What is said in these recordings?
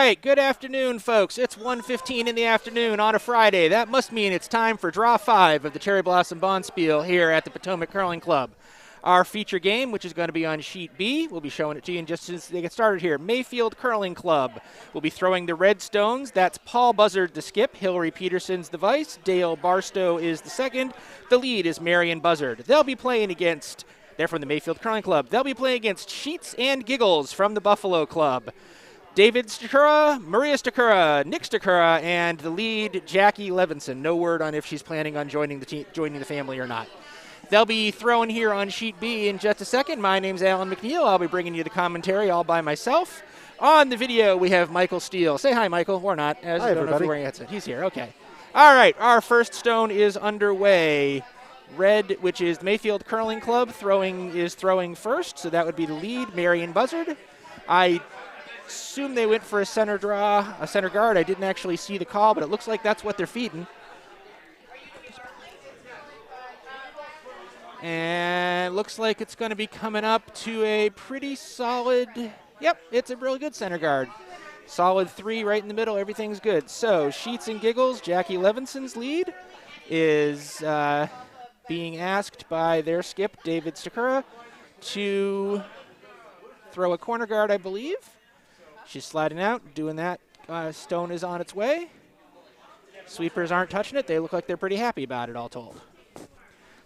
right, good afternoon, folks. It's 1:15 in the afternoon on a Friday. That must mean it's time for Draw 5 of the Cherry Blossom Bonspiel here at the Potomac Curling Club. Our feature game, which is going to be on Sheet B, we'll be showing it to you in just as they get started here. Mayfield Curling Club will be throwing the red stones. That's Paul Buzzard the skip, Hilary Peterson's the vice, Dale Barstow is the second. The lead is Marian Buzzard. They'll be playing against, they're from the Mayfield Curling Club. They'll be playing against Sheets and Giggles from the Buffalo Club. David Stachura, Maria Stachura, Nick Stachura, and the lead, Jackie Levenson. No word on if she's planning on joining the family or not. They'll be throwing here on Sheet B in just a second. My name's Alan McNeil. I'll be bringing you the commentary all by myself. On the video, we have Michael Steele. Say hi, Michael, or not. Hi, everybody. Know if you're wearing a headset. He's here, okay. All right, our first stone is underway. Red, which is Mayfield Curling Club, is throwing first, so that would be the lead, Marian Buzzard. I assume they went for a center guard. I didn't actually see the call, but it looks like that's what they're feeding. And looks like it's going to be coming up to a pretty solid, yep, it's a really good center guard. Solid 3 right in the middle, everything's good. So Sheets and Giggles, Jackie Levenson's lead is being asked by their skip, David Stachura, to throw a corner guard, I believe. She's sliding out, doing that. Stone is on its way. Sweepers aren't touching it. They look like they're pretty happy about it, all told.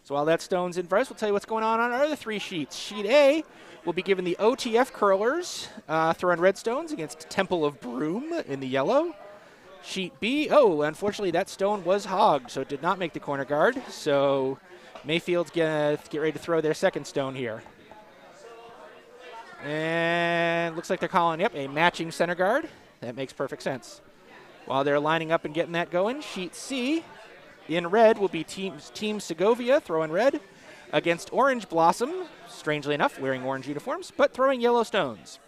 So while that stone's in first, we'll tell you what's going on our other 3 sheets. Sheet A will be given the OTF curlers throwing red stones against Temple of Broom in the yellow. Sheet B, unfortunately that stone was hogged, so it did not make the corner guard. So Mayfield's going to get ready to throw their second stone here. And looks like they're calling, a matching center guard. That makes perfect sense. While they're lining up and getting that going, Sheet C in red will be Team Segovia throwing red against Orange Blossom, strangely enough, wearing orange uniforms, but throwing yellow stones.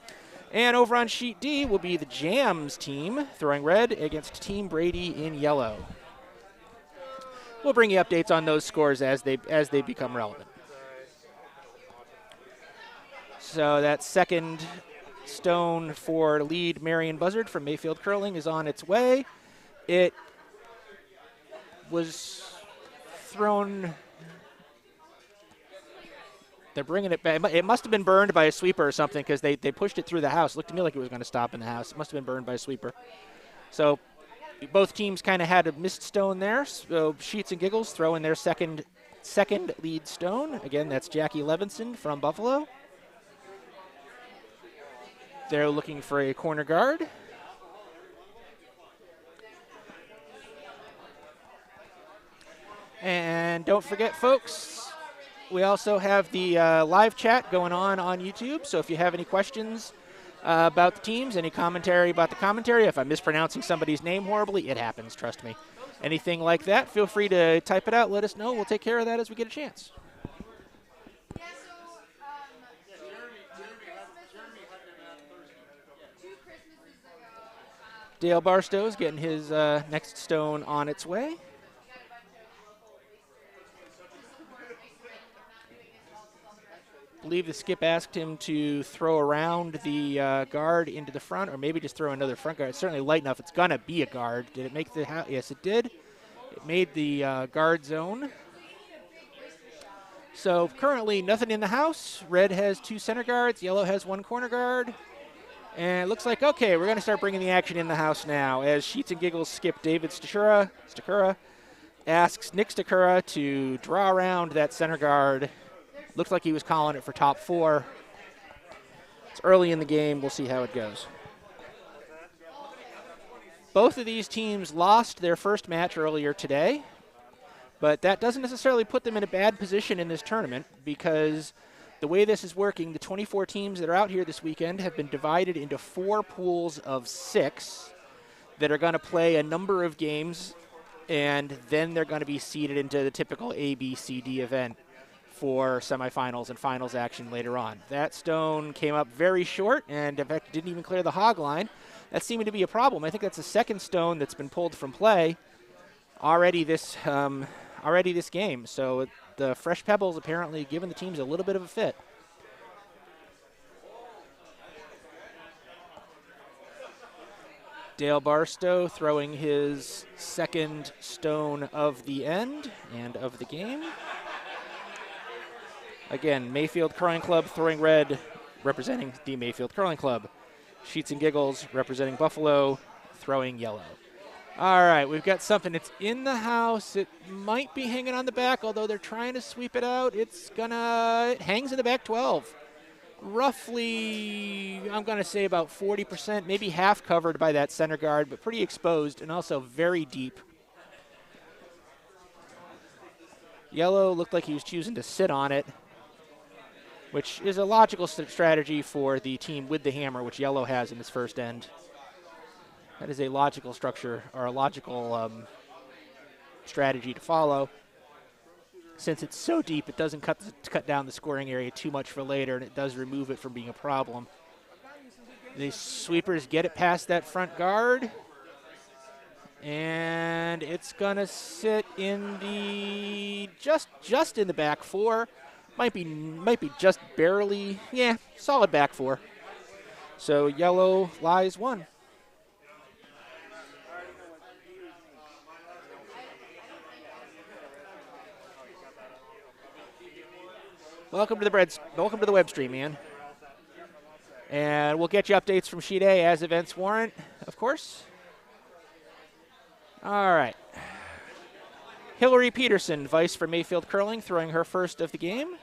And over on Sheet D will be the Jams team throwing red against Team Brady in yellow. We'll bring you updates on those scores as they become relevant. So that second stone for lead Marian Buzzard from Mayfield Curling is on its way. It was thrown. They're bringing it back. It must have been burned by a sweeper or something because they pushed it through the house. It looked to me like it was going to stop in the house. It must have been burned by a sweeper. So both teams kind of had a missed stone there. So Sheets and Giggles throwing their second lead stone. Again, that's Jackie Levenson from Buffalo. They're looking for a corner guard. And don't forget, folks, we also have the live chat going on YouTube. So if you have any questions about the teams, any commentary about the commentary, if I'm mispronouncing somebody's name horribly, it happens, trust me. Anything like that, feel free to type it out. Let us know. We'll take care of that as we get a chance. Dale Barstow's getting his next stone on its way. I believe the skip asked him to throw around the guard into the front, or maybe just throw another front guard. It's certainly light enough. It's going to be a guard. Did it make the house? Yes, it did. It made the guard zone. So currently nothing in the house. Red has 2 center guards. Yellow has 1 corner guard. And it looks like, okay, we're going to start bringing the action in the house now as Sheets and Giggles skip David Stachura asks Nick Stachura to draw around that center guard. Looks like he was calling it for top 4. It's early in the game. We'll see how it goes. Both of these teams lost their first match earlier today, but that doesn't necessarily put them in a bad position in this tournament because the way this is working, the 24 teams that are out here this weekend have been divided into 4 pools of 6 that are going to play a number of games, and then they're going to be seeded into the typical A, B, C, D event for semifinals and finals action later on. That stone came up very short and, in fact, didn't even clear the hog line. That seemed to be a problem. I think that's the second stone that's been pulled from play already this game. So the fresh pebbles apparently giving the teams a little bit of a fit. Dale Barstow throwing his second stone of the end and of the game. Again, Mayfield Curling Club throwing red, representing the Mayfield Curling Club. Sheets and Giggles representing Buffalo, throwing yellow. All right, we've got something. It's in the house. It might be hanging on the back, although they're trying to sweep it out. It hangs in the back 12. Roughly, I'm going to say about 40%, maybe half covered by that center guard, but pretty exposed and also very deep. Yellow looked like he was choosing to sit on it, which is a logical strategy for the team with the hammer, which yellow has in this first end. That is a logical structure, or a logical strategy to follow. Since it's so deep, it doesn't cut down the scoring area too much for later, and it does remove it from being a problem. The sweepers get it past that front guard, and it's gonna sit in the just in the back 4. Might be just barely, yeah, solid back 4. So yellow lies 1. Welcome to the web stream, man. And we'll get you updates from Sheet A as events warrant, of course. All right. Hilary Peterson, vice for Mayfield Curling, throwing her first of the game.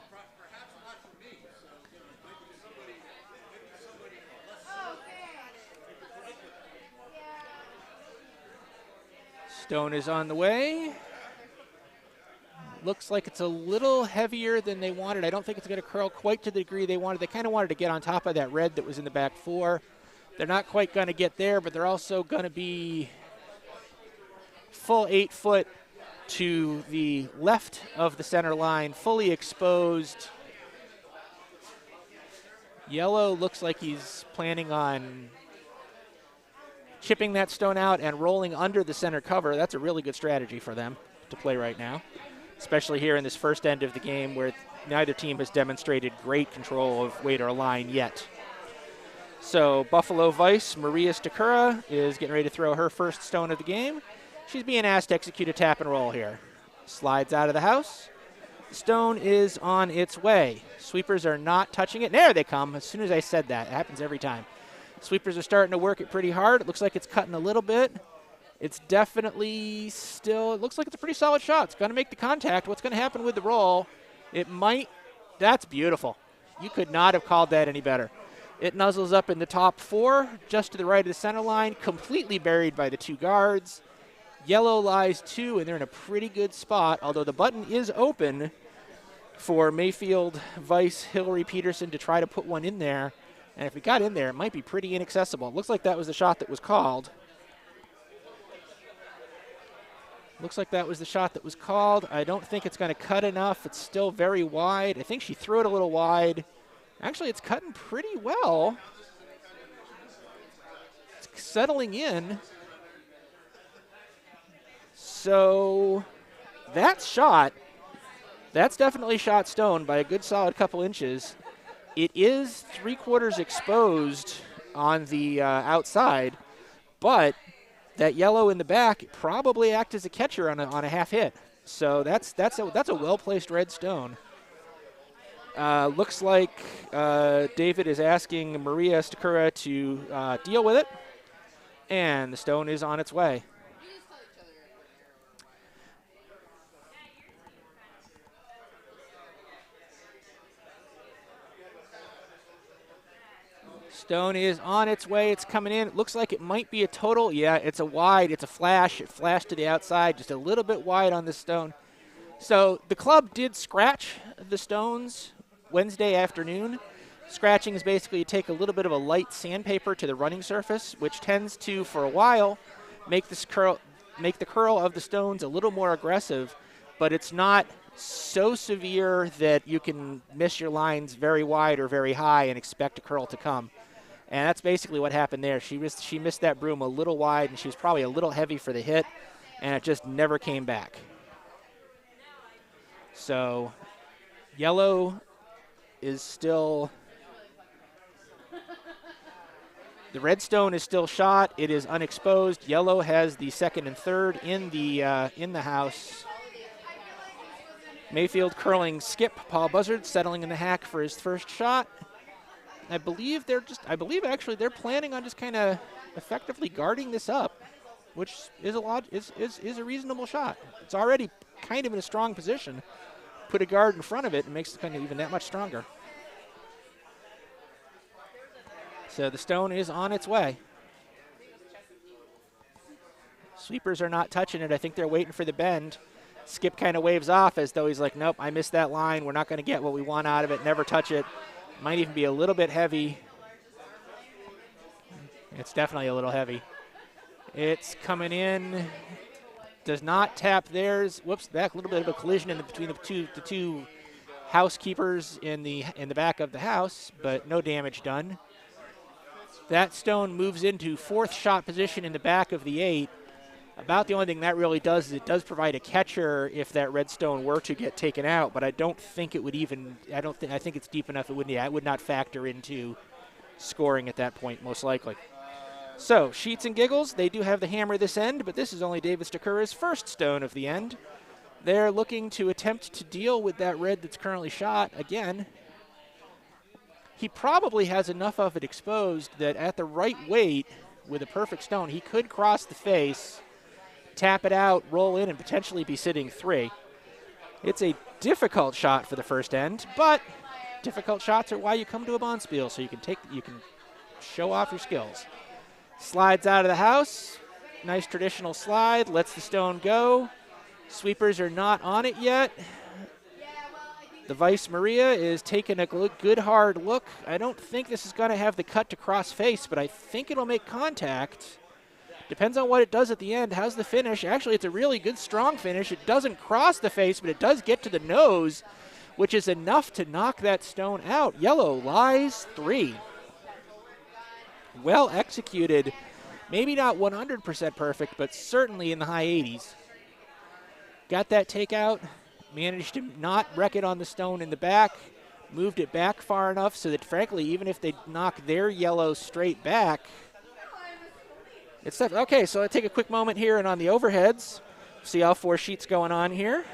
Stone is on the way. Looks like it's a little heavier than they wanted. I don't think it's going to curl quite to the degree they wanted. They kind of wanted to get on top of that red that was in the back 4. They're not quite going to get there, but they're also going to be full 8 foot to the left of the center line, fully exposed. Yellow looks like he's planning on chipping that stone out and rolling under the center cover. That's a really good strategy for them to play right now, especially here in this first end of the game where neither team has demonstrated great control of weight or line yet. So Buffalo Vice, Maria Stachura, is getting ready to throw her first stone of the game. She's being asked to execute a tap and roll here. Slides out of the house. Stone is on its way. Sweepers are not touching it. There they come. As soon as I said that, it happens every time. Sweepers are starting to work it pretty hard. It looks like it's cutting a little bit. It's definitely still, it looks like it's a pretty solid shot. It's going to make the contact. What's going to happen with the roll? It might, that's beautiful. You could not have called that any better. It nuzzles up in the top 4, just to the right of the center line, completely buried by the 2 guards. Yellow lies 2, and they're in a pretty good spot, although the button is open for Mayfield Vice Hilary Peterson to try to put one in there. And if it got in there, it might be pretty inaccessible. It looks like that was the shot that was called. Looks like that was the shot that was called. I don't think it's going to cut enough. It's still very wide. I think she threw it a little wide. Actually, it's cutting pretty well. It's settling in. So that shot, that's definitely shot stone by a good solid couple inches. It is 3/4 exposed on the outside, but that yellow in the back probably act as a catcher on a half hit. So that's a well-placed red stone. Looks like David is asking Maria Stachura to deal with it, and the stone is on its way. Stone is on its way. It's coming in. It looks like it might be a total. Yeah, it's a wide. It's a flash. It flashed to the outside, just a little bit wide on this stone. So the club did scratch the stones Wednesday afternoon. Scratching is basically you take a little bit of a light sandpaper to the running surface, which tends to, for a while, make the curl of the stones a little more aggressive, but it's not so severe that you can miss your lines very wide or very high and expect a curl to come. And that's basically what happened there. She missed that broom a little wide, and she was probably a little heavy for the hit, and it just never came back. So yellow is still The red stone is still shot. It is unexposed. Yellow has the second and third in the house. Mayfield curling skip. Paul Buzzard settling in the hack for his first shot. I believe actually they're planning on just kind of effectively guarding this up, which is a reasonable shot. It's already kind of in a strong position. Put a guard in front of it and makes it kind of even that much stronger. So the stone is on its way. Sweepers are not touching it. I think they're waiting for the bend. Skip kind of waves off as though he's like, nope, I missed that line. We're not going to get what we want out of it. Never touch it. Might even be a little bit heavy. It's definitely a little heavy. It's coming in. Does not tap theirs. Whoops, back a little bit of a collision between the two housekeepers in the back of the house, but no damage done. That stone moves into fourth shot position in the back of the 8. About the only thing that really does is it does provide a catcher if that red stone were to get taken out, but I don't think it would even, I think it's deep enough it would not factor into scoring at that point, most likely. So, Sheets and Giggles, they do have the hammer this end, but this is only David Stachura's first stone of the end. They're looking to attempt to deal with that red that's currently shot again. He probably has enough of it exposed that at the right weight, with a perfect stone, he could cross the face, tap it out, roll in, and potentially be sitting 3. It's a difficult shot for the first end, but difficult shots are why you come to a bonspiel, so you can show off your skills. Slides out of the house. Nice traditional slide. Lets the stone go. Sweepers are not on it yet. The Vice Maria is taking a good hard look. I don't think this is going to have the cut to cross face, but I think it'll make contact. Depends on what it does at the end. How's the finish? Actually, it's a really good, strong finish. It doesn't cross the face, but it does get to the nose, which is enough to knock that stone out. Yellow lies 3. Well executed. Maybe not 100% perfect, but certainly in the high 80s. Got that takeout. Managed to not wreck it on the stone in the back. Moved it back far enough so that, frankly, even if they knock their yellow straight back, it's okay. So I take a quick moment here and on the overheads, see how 4 sheets going on here.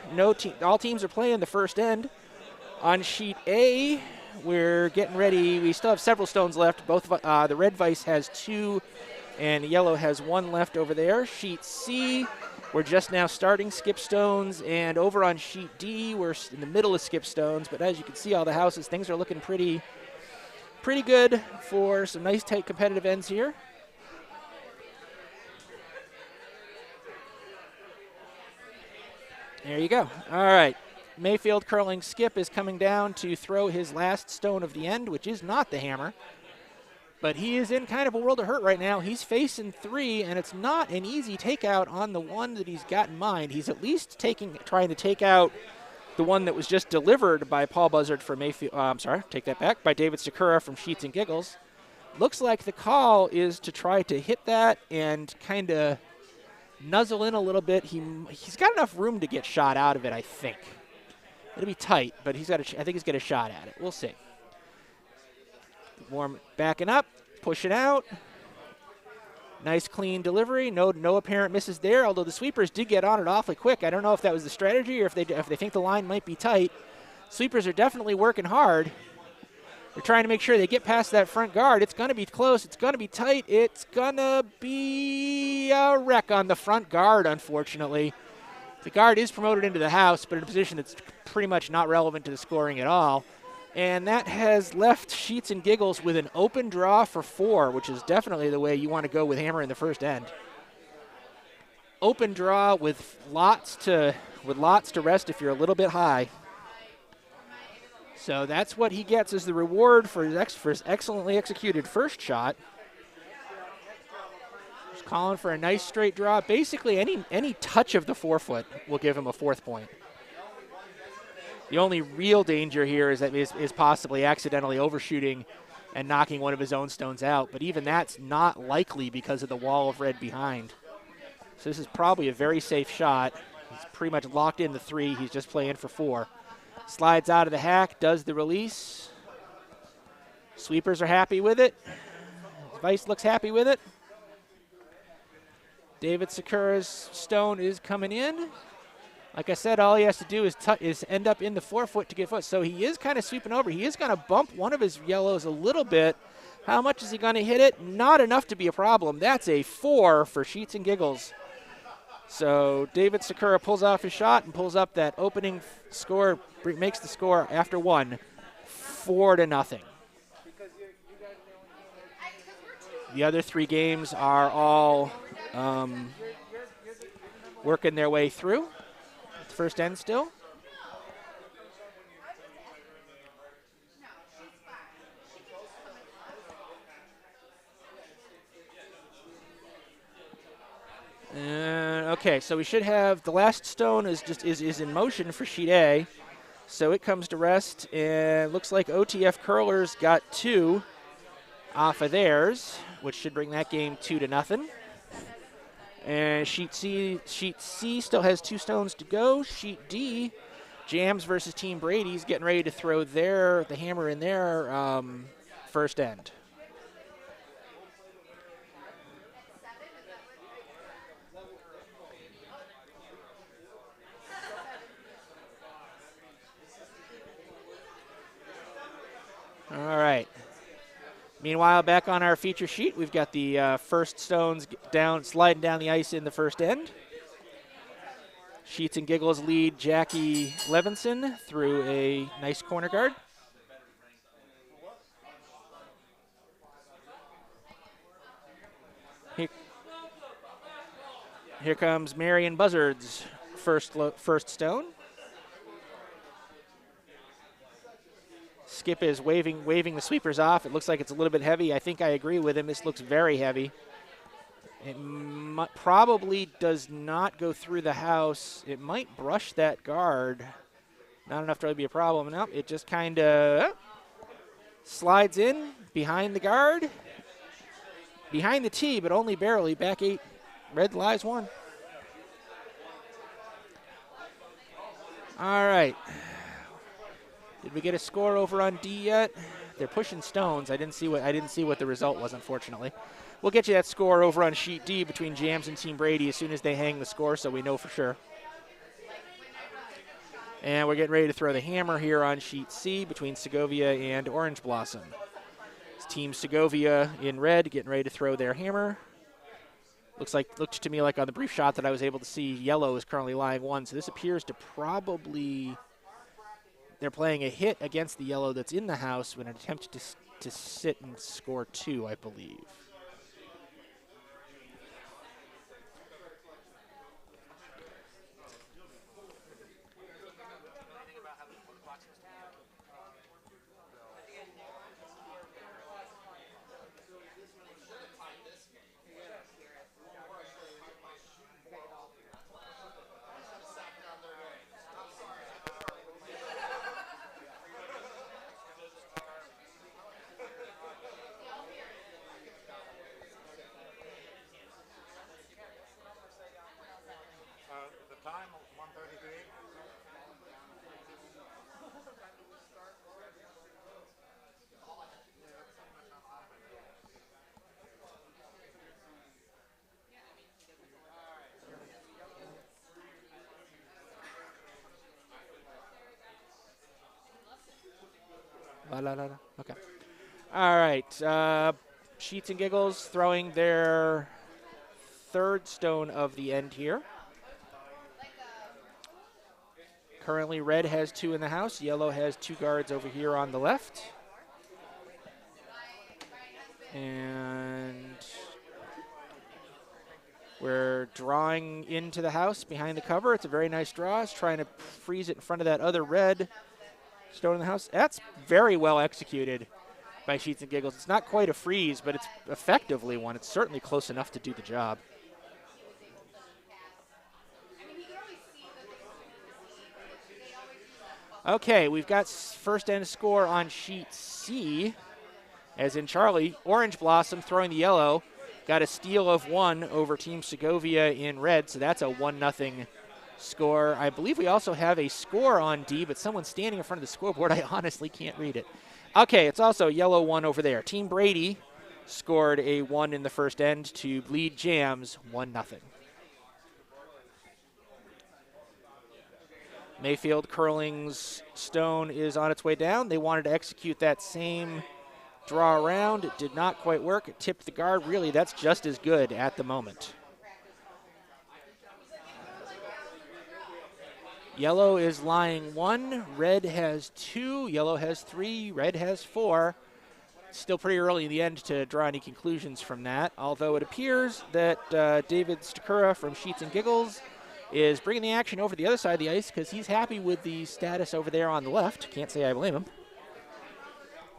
All teams are playing the first end. On sheet A, we're getting ready. We still have several stones left. Both the red Vice has 2, and the yellow has 1 left over there. Sheet C, we're just now starting skip stones, and over on sheet D, we're in the middle of skip stones. But as you can see, all the houses, things are looking pretty good for some nice, tight, competitive ends here. There you go. All right. Mayfield curling skip is coming down to throw his last stone of the end, which is not the hammer. But he is in kind of a world of hurt right now. He's facing 3, and it's not an easy takeout on the one that he's got in mind. He's at least trying to take out the one that was just delivered by Paul Buzzard for Mayfield. Take that back, by David Stachura from Sheets and Giggles. Looks like the call is to try to hit that and kind of nuzzle in a little bit. He's got enough room to get shot out of it, I think. It'll be tight, but I think he's got a shot at it. We'll see. Backing up, pushing out. Nice clean delivery. No apparent misses there, although the sweepers did get on it awfully quick. I don't know if that was the strategy or if they think the line might be tight. Sweepers are definitely working hard. They're trying to make sure they get past that front guard. It's going to be close. It's going to be tight. It's going to be a wreck on the front guard, unfortunately. The guard is promoted into the house, but in a position that's pretty much not relevant to the scoring at all. And that has left Sheets and Giggles with an open draw for 4, which is definitely the way you want to go with hammer in the first end. Open draw with lots to rest if you're a little bit high. So that's what he gets as the reward for his excellently executed first shot. Just calling for a nice straight draw. Basically, any touch of the forefoot will give him a 4th point. The only real danger here is possibly accidentally overshooting and knocking one of his own stones out, but even that's not likely because of the wall of red behind. So this is probably a very safe shot. He's pretty much locked in the 3. He's just playing for 4. Slides out of the hack, does the release. Sweepers are happy with it. Vice looks happy with it. David Stachura's stone is coming in. Like I said, all he has to do is end up in the forefoot to get foot. So he is kind of sweeping over. He is going to bump one of his yellows a little bit. How much is he going to hit it? Not enough to be a problem. That's a 4 for Sheets and Giggles. So David Stachura pulls off his shot and pulls up that opening score, makes the score after 1, 4-0. The other 3 games are all working their way through. First end still. Okay, so we should have the last stone is in motion for sheet A. So it comes to rest, and looks like OTF Curlers got 2 off of theirs, which should bring that game 2-0. And sheet C still has 2 stones to go. Sheet D, Jams versus Team Brady's getting ready to throw the hammer in their first end. All right. Meanwhile, back on our feature sheet, we've got the first stones sliding down the ice in the first end. Sheets and Giggles lead Jackie Levenson through a nice corner guard. Here comes Marian Buzzard's first stone. Skip is waving the sweepers off. It looks like it's a little bit heavy. I think I agree with him. This looks very heavy. It probably does not go through the house. It might brush that guard. Not enough to really be a problem. Nope, it just kind of slides in behind the guard. Behind the tee, but only barely. Back 8. Red lies 1. All right. Did we get a score over on D yet? They're pushing stones. I didn't see what the result was, unfortunately. We'll get you that score over on sheet D between Jams and Team Brady as soon as they hang the score, so we know for sure. And we're getting ready to throw the hammer here on sheet C between Segovia and Orange Blossom. It's Team Segovia in red getting ready to throw their hammer. Looked to me like on the brief shot that I was able to see, yellow is currently lying 1, so this appears to probably. They're playing a hit against the yellow that's in the house with an attempt to sit and score 2, I believe. Okay. All right. Sheets and Giggles throwing their third stone of the end here. Currently, red has 2 in the house. Yellow has 2 guards over here on the left. And we're drawing into the house behind the cover. It's a very nice draw. It's trying to freeze it in front of that other red stone in the house. That's very well executed by Sheets and Giggles. It's not quite a freeze, but it's effectively one. It's certainly close enough to do the job. Okay, we've got first end score on sheet C, as in Charlie. Orange Blossom throwing the yellow. Got a steal of 1 over Team Segovia in red, so that's a 1-0 score. I believe we also have a score on D, but someone's standing in front of the scoreboard. I honestly can't read it. Okay, it's also yellow 1 over there. Team Brady scored a 1 in the first end to lead Jams 1-0. Mayfield Curling's stone is on its way down. They wanted to execute that same draw around. It did not quite work. It tipped the guard. Really, that's just as good at the moment. Yellow is lying 1. Red has 2. Yellow has 3. Red has 4. Still pretty early in the end to draw any conclusions from that, although it appears that David Stachura from Sheets and Giggles is bringing the action over the other side of the ice because he's happy with the status over there on the left. Can't say I blame him.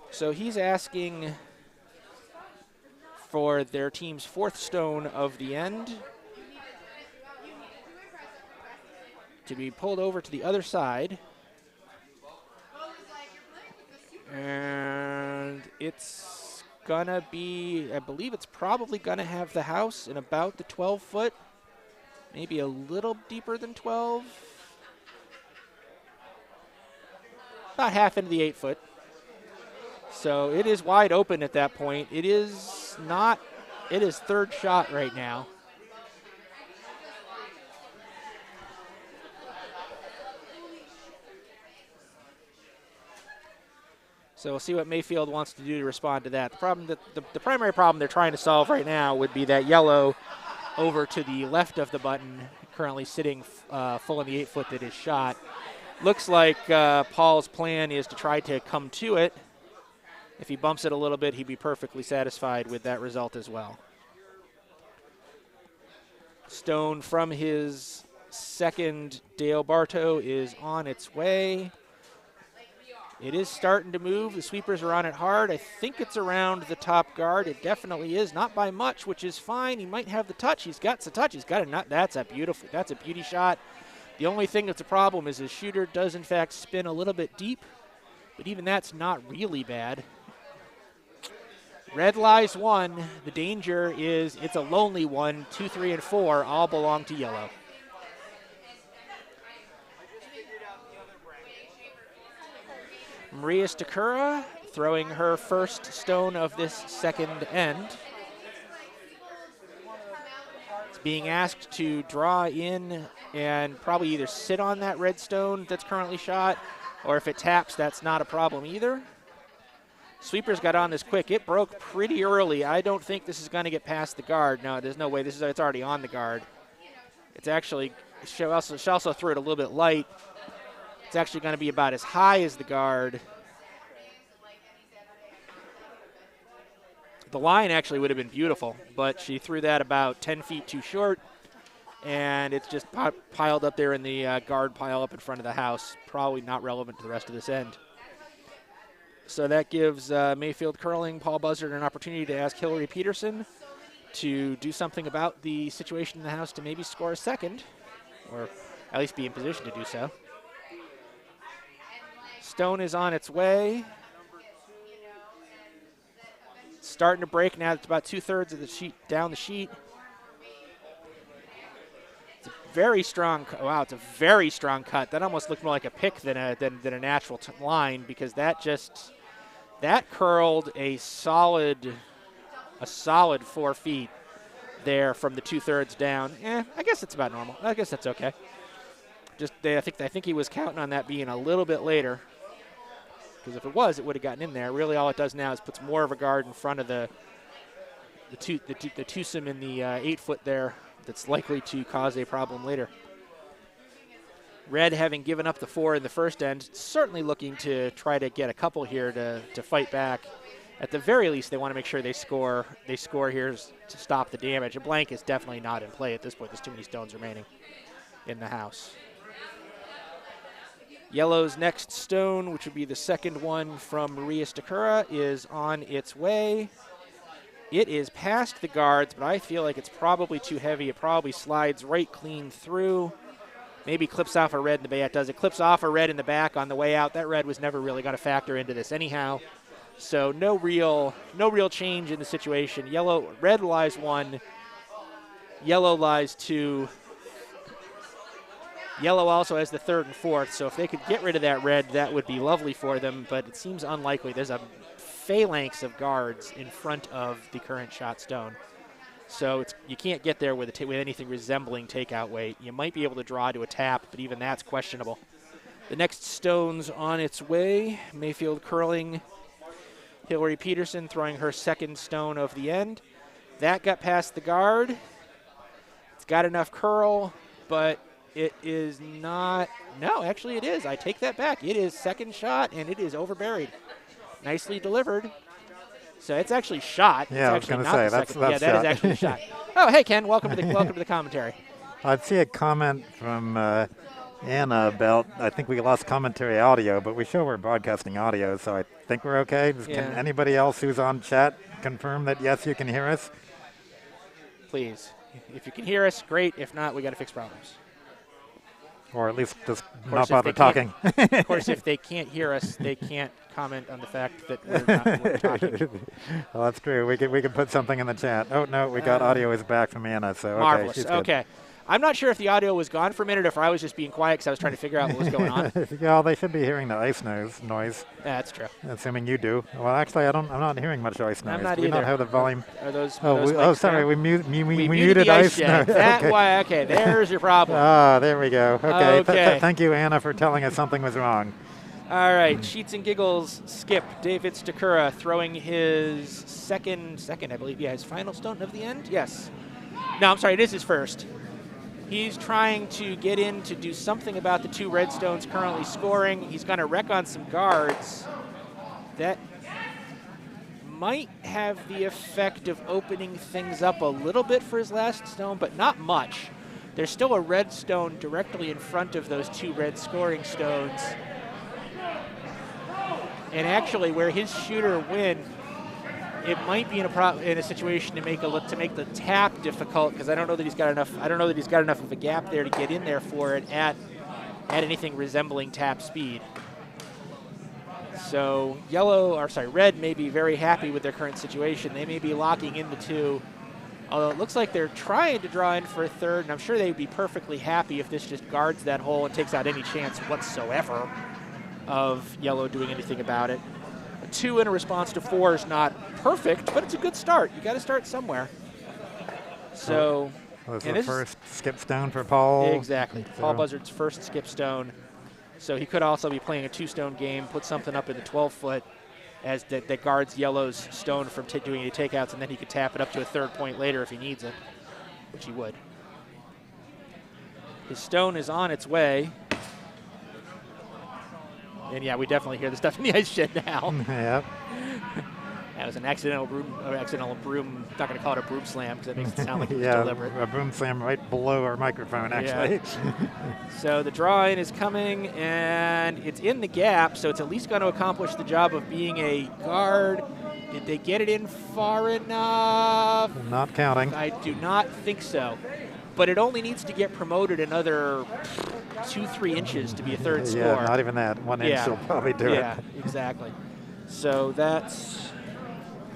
So he's asking for their team's 4th stone of the end to be pulled over to the other side. And it's gonna be, I believe it's probably gonna have the house in about the 12-foot, maybe a little deeper than 12. About half into the 8-foot. So it is wide open at that point. It is not, it is third shot right now. So we'll see what Mayfield wants to do to respond to that. The problem that the primary problem they're trying to solve right now would be that yellow over to the left of the button, currently sitting full in the 8-foot that is shot. Looks like Paul's plan is to try to come to it. If he bumps it a little bit, he'd be perfectly satisfied with that result as well. Stone from his second Dale Barstow is on its way. It is starting to move. The sweepers are on it hard. I think it's around the top guard. It definitely is. Not by much, which is fine. He might have the touch. He's got the touch. He's got a nut. That's a beauty shot. The only thing that's a problem is his shooter does, in fact, spin a little bit deep. But even that's not really bad. Red lies 1. The danger is it's a lonely one. 2, 3, and 4 all belong to yellow. Maria Stachura throwing her first stone of this second end. It's being asked to draw in and probably either sit on that red stone that's currently shot, or if it taps, that's not a problem either. Sweepers got on this quick. It broke pretty early. I don't think this is going to get past the guard. No, there's no way. It's already on the guard. It's actually, she also threw it a little bit light. It's actually going to be about as high as the guard. The line actually would have been beautiful, but she threw that about 10 feet too short, and it's just piled up there in the guard pile up in front of the house. Probably not relevant to the rest of this end. So that gives Mayfield Curling, Paul Buzzard, an opportunity to ask Hilary Peterson to do something about the situation in the house to maybe score a second, or at least be in position to do so. Stone is on its way. Starting to break now. It's about 2/3 of the sheet down the sheet. It's a very strong. Wow, it's a very strong cut. That almost looked more like a pick than a natural line, because that curled a solid 4 feet there from the 2/3 down. I guess it's about normal. I guess that's okay. I think he was counting on that being a little bit later. Because if it was, it would have gotten in there. Really, all it does now is puts more of a guard in front of the twosome in the 8-foot there. That's likely to cause a problem later. Red, having given up the 4 in the first end, certainly looking to try to get a couple here to fight back. At the very least, they want to make sure they score. They score here to stop the damage. A blank is definitely not in play at this point. There's too many stones remaining in the house. Yellow's next stone, which would be the second one from Maria Stachura, is on its way. It is past the guards, but I feel like it's probably too heavy. It probably slides right clean through. Maybe clips off a red in the back. It does. It clips off a red in the back on the way out. That red was never really going to factor into this anyhow. So no real change in the situation. Red lies 1. Yellow lies 2. Yellow also has the 3rd and 4th, so if they could get rid of that red, that would be lovely for them, but it seems unlikely. There's a phalanx of guards in front of the current shot stone. So you can't get there with anything resembling takeout weight. You might be able to draw to a tap, but even that's questionable. The next stone's on its way. Mayfield curling. Hilary Peterson throwing her second stone of the end. That got past the guard. It's got enough curl, but it is not. No, actually it is. I take that back. It is second shot, and it is overburied. Nicely delivered. So it's actually shot. Yeah, it's I was going to say, that's yeah, that shot. is actually shot. Oh, hey, Ken. Welcome to the commentary. I'd see a comment from Anna about, I think we lost commentary audio, but we show we're broadcasting audio, so I think we're okay. Can anybody else who's on chat confirm that, yes, you can hear us? Please. If you can hear us, great. If not, we got to fix problems. Or at least just not bother talking. Of course, if they can't hear us, they can't comment on the fact that we're talking. Well, that's true. We could put something in the chat. Oh, no, we got audio is back from Anna, so marvelous. Okay, she's good. Okay. I'm not sure if the audio was gone for a minute or if I was just being quiet because I was trying to figure out what was going on. Well, they should be hearing the ice noise. That's true. Assuming you do. Well, actually, I'm not hearing much ice noise. I'm not we either. don't have the volume. Are those sorry, we muted the ice noise. That okay. why? Okay, there's your problem. Ah, there we go. Okay. Okay. Thank you, Anna, for telling us something was wrong. All right, Sheets and Giggles skip. David Stachura throwing his second, I believe. Yeah, his final stone of the end. Yes. No, I'm sorry. It is his first. He's trying to get in to do something about the two red stones currently scoring. He's going to wreck on some guards. That might have the effect of opening things up a little bit for his last stone, but not much. There's still a red stone directly in front of those two red scoring stones. And actually, where his shooter win, it might be in a situation to make the tap difficult because I don't know that he's got enough. I don't know that he's got enough of a gap there to get in there for it at anything resembling tap speed. So red may be very happy with their current situation. They may be locking in the two. Although it looks like they're trying to draw in for a third, and I'm sure they'd be perfectly happy if this just guards that hole and takes out any chance whatsoever of yellow doing anything about it. A 2 in a response to 4 is not perfect, but it's a good start. You got to start somewhere. So, was the first skip stone for Paul? Exactly. So. Paul Buzzard's first skip stone. So he could also be playing a 2-stone game, put something up in the 12-foot as that guards yellow's stone from doing any takeouts, and then he could tap it up to a third point later if he needs it, which he would. His stone is on its way. And yeah, we definitely hear the stuff in the ice shed now. Yep. That was an accidental broom. Not going to call it a broom slam because it makes it sound like it was deliberate. A broom slam right below our microphone, actually. Yeah. So the draw-in is coming, and it's in the gap, so it's at least going to accomplish the job of being a guard. Did they get it in far enough? Not counting. I do not think so. But it only needs to get promoted another 2-3 inches to be a third score. Yeah, not even that. 1 inch will probably do it. Yeah, exactly. So that's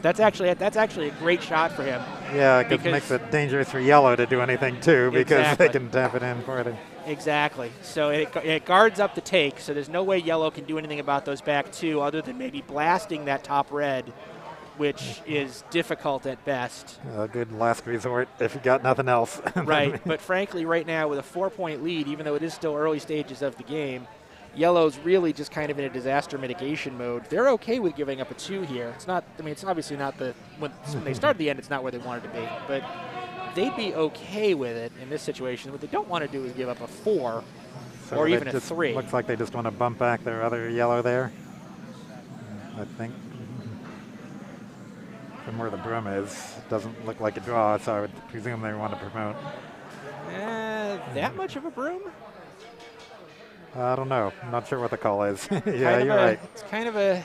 actually a great shot for him. Yeah, because it makes it dangerous for yellow to do anything too, because they can tap it in further. Exactly. So it guards up the take, so there's no way yellow can do anything about those back two other than maybe blasting that top red, which is difficult at best. A good last resort if you got nothing else. Right, but frankly, right now with a 4-point lead, even though it is still early stages of the game, yellow's really just kind of in a disaster mitigation mode. They're okay with giving up a 2 here. It's not. I mean, it's obviously not when they started the end. It's not where they wanted to be, but they'd be okay with it in this situation. What they don't want to do is give up a 4 or even a 3. Looks like they just want to bump back their other yellow there. I think. From where the broom is, it doesn't look like a draw, so I would presume they want to promote. That much of a broom? I don't know. I'm not sure what the call is. Yeah, you're right. It's kind of a...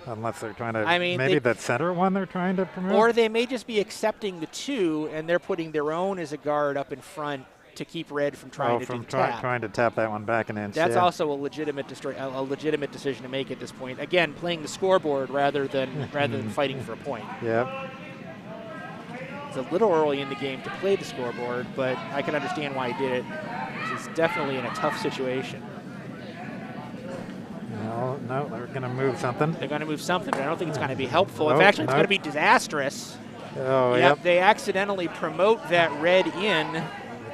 Unless they're trying to... I mean, maybe that center one they're trying to promote? Or they may just be accepting the 2, and they're putting their own as a guard up in front to keep red from trying to tap. Trying to tap that one back an inch. That's also a legitimate decision to make at this point. Again, playing the scoreboard rather than fighting for a point. Yep. It's a little early in the game to play the scoreboard, but I can understand why he did it. He's definitely in a tough situation. Well, Oh, no, they're going to move something. They're going to move something, but I don't think it's going to be helpful. Oh, In fact, it's no. going to be disastrous. Oh, Yep, they accidentally promote that red in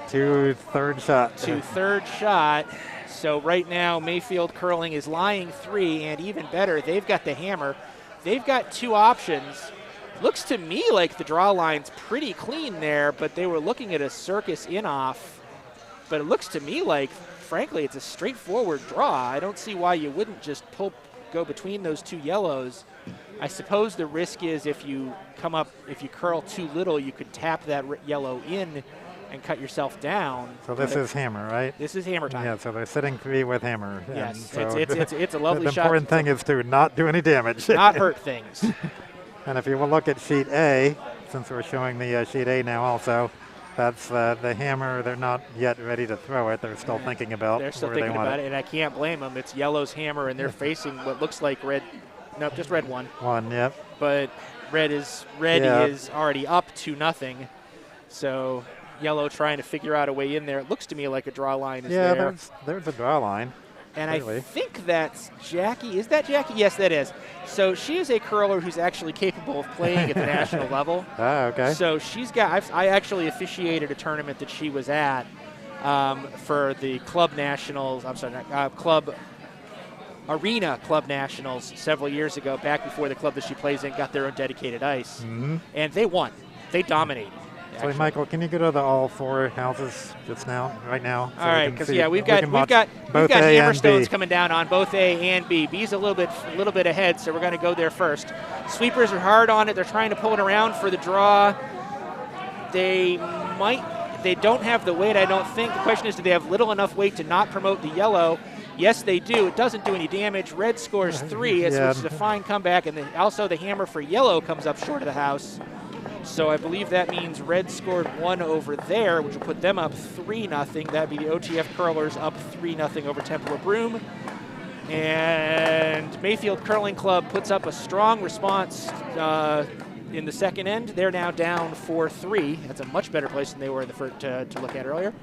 to third shot. So right now, Mayfield Curling is lying 3, and even better, they've got the hammer. They've got 2 options. Looks to me like the draw line's pretty clean there, but they were looking at a circus in-off. But it looks to me like, frankly, it's a straightforward draw. I don't see why you wouldn't just go between those 2 yellows. I suppose the risk is if you curl too little, you could tap that yellow in and cut yourself down. So this is hammer, right? This is hammer time. Yeah, so they're sitting 3 with hammer. Yes, so it's a lovely the shot. The important thing is to not do any damage. Not hurt things. And if you will look at sheet A, since we're showing the sheet A now also, that's the hammer. They're not yet ready to throw it. They're still thinking about They're still where thinking they want about it, and I can't blame them. It's yellow's hammer, and they're facing what looks like red. Nope, just red 1. 1, yep. But red is already up 2-0. So yellow trying to figure out a way in there. It looks to me like a draw line is there. Yeah, there's a draw line. And clearly. I think that's Jackie. Is that Jackie? Yes, that is. So she is a curler who's actually capable of playing at the national level. Ah, okay. So she's got. I actually officiated a tournament that she was at for the club nationals. I'm sorry, club arena club nationals several years ago, back before the club that she plays in got their own dedicated ice, and they won. They dominated. So Michael, can you go to the all 4 houses just now, right now? All right, because we've got both hammerstones coming down on both A and B. B's a little bit ahead, so we're going to go there first. Sweepers are hard on it. They're trying to pull it around for the draw. They don't have the weight, I don't think. The question is, do they have little enough weight to not promote the yellow? Yes, they do. It doesn't do any damage. Red scores 3, which is a fine comeback, and also the hammer for yellow comes up short of the house. So I believe that means red scored 1 over there, which will put them up 3-0. That'd be the OTF Curlers up 3-0 over Temple of Broome. And Mayfield Curling Club puts up a strong response in the second end. They're now down 4-3. That's a much better place than they were in the first, to look at earlier.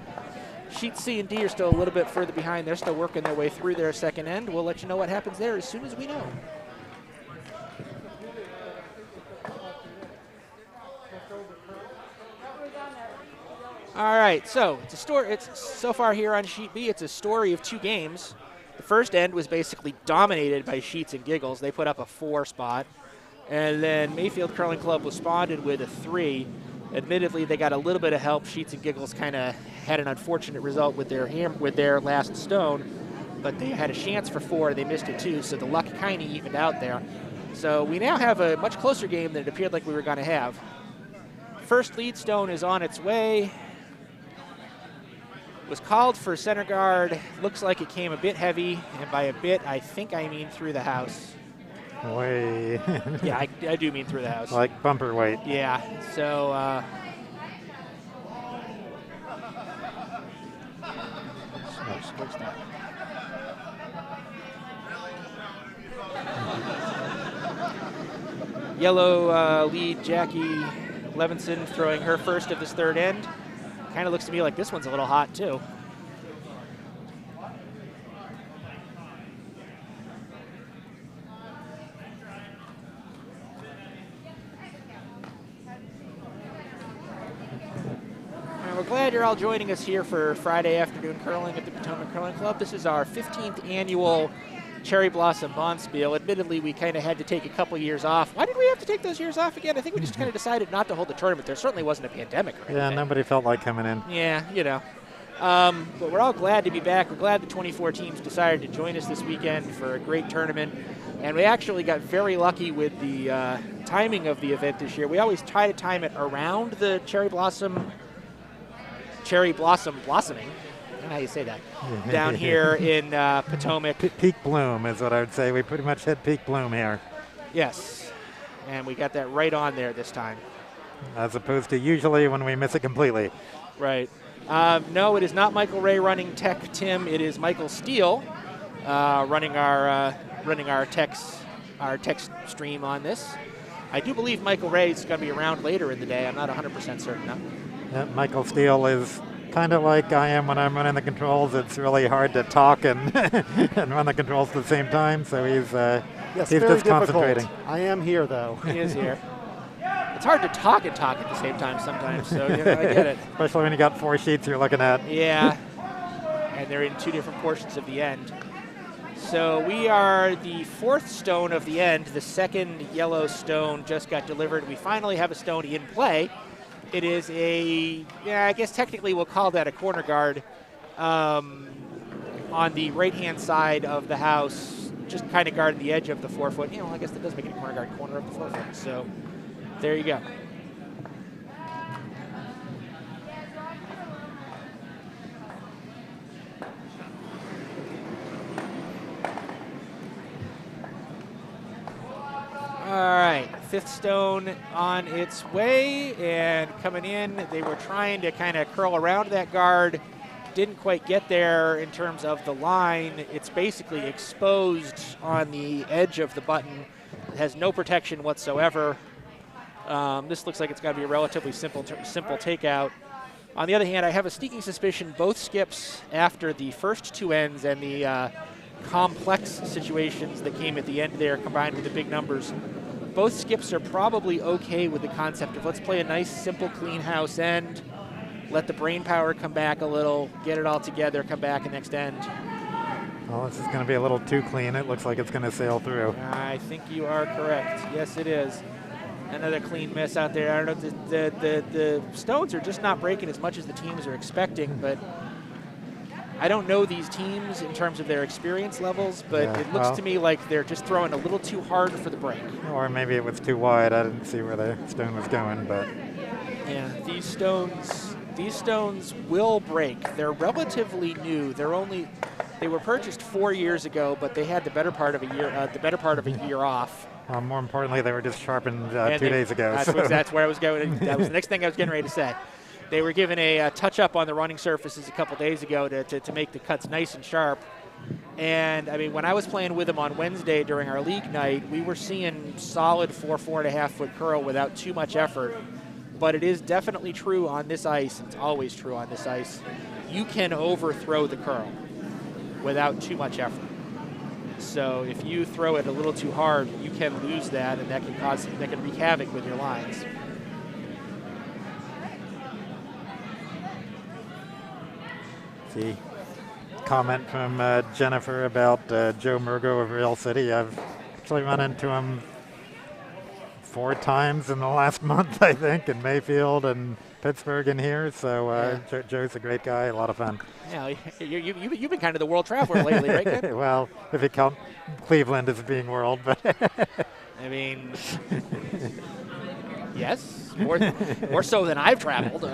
Sheet C and D are still a little bit further behind. They're still working their way through their second end. We'll let you know what happens there as soon as we know. All right, so it's a story. It's so far here on Sheet B, it's a story of 2 games. The first end was basically dominated by Sheets and Giggles. They put up a 4 spot, and then Mayfield Curling Club responded with a 3. Admittedly, they got a little bit of help. Sheets and Giggles kind of had an unfortunate result with their last stone, but they had a chance for 4. They missed it too, so the luck kind of evened out there. So we now have a much closer game than it appeared like we were going to have. First lead stone is on its way. Was called for center guard. Looks like it came a bit heavy, and by a bit, I think I mean through the house. Way. Yeah, I do mean through the house. Like bumper weight. Yeah, so where's that? Yellow lead Jackie Levenson throwing her first of this third end. Kind of looks to me like this one's a little hot too. We're glad you're all joining us here for Friday afternoon curling at the Potomac Curling Club. This is our 15th annual Cherry Blossom Bonspiel. Admittedly, we kind of had to take a couple years off. Why did we have to take those years off again? I think we just kind of decided not to hold the tournament. There certainly wasn't a pandemic or anything. Yeah, nobody felt like coming in. Yeah, you know. But we're all glad to be back. We're glad the 24 teams decided to join us this weekend for a great tournament. And we actually got very lucky with the timing of the event this year. We always try to time it around the cherry blossom blossoming. I don't know how you say that. Down here in Potomac. Peak bloom is what I would say. We pretty much hit peak bloom here. Yes. And we got that right on there this time. As opposed to usually when we miss it completely. Right. No, it is not Michael Ray running Tech Tim. It is Michael Steele running our text stream on this. I do believe Michael Ray is going to be around later in the day. I'm not 100% certain. No. Michael Steele is kind of like I am when I'm running the controls. It's really hard to talk and and run the controls at the same time. So he's just concentrating. I am here though. He is here. It's hard to talk at the same time sometimes. So I get it. Especially when you got 4 sheets you're looking at. Yeah. And they're in 2 different portions of the end. So we are the 4th stone of the end. The 2nd yellow stone just got delivered. We finally have a stone in play. It is I guess technically we'll call that a corner guard on the right-hand side of the house, just kind of guarding the edge of the 4-foot. I guess that does make it a corner guard, corner of the 4-foot. So there you go. All right, 5th stone on its way and coming in. They were trying to kind of curl around that guard. Didn't quite get there in terms of the line. It's basically exposed on the edge of the button. It has no protection whatsoever. This looks like it's got to be a relatively simple takeout. On the other hand, I have a sneaking suspicion both skips after the first 2 ends and the complex situations that came at the end there combined with the big numbers. Both skips are probably okay with the concept of let's play a nice, simple, clean house end, let the brain power come back a little, get it all together, come back the next end. Well, this is going to be a little too clean. It looks like it's going to sail through. I think you are correct. Yes, it is. Another clean miss out there. I don't know, the stones are just not breaking as much as the teams are expecting, but I don't know these teams in terms of their experience levels, but it looks to me like they're just throwing a little too hard for the break. Or maybe it was too wide. I didn't see where the stone was going, but yeah, these stones will break. They're relatively new. They were purchased 4 years ago, but they had the better part of a year off. More importantly, they were just sharpened 2 days ago. That's where I was going. That was the next thing I was getting ready to say. They were given a touch-up on the running surfaces a couple days ago to make the cuts nice and sharp. And, I mean, when I was playing with them on Wednesday during our league night, we were seeing solid 4.5 foot curl without too much effort. But it is definitely true on this ice. It's always true on this ice. You can overthrow the curl without too much effort. So if you throw it a little too hard, you can lose that, and that can wreak havoc with your lines. See, comment from Jennifer about Joe Murgo of Real City. I've actually run into him 4 times in the last month, I think, in Mayfield and Pittsburgh and here. So Joe's a great guy, a lot of fun. Yeah, you've been kind of the world traveler lately, right, Ken? Well, if you count Cleveland as being world, but I mean, yes, more so than I've traveled.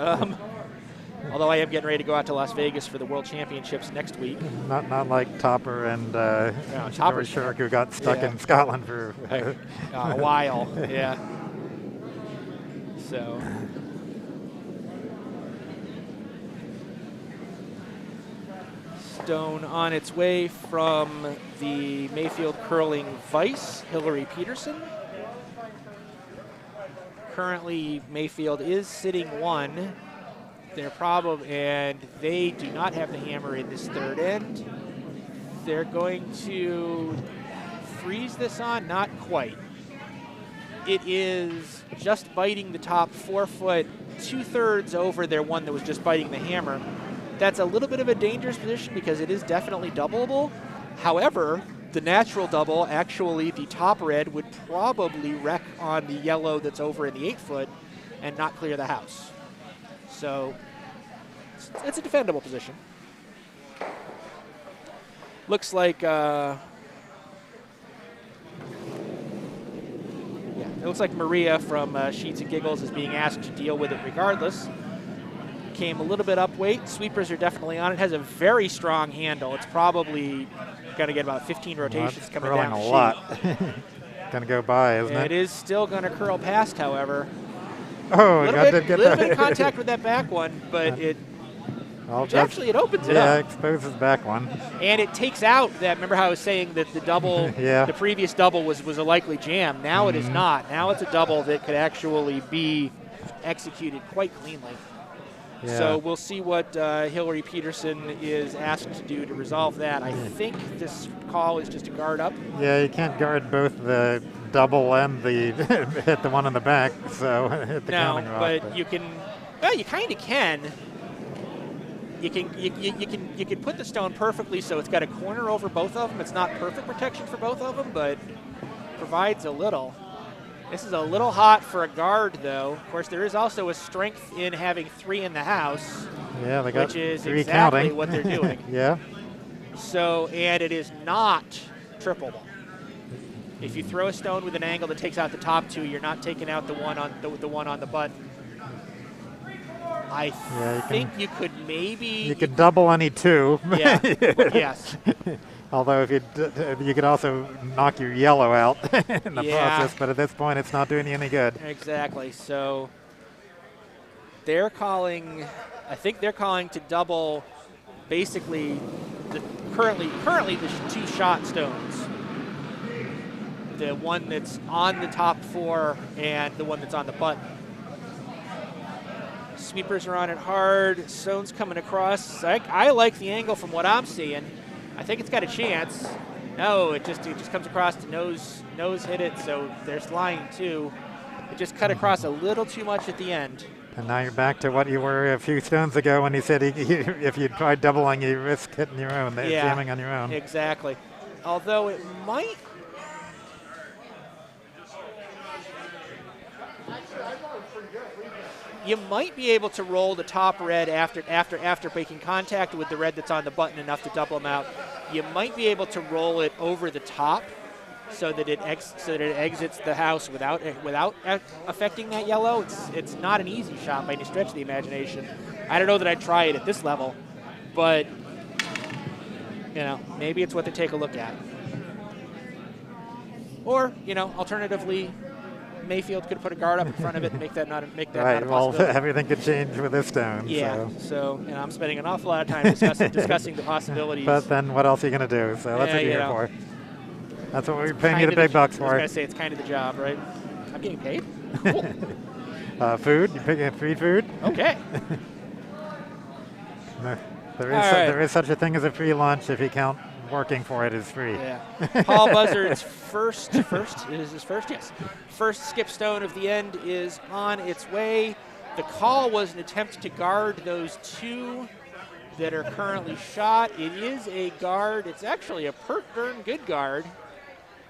Although I am getting ready to go out to Las Vegas for the World Championships next week. Not like Topper and Topper Shirk, who got stuck in Scotland for a while. Yeah. So. Stone on its way from the Mayfield curling vice, Hilary Peterson. Currently, Mayfield is sitting 1. And they do not have the hammer in this 3rd end. They're going to freeze this on, not quite. It is just biting the top 4 foot, 2/3 over their one that was just biting the hammer. That's a little bit of a dangerous position because it is definitely doubleable. However, the natural double, actually the top red would probably wreck on the yellow that's over in the 8 foot and not clear the house. So it's a defendable position. Looks like, it looks like Maria from Sheets and Giggles is being asked to deal with it regardless. Came a little bit up weight. Sweepers are definitely on it. Has a very strong handle. It's probably going to get about 15 rotations coming down the sheet. A lot. Going to go by, isn't it? It is still going to curl past, however. Oh, a little bit of contact with that back one, but it opens it up. Yeah, exposes back one. And it takes out that. Remember how I was saying that the double, the previous double was a likely jam. Now it is not. Now it's a double that could actually be executed quite cleanly. Yeah. So we'll see what Hilary Peterson is asked to do to resolve that. I think this call is just a guard up. Yeah, you can't guard both the double and the hit the one in the back, so hit the counting rock. But you can, well, you kind of can. You can put the stone perfectly so it's got a corner over both of them. It's not perfect protection for both of them, but provides a little. This is a little hot for a guard, though. Of course, there is also a strength in having 3 in the house. Yeah, they got which is 3 exactly counting. what they're doing. Yeah. So, and it is not triple. If you throw a stone with an angle that takes out the top 2, you're not taking out the one on the button. I think you could maybe. You could double any 2. Yeah. Yes. Although if you could also knock your yellow out in the process, but at this point it's not doing you any good. Exactly. So they're calling. I think they're calling to double, basically, currently the 2 shot stones. The one that's on the top 4 and the one that's on the button. Sweepers are on it hard. Stone's coming across. I like the angle from what I'm seeing. I think it's got a chance. No, it just comes across to nose hit it, so there's line 2. It just cut across a little too much at the end. And now you're back to what you were a few stones ago when you said if you tried doubling, you risk hitting your own, jamming on your own. Exactly. Although it might. You might be able to roll the top red after making contact with the red that's on the button enough to double them out. You might be able to roll it over the top so that it exits the house without affecting that yellow. It's not an easy shot by any stretch of the imagination. I don't know that I'd try it at this level, but maybe it's what they take a look at. Or alternatively, Mayfield could put a guard up in front of it and make that not a possibility. Well, everything could change with this stone. Yeah, so I'm spending an awful lot of time discussing the possibilities. But then what else are you going to do? So that's what you're here for. That's what we're paying you the big bucks for. I was going to say, it's kind of the job, right? I'm getting paid? Cool. Food? You're picking free food? Okay. There is such a thing as a free lunch if you count working for it is free. Yeah. Paul Buzzard's first skip stone of the end is on its way. The call was an attempt to guard those 2 that are currently shot. It is a guard. It's actually a pert darn good guard.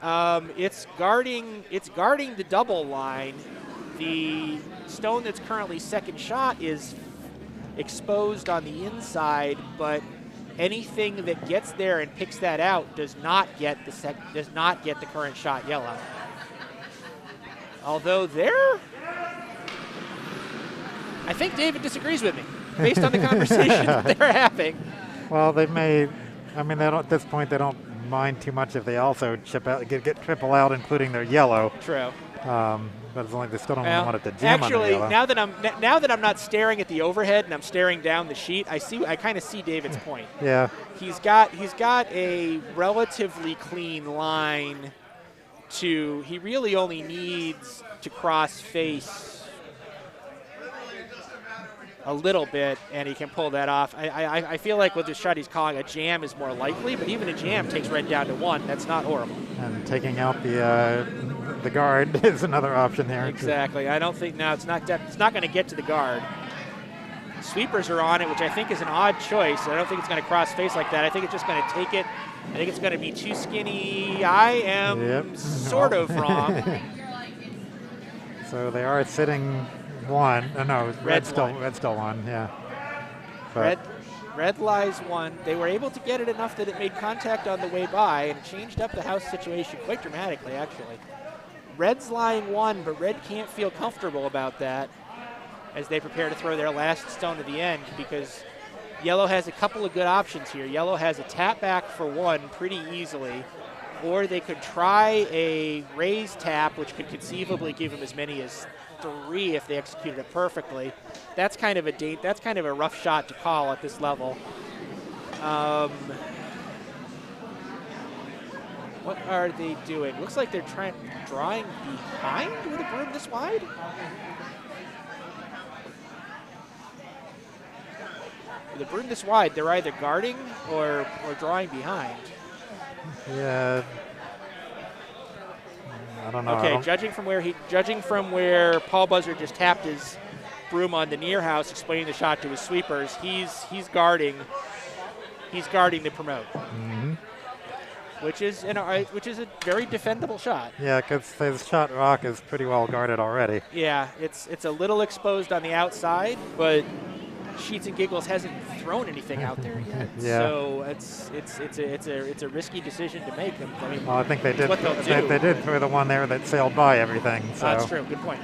It's guarding the double line. The stone that's currently second shot is exposed on the inside, but anything that gets there and picks that out does not get the current shot yellow. Although I think David disagrees with me based on the conversation that they're having. Well, they may. I mean, at this point, they don't mind too much if they also chip out, get triple out, including their yellow. True. But it's like they still don't want it to jam actually, on the yellow. now that I'm not staring at the overhead and I'm staring down the sheet, I kind of see David's point. Yeah. He's got a relatively clean line. He really only needs to cross face a little bit, and he can pull that off. I feel like with the shot he's calling, a jam is more likely, but even a jam takes red down to 1. That's not horrible. And taking out the guard is another option here. Exactly. I don't think it's not going to get to the guard. Sweepers are on it, which I think is an odd choice. I don't think it's going to cross face like that. I think it's just going to take it. I think it's going to be too skinny. I am sort of wrong. So they are sitting 1. No, red's still 1. Yeah. But Red lies 1. They were able to get it enough that it made contact on the way by and changed up the house situation quite dramatically, actually. Red's lying 1, but red can't feel comfortable about that as they prepare to throw their last stone to the end, because yellow has a couple of good options here. Yellow has a tap back for 1 pretty easily, or they could try a raise tap, which could conceivably give them as many as 3 if they executed it perfectly. That's kind of a rough shot to call at this level. What are they doing? Looks like they're drawing behind with a broom this wide. the broom this wide, they're either guarding or drawing behind. Yeah. I don't know. Okay, judging from where Paul Buzzard just tapped his broom on the near house, explaining the shot to his sweepers, he's guarding the promote. Mm-hmm. Which is a very defendable shot. Yeah, because his shot rock is pretty well guarded already. Yeah, it's a little exposed on the outside, but Sheets and Giggles hasn't thrown anything out there yet. Yeah. So it's a risky decision to make. I mean, well, I think they did. What they'll do. They did throw the one there that sailed by everything. So. That's true. Good point.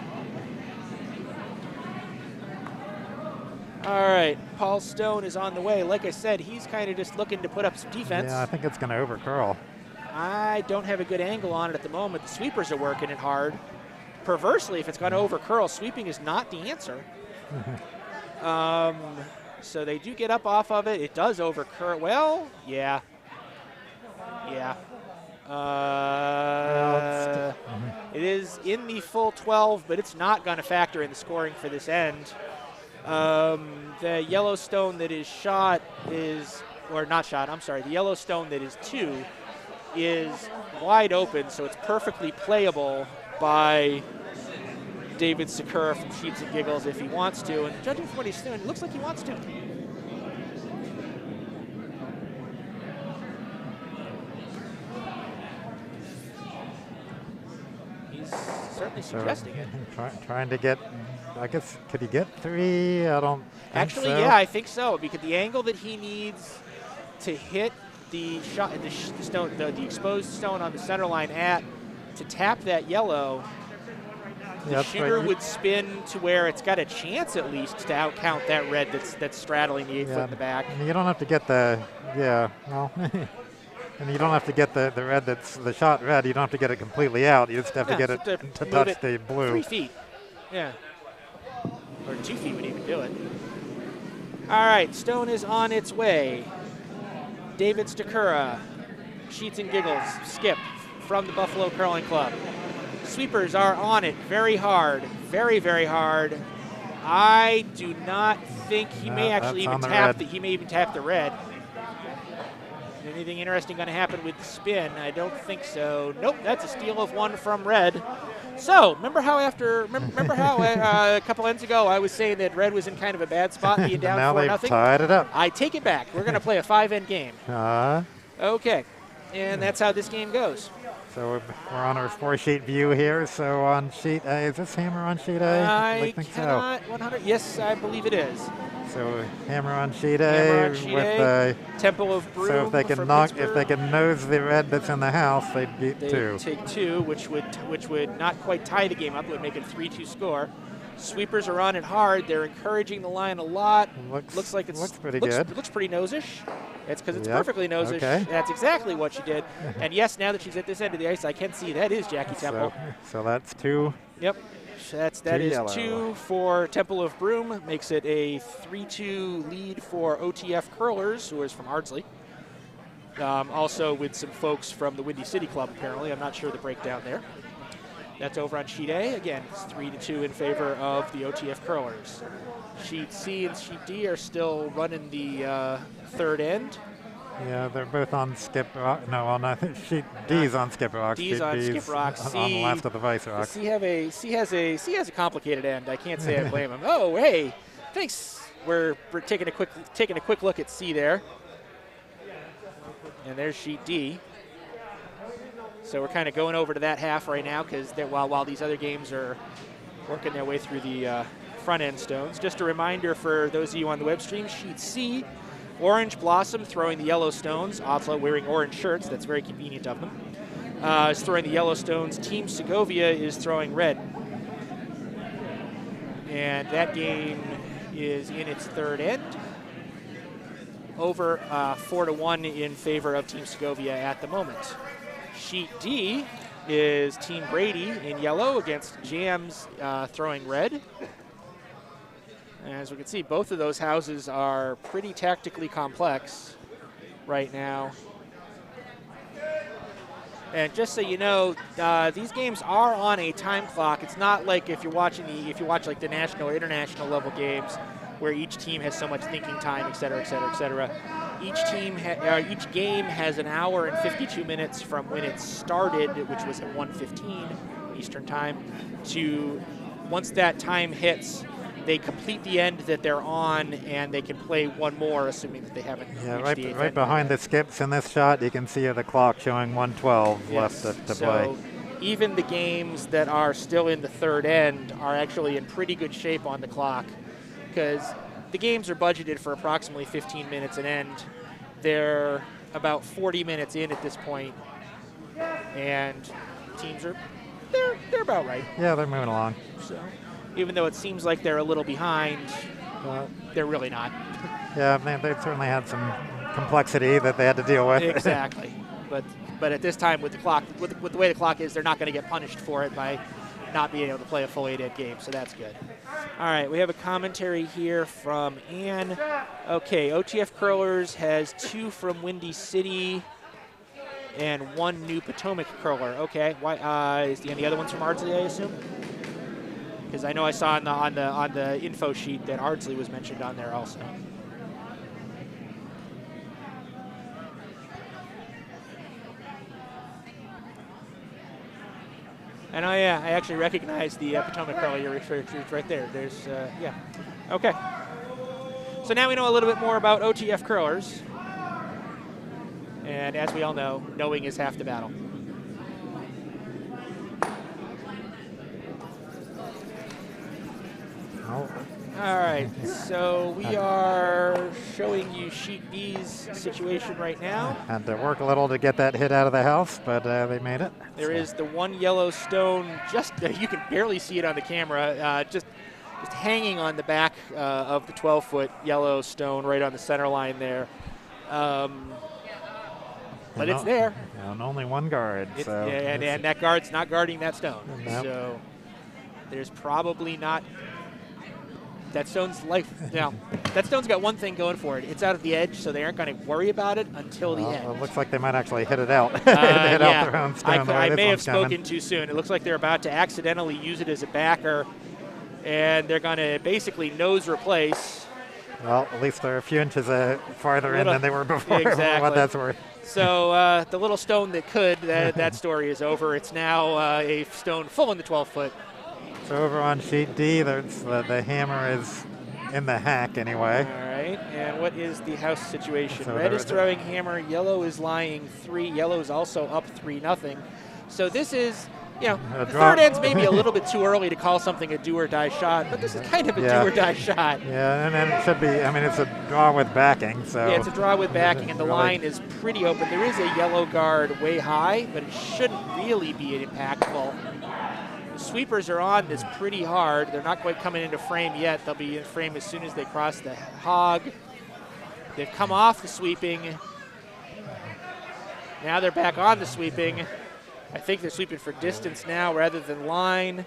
All right, Paul Stone is on the way. Like I said, he's kind of just looking to put up some defense. Yeah, I think it's going to overcurl. I don't have a good angle on it at the moment. The sweepers are working it hard. Perversely, if it's going to overcurl, sweeping is not the answer. So they do get up off of it. It does overcurl. Well, yeah. Yeah. It is in the full 12, but it's not going to factor in the scoring for this end. The yellow stone that is shot is, or not shot, I'm sorry, the yellow stone that is 2 is wide open, so it's perfectly playable by David Stachura from Sheets and Giggles if he wants to. And judging from what he's doing, it looks like he wants to. He's certainly suggesting it. Trying to get, I guess, could he get 3? I don't think Actually, so. yeah, I think so, because the angle that he needs to hit the shot, the exposed stone on the center line to tap that yellow, the shooter would spin to where it's got a chance at least to outcount that red that's straddling the 8 foot in the back. And you don't have to get the, and you don't have to get the red that's the shot red. You don't have to get it completely out. You just have to get it to touch the blue. 3 feet. Yeah. Or 2 feet would even do it. All right, stone is on its way. David Stachura, Sheets and Giggles, skip from the Buffalo Curling Club. Sweepers are on it very hard, very, very hard. I do not think he may actually even tap he may even tap the red. Anything interesting going to happen with the spin? I don't think so. Nope, that's a steal of 1 from red. So, remember how a couple ends ago I was saying that red was in kind of a bad spot, being down 4-0? Now they've tied it up. I take it back. We're going to play a 5-end game. Okay, and that's how this game goes. So we're on our 4-sheet view here. So on sheet A, is this hammer on sheet A? I think cannot. So. 100. Yes, I believe it is. So hammer on sheet A with the Temple of Broom. So if they can nose the red that's in the house, they'd beat 2. Take 2, which would not quite tie the game up. It would make it a 3-2 score. Sweepers are on it hard. They're encouraging the line a lot. Looks like it's pretty good. Looks pretty nose-ish. It's because it's perfectly nose-ish. Okay. That's exactly what she did. And yes, now that she's at this end of the ice, I can see that is Jackie Temple. So that's 2. Yep. That is 2 for Temple of Broom. Makes it a 3-2 lead for OTF Curlers, who is from Ardsley. Also with some folks from the Windy City Club, apparently. I'm not sure the breakdown there. That's over on sheet A. Again, it's 3-2 in favor of the OTF Curlers. Sheet C and sheet D are still running the third end. Yeah, they're both on skip rock. No, I think sheet D's on skip rock. D's on skip rock. C on the left of the vice rock. C has a complicated end. I can't say I blame him. Oh, hey, thanks. We're taking a quick look at C there, and there's sheet D. So we're kind of going over to that half right now because while these other games are working their way through the front end stones. Just a reminder for those of you on the web stream, sheet C, Orange Blossom throwing the yellow stones. Also wearing orange shirts. That's very convenient of them. Is throwing the yellow stones. Team Segovia is throwing red. And that game is in its third end. Over 4-1 in favor of Team Segovia at the moment. Sheet D is Team Brady in yellow against Jams throwing red. As we can see, both of those houses are pretty tactically complex right now. And just so you know, these games are on a time clock. It's not like if you watch like the national or international level games, where each team has so much thinking time, et cetera, et cetera, et cetera. Each game has an hour and 52 minutes from when it started, which was at 1:15 Eastern time, to once that time hits, they complete the end that they're on, and they can play one more, assuming that they haven't reached the eighth right end. behind the skips in this shot, you can see the clock showing 1:12 left to play. Even the games that are still in the third end are actually in pretty good shape on the clock, because the games are budgeted for approximately 15 minutes an end. They're about 40 minutes in at this point, and teams are they're about right. Yeah, they're moving along. So even though it seems like they're a little behind, they're really not. Yeah, they've certainly had some complexity that they had to deal with. Exactly, but at this time with the clock, with the way the clock is, they're not going to get punished for it by not being able to play a full 8-end game, so that's good. All right, we have a commentary here from Ann. Okay, OTF Curlers has 2 from Windy City and 1 new Potomac curler. Okay, why is the other one's from Ardsley, I assume? Because I know I saw on the info sheet that Ardsley was mentioned on there also. And I actually recognize the Potomac curler you're referring to. It's right there. There's, yeah. Okay. So now we know a little bit more about OTF curlers. And as we all know, knowing is half the battle. All right, so we are showing you Sheet B's situation right now. Had to work a little to get that hit out of the house, but they made it. There is the one yellow stone, just you can barely see it on the camera, just hanging on the back of the 12-foot yellow stone right on the center line there. But it's there. And only one guard. So yeah, and that guard's not guarding that stone. Nope. So there's probably not. That stone's life. Now, that stone's got one thing going for it. It's out of the edge, so they aren't going to worry about it until the end. It looks like they might actually hit it out. Hit out their own stone. I may have spoken too soon. It looks like they're about to accidentally use it as a backer, and they're going to basically nose replace. Well, at least they're a few inches farther in than they were before. Exactly. What that's worth. So the little stone that could, that story is over. It's now a stone full in the 12-foot. So over on sheet D, there's the hammer is in the hack anyway. All right, and what is the house situation? So Red is throwing hammer, yellow is lying 3, yellow is also up 3-0. So this is, the third end's maybe a little bit too early to call something a do-or-die shot, but this is kind of a do-or-die shot. Yeah, and then it should be, it's a draw with backing. So yeah, it's a draw with backing, and the line is pretty open. There is a yellow guard way high, but it shouldn't really be impactful. Sweepers are on this pretty hard. They're not quite coming into frame yet. They'll be in frame as soon as they cross the hog. They've come off the sweeping. Now they're back on the sweeping. I think they're sweeping for distance now rather than line.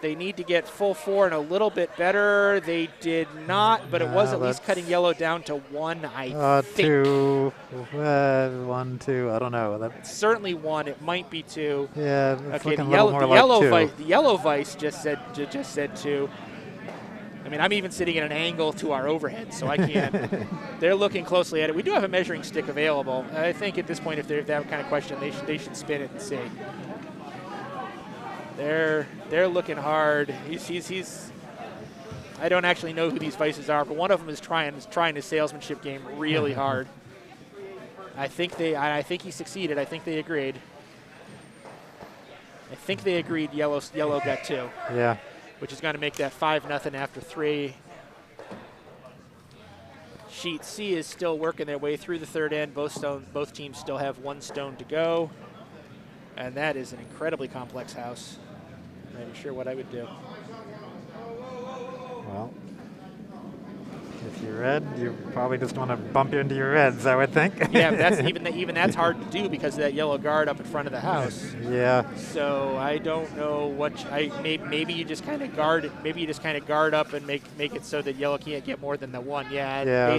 They need to get full 4 and a little bit better. They did not, but it was at least cutting yellow down to 1, I think. 2, 1, 2, I don't know. It's certainly 1. It might be 2. Yeah, it's okay, looking a little more like 2. The yellow vice just said 2. I mean, I'm even sitting at an angle to our overhead, so I can't. They're looking closely at it. We do have a measuring stick available. I think at this point, if they have that kind of question, they should spin it and see. They're looking hard. He's I don't actually know who these vices are, but one of them is trying the salesmanship game really hard. I think he succeeded. I think they agreed. Yellow got 2. Yeah. Which is going to make that 5-0 after 3. Sheet C is still working their way through the third end. Both teams still have 1 stone to go. And that is an incredibly complex house. I'm not even sure what I would do. Well, if you're red, you probably just want to bump into your reds, I would think. Yeah, that's even that's hard to do because of that yellow guard up in front of the house. Yeah. So I don't know what maybe you just kind of guard it. Maybe you just kind of guard up and make it so that yellow can't get more than the 1. Yeah.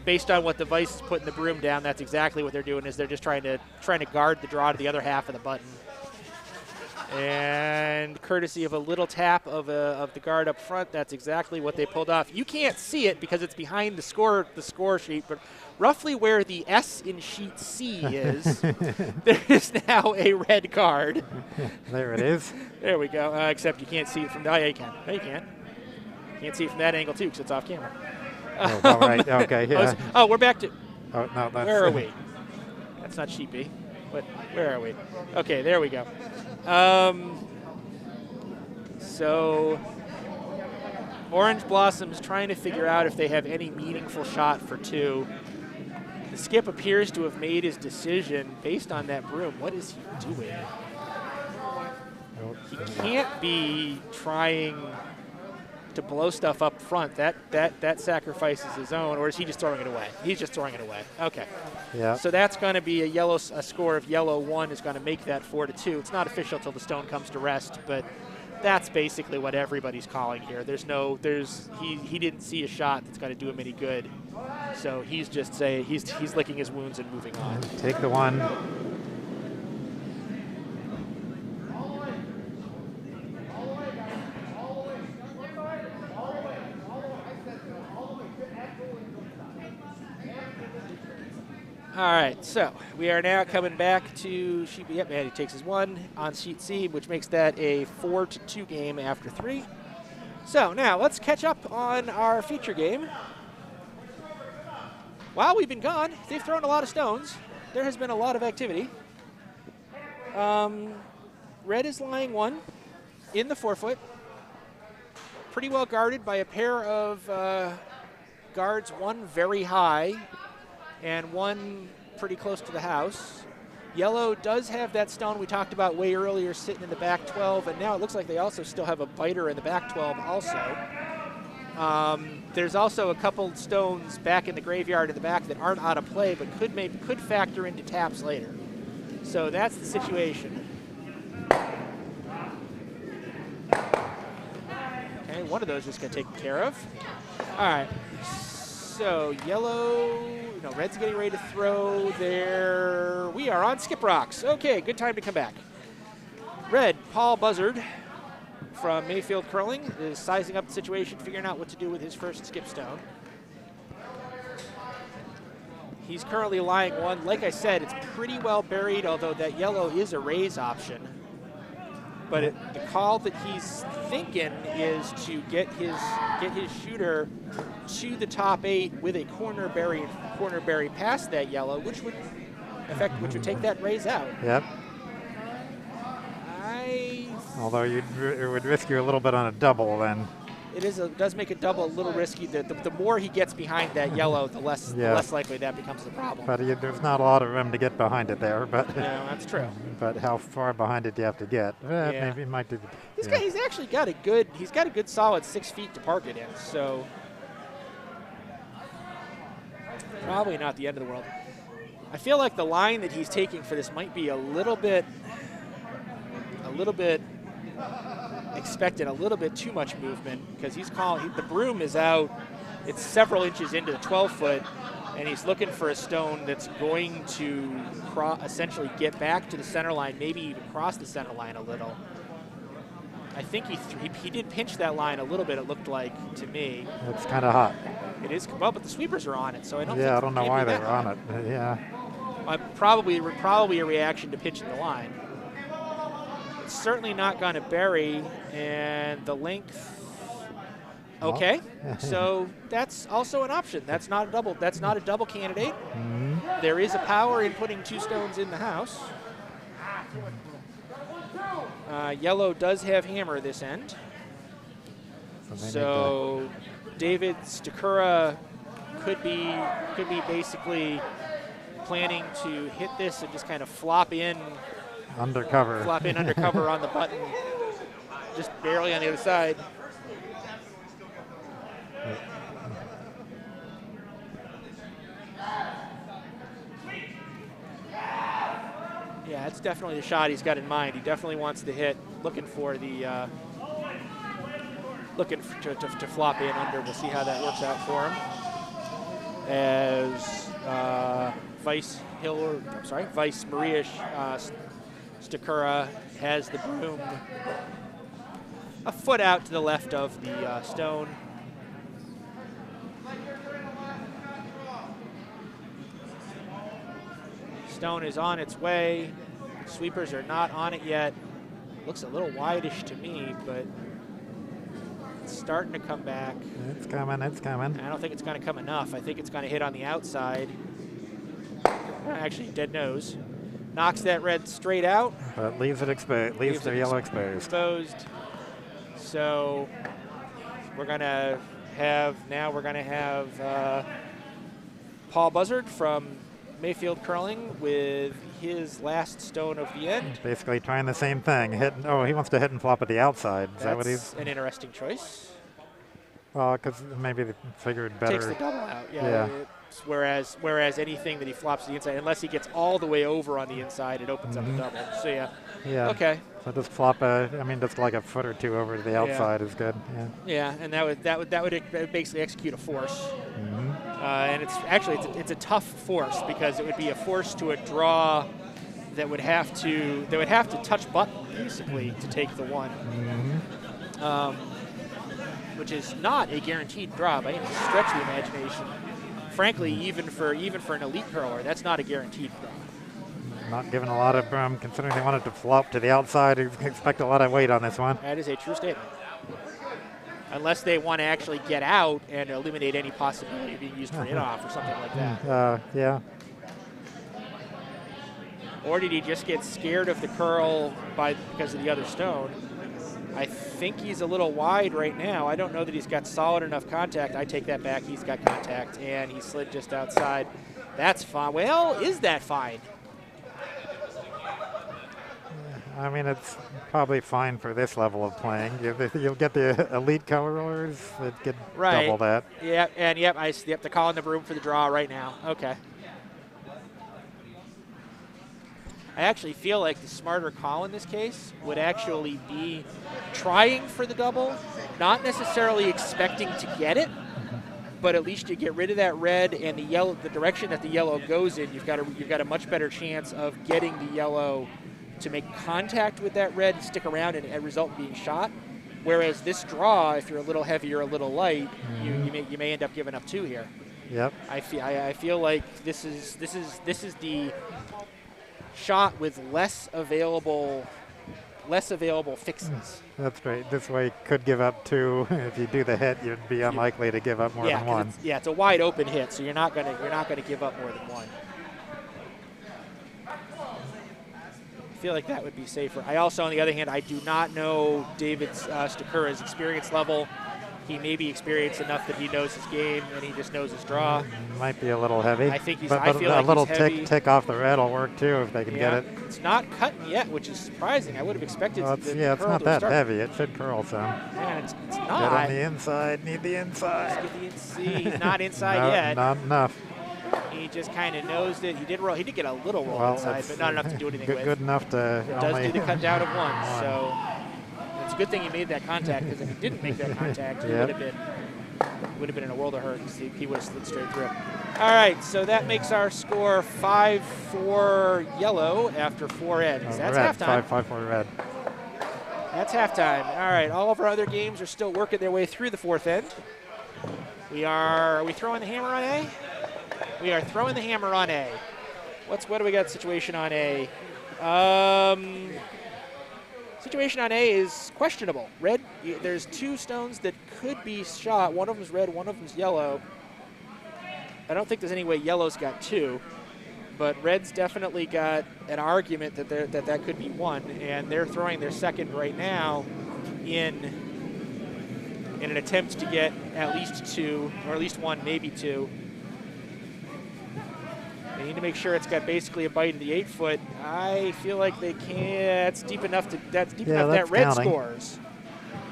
Based on what the vice is putting the broom down, that's exactly what they're doing. Is they're just trying to guard the draw to the other half of the button. And courtesy of a little tap of the guard up front, that's exactly what they pulled off. You can't see it because it's behind the score sheet, but roughly where the S in sheet C is, there is now a red card. There it is. There we go. Except you can't see it from yeah, you can. No, you can't. You can't see it from that angle too because it's off camera. Oh, all right. Okay. Yeah. Oh, we're back to. Oh no, that's. Where are we? That's not sheet B. But where are we? Okay, there we go. So Orange Blossom's trying to figure out if they have any meaningful shot for 2. The skip appears to have made his decision based on that broom. What is he doing? He can't be trying to blow stuff up front. That sacrifices his own, or is he just throwing it away? He's just throwing it away. Okay. Yeah. So that's going to be a score of yellow 1 is going to make that 4-2. It's not official till the stone comes to rest, but that's basically what everybody's calling here. He didn't see a shot that's going to do him any good. So he's just he's licking his wounds and moving on. Take the 1. All right, so we are now coming back to sheet B. Yep, and he takes his 1 on sheet C, which makes that a 4-2 game after 3. So now let's catch up on our feature game. While we've been gone, they've thrown a lot of stones. There has been a lot of activity. Red is lying 1 in the 4-foot, pretty well guarded by a pair of guards, 1 very high and 1 pretty close to the house. Yellow does have that stone we talked about way earlier sitting in the back 12, and now it looks like they also still have a biter in the back 12 also. There's also a couple stones back in the graveyard in the back that aren't out of play, but could factor into taps later. So that's the situation. Okay, one of those just got taken care of. All right, so red's getting ready to throw there. We are on skip rocks. Okay, good time to come back. Red, Paul Buzzard from Mayfield Curling is sizing up the situation, figuring out what to do with his first skip stone. He's currently lying 1. Like I said, it's pretty well buried, although that yellow is a raise option. But the call that he's thinking is to get his shooter to the top 8 with a corner berry past that yellow, which would take that raise out. Yep. Although it would risk you a little bit on a double then. It does make a double a little risky. The more he gets behind that yellow, the less likely that becomes the problem. But there's not a lot of room to get behind it there. But no, that's true. But how far behind it do you have to get? Maybe it might do. He's actually got a good solid 6 feet to park it in. So probably not the end of the world. I feel like the line that he's taking for this might be a little bit expecting a little bit too much movement, because the broom is out. It's several inches into the 12-foot, and he's looking for a stone that's going to essentially get back to the center line, maybe even cross the center line a little. I think he did pinch that line a little bit, it looked like to me. It's kind of hot. It is, well, but the sweepers are on it, so I don't think I don't know why they were on it. Yeah. Probably a reaction to pitching the line. It's certainly not going to bury, and the length. Okay, so that's also an option. That's not a double. That's not a double candidate. Mm-hmm. There is a power in putting 2 stones in the house. Yellow does have hammer this end. So David Stachura could be basically planning to hit this and just kind of flop in undercover on the button, just barely on the other side. Yeah, it's definitely the shot he's got in mind. He definitely wants to hit, looking to flop in under. We'll see how that works out for him. As Vice Maria Stachura has the broom a foot out to the left of the stone. Stone is on its way. Sweepers are not on it yet. Looks a little wide-ish to me, but it's starting to come back. It's coming, it's coming. I don't think it's going to come enough. I think it's going to hit on the outside. Actually, dead nose. Knocks that red straight out. But leaves it exposed, leaves the yellow exposed. So we're going to have, Paul Buzzard from Mayfield Curling with his last stone of the end. Basically trying the same thing. He wants to hit and flop at the outside. Is that what That's an interesting choice. Well, because maybe they figured better. Takes the double out, yeah. Whereas anything that he flops to the inside, unless he gets all the way over on the inside, it opens up a double. So yeah. Okay. So just flop just like a foot or two over to the outside is good. Yeah. Yeah, and that would basically execute a force. And it's a tough force because it would be a force to a draw that would have to touch button basically to take the one, which is not a guaranteed draw by any stretch of the imagination. Frankly, even for an elite curler, that's not a guaranteed draw. Not given a lot of considering they wanted to flop to the outside. You expect a lot of weight on this one. That is a true statement. Unless they want to actually get out and eliminate any possibility of being used for in-off or something like that. Yeah. Or did he just get scared of the curl because of the other stone? I think he's a little wide right now. I don't know that he's got solid enough contact. I take that back. He's got contact, and he slid just outside. That's fine. Well, is that fine? I mean, it's probably fine for this level of playing. You'll get the elite colorers that get double that. Yeah, and they're calling the broom for the draw right now. Okay. I actually feel like the smarter call in this case would actually be trying for the double, not necessarily expecting to get it, but at least you get rid of that red and the yellow. The direction that the yellow goes in, you've got a much better chance of getting the yellow to make contact with that red and stick around and result in being shot. Whereas this draw, if you're a little heavy or a little light, you may end up giving up two here. Yep. I feel like this is the shot with less available fixes. That's right. This way you could give up two. If you do the hit, you'd be unlikely to give up more than one. It's a wide open hit, so you're not gonna give up more than one. I feel like that would be safer. I also, on the other hand, I do not know David's Stachura's experience level. He may be experienced enough that he knows his game and he just knows his draw. Might be a little heavy. I think but I feel like a little he's heavy. tick off the red will work too if they can get it. It's not cutting yet, which is surprising. I would have expected. It's not that heavy. It should curl some. Yeah, it's not. Get on the inside. Need the inside. He's not inside yet. Not enough. He just kind of nosed it. He did get a little roll inside, but not enough to do anything with. Good enough to. It does do the cut down of one, so it's a good thing he made that contact, because if he didn't make that contact, he would have been in a world of hurt. He would have slid straight through. All right, so that makes our score 5-4 yellow after 4 ends. That's halftime. 5-4 red. That's halftime. All right, all of our other games are still working their way through the fourth end. Are we throwing the hammer on A? We are throwing the hammer on A. What do we got situation on A? Situation on A is questionable. Red, there's two stones that could be shot. One of them's red, one of them's yellow. I don't think there's any way yellow's got two, but red's definitely got an argument that could be one, and they're throwing their second right now in an attempt to get at least two, or at least one, maybe two. They need to make sure it's got basically a bite of the 8-foot. I feel like they can. That's deep enough that red counting. Scores.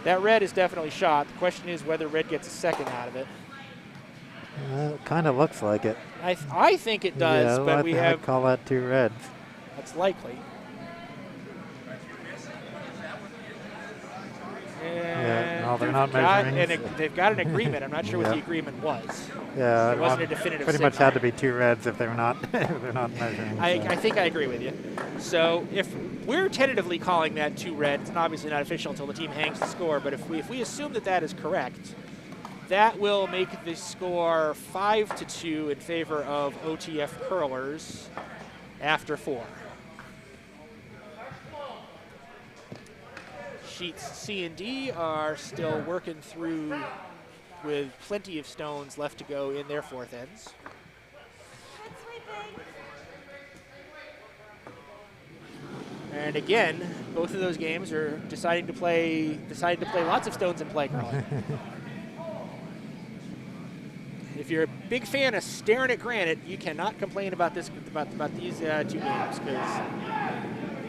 That red is definitely shot. The question is whether red gets a second out of it. It kind of looks like it. I think it does, but I'd call that two reds. That's likely. Yeah, Well, they're not measuring. They've got an agreement. I'm not sure what the agreement was. Yeah, it wasn't a definitive pretty signal. much had to be 2 reds if they're not if they're not measuring. I think I agree with you. So if we're tentatively calling that 2 reds, it's obviously not official until the team hangs the score, but if we assume that is correct, that will make the score 5-2 in favor of OTF curlers after 4. Sheets C and D are still working through with plenty of stones left to go in their 4th ends. And again, both of those games are decided to play lots of stones in play curling. If you're a big fan of staring at granite, you cannot complain about these 2 games, because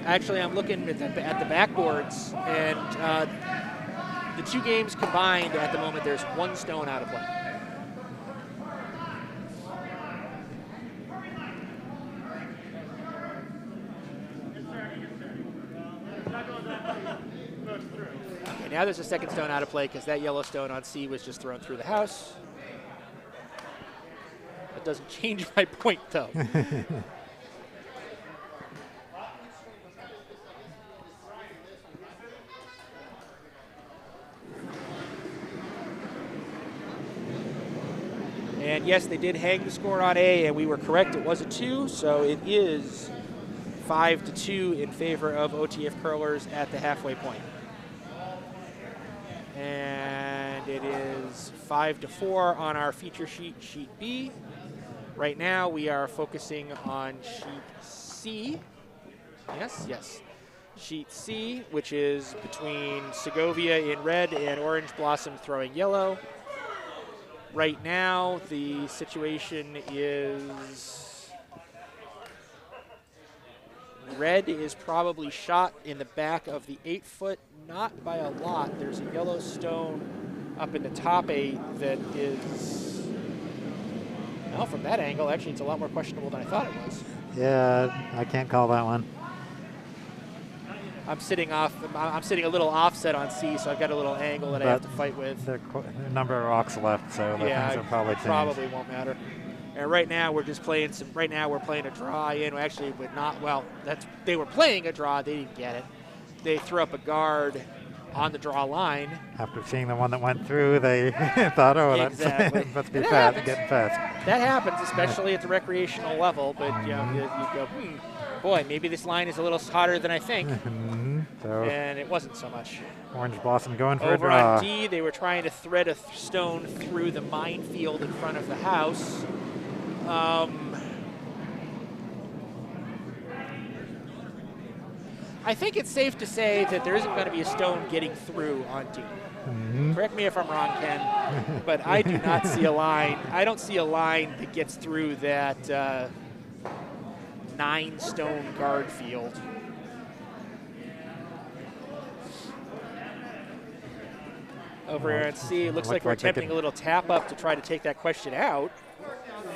actually I'm looking at the backboards, and the 2 games combined at the moment, there's 1 stone out of play. Okay, now there's a 2nd stone out of play because that yellow stone on C was just thrown through the house. That doesn't change my point, though. And yes, they did hang the score on A, and we were correct. It was a 2, so it is 5-2 in favor of OTF curlers at the halfway point. And it is 5-4 on our feature sheet, sheet B. Right now, we are focusing on sheet C. Yes. Sheet C, which is between Segovia in red and Orange Blossom throwing yellow. Right now, the situation is red is probably shot in the back of the 8-foot, not by a lot. There's a yellow stone up in the top 8 that is, well, from that angle, actually, it's a lot more questionable than I thought it was. Yeah, I can't call that one. I'm sitting a little offset on C, so I've got a little angle that I have to fight with. There are a number of rocks left, so things will probably change. Probably won't matter. And right now we're just playing we're playing a draw in. Actually, they were playing a draw. They didn't get it. They threw up a guard on the draw line. After seeing the one that went through, they thought, oh, exactly. That must be fast, getting fast. That happens, especially at the recreational level. But you go, boy, maybe this line is a little hotter than I think. And it wasn't so much. Orange Blossom going for Over a draw. on D, they were trying to thread a stone through the minefield in front of the house. I think it's safe to say that there isn't going to be a stone getting through on D. Correct me if I'm wrong, Ken, but I do not see a line. I don't see a line that gets through that 9-stone guard field. Over here at C, it looks like we're attempting a little tap up to try to take that question out.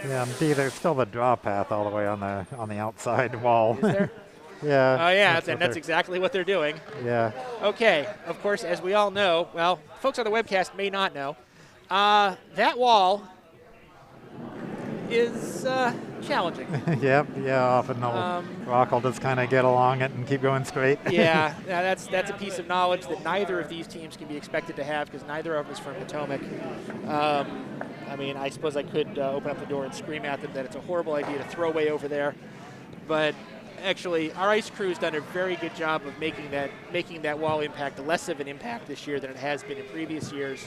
Yeah, on D, there's still the draw path all the way on the outside wall. Is there? Yeah. Oh, yeah, that's exactly what they're doing. Yeah. Okay, of course, as we all know, well, folks on the webcast may not know, that wall is challenging. Yep, yeah, often the rock will just kind of get along it and keep going straight. Yeah, that's a piece of knowledge that neither of these teams can be expected to have because neither of them is from Potomac. I mean, I suppose I could open up the door and scream at them that it's a horrible idea to throw away over there, but actually, our ice crew's done a very good job of making that wall impact less of an impact this year than it has been in previous years.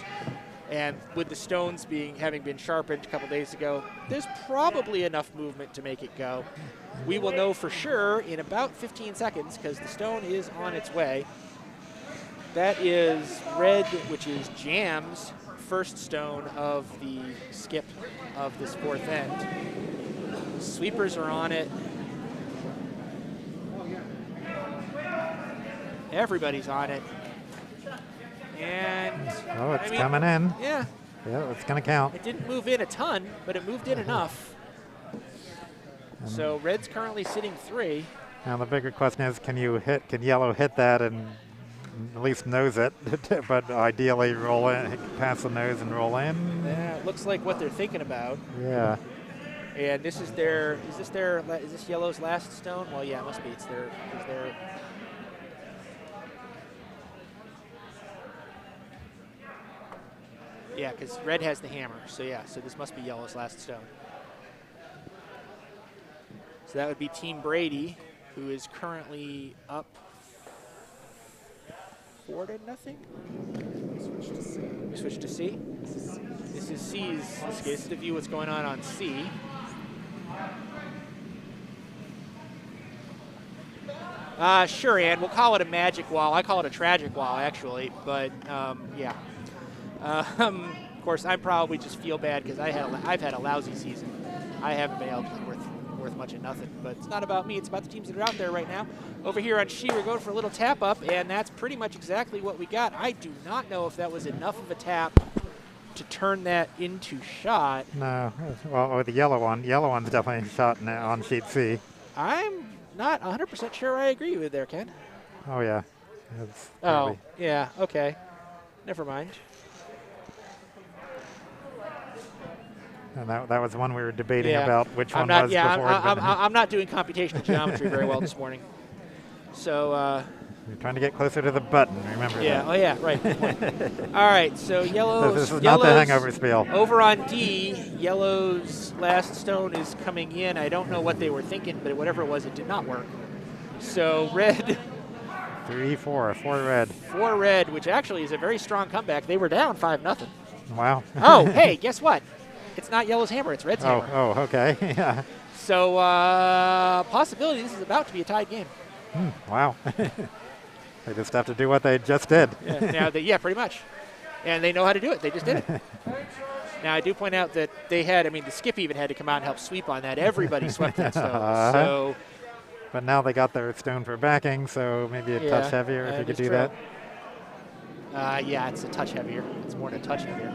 And with the stones having been sharpened a couple days ago, there's probably enough movement to make it go. We will know for sure in about 15 seconds because the stone is on its way. That is red, which is Jam's first stone of the skip of this 4th end. Sweepers are on it. Everybody's on it. And it's coming in. Yeah. Yeah, it's going to count. It didn't move in a ton, but it moved in enough. So red's currently sitting 3. Now the bigger question is, can yellow hit that and at least nose it, but ideally roll in, pass the nose and roll in. Yeah, it looks like what they're thinking about. Yeah. And this is is this yellow's last stone? Well, yeah, it must be. It's their. Yeah, because red has the hammer. So yeah, so this must be yellow's last stone. So that would be Team Brady, who is currently up 4-0. We switch to C. This is C's. This is the view what's going on C. Sure, Ann. We'll call it a magic wall. I call it a tragic wall, actually. But yeah. Of course, I probably just feel bad because I've had a lousy season. I haven't been able to play worth much of nothing. But it's not about me. It's about the teams that are out there right now. Over here on She, we're going for a little tap up, and that's pretty much exactly what we got. I do not know if that was enough of a tap to turn that into shot. No. Well, the yellow one's definitely shot now on sheet C. I'm not 100% sure I agree with there, Ken. Oh, yeah. Oh, yeah. Okay. Never mind. And that was one we were debating about which one was before. I'm not doing computational geometry very well this morning. So. You're trying to get closer to the button, remember that. Oh, yeah, right. All right, so This is not the hangover spiel. Over on D, yellow's last stone is coming in. I don't know what they were thinking, but whatever it was, it did not work. So red. 4 red. 4 red, which actually is a very strong comeback. They were down 5-0. Wow. Oh, hey, guess what? It's not yellow's hammer, it's red's hammer. Oh, okay. Yeah. So possibility this is about to be a tied game. Wow. They just have to do what they just did. Yeah, pretty much. And they know how to do it. They just did it. Now, I do point out that they had, the skip even had to come out and help sweep on that. Everybody swept that stone. But now they got their stone for backing, so maybe a touch heavier if you could do that. Yeah, it's a touch heavier. It's more than a touch heavier.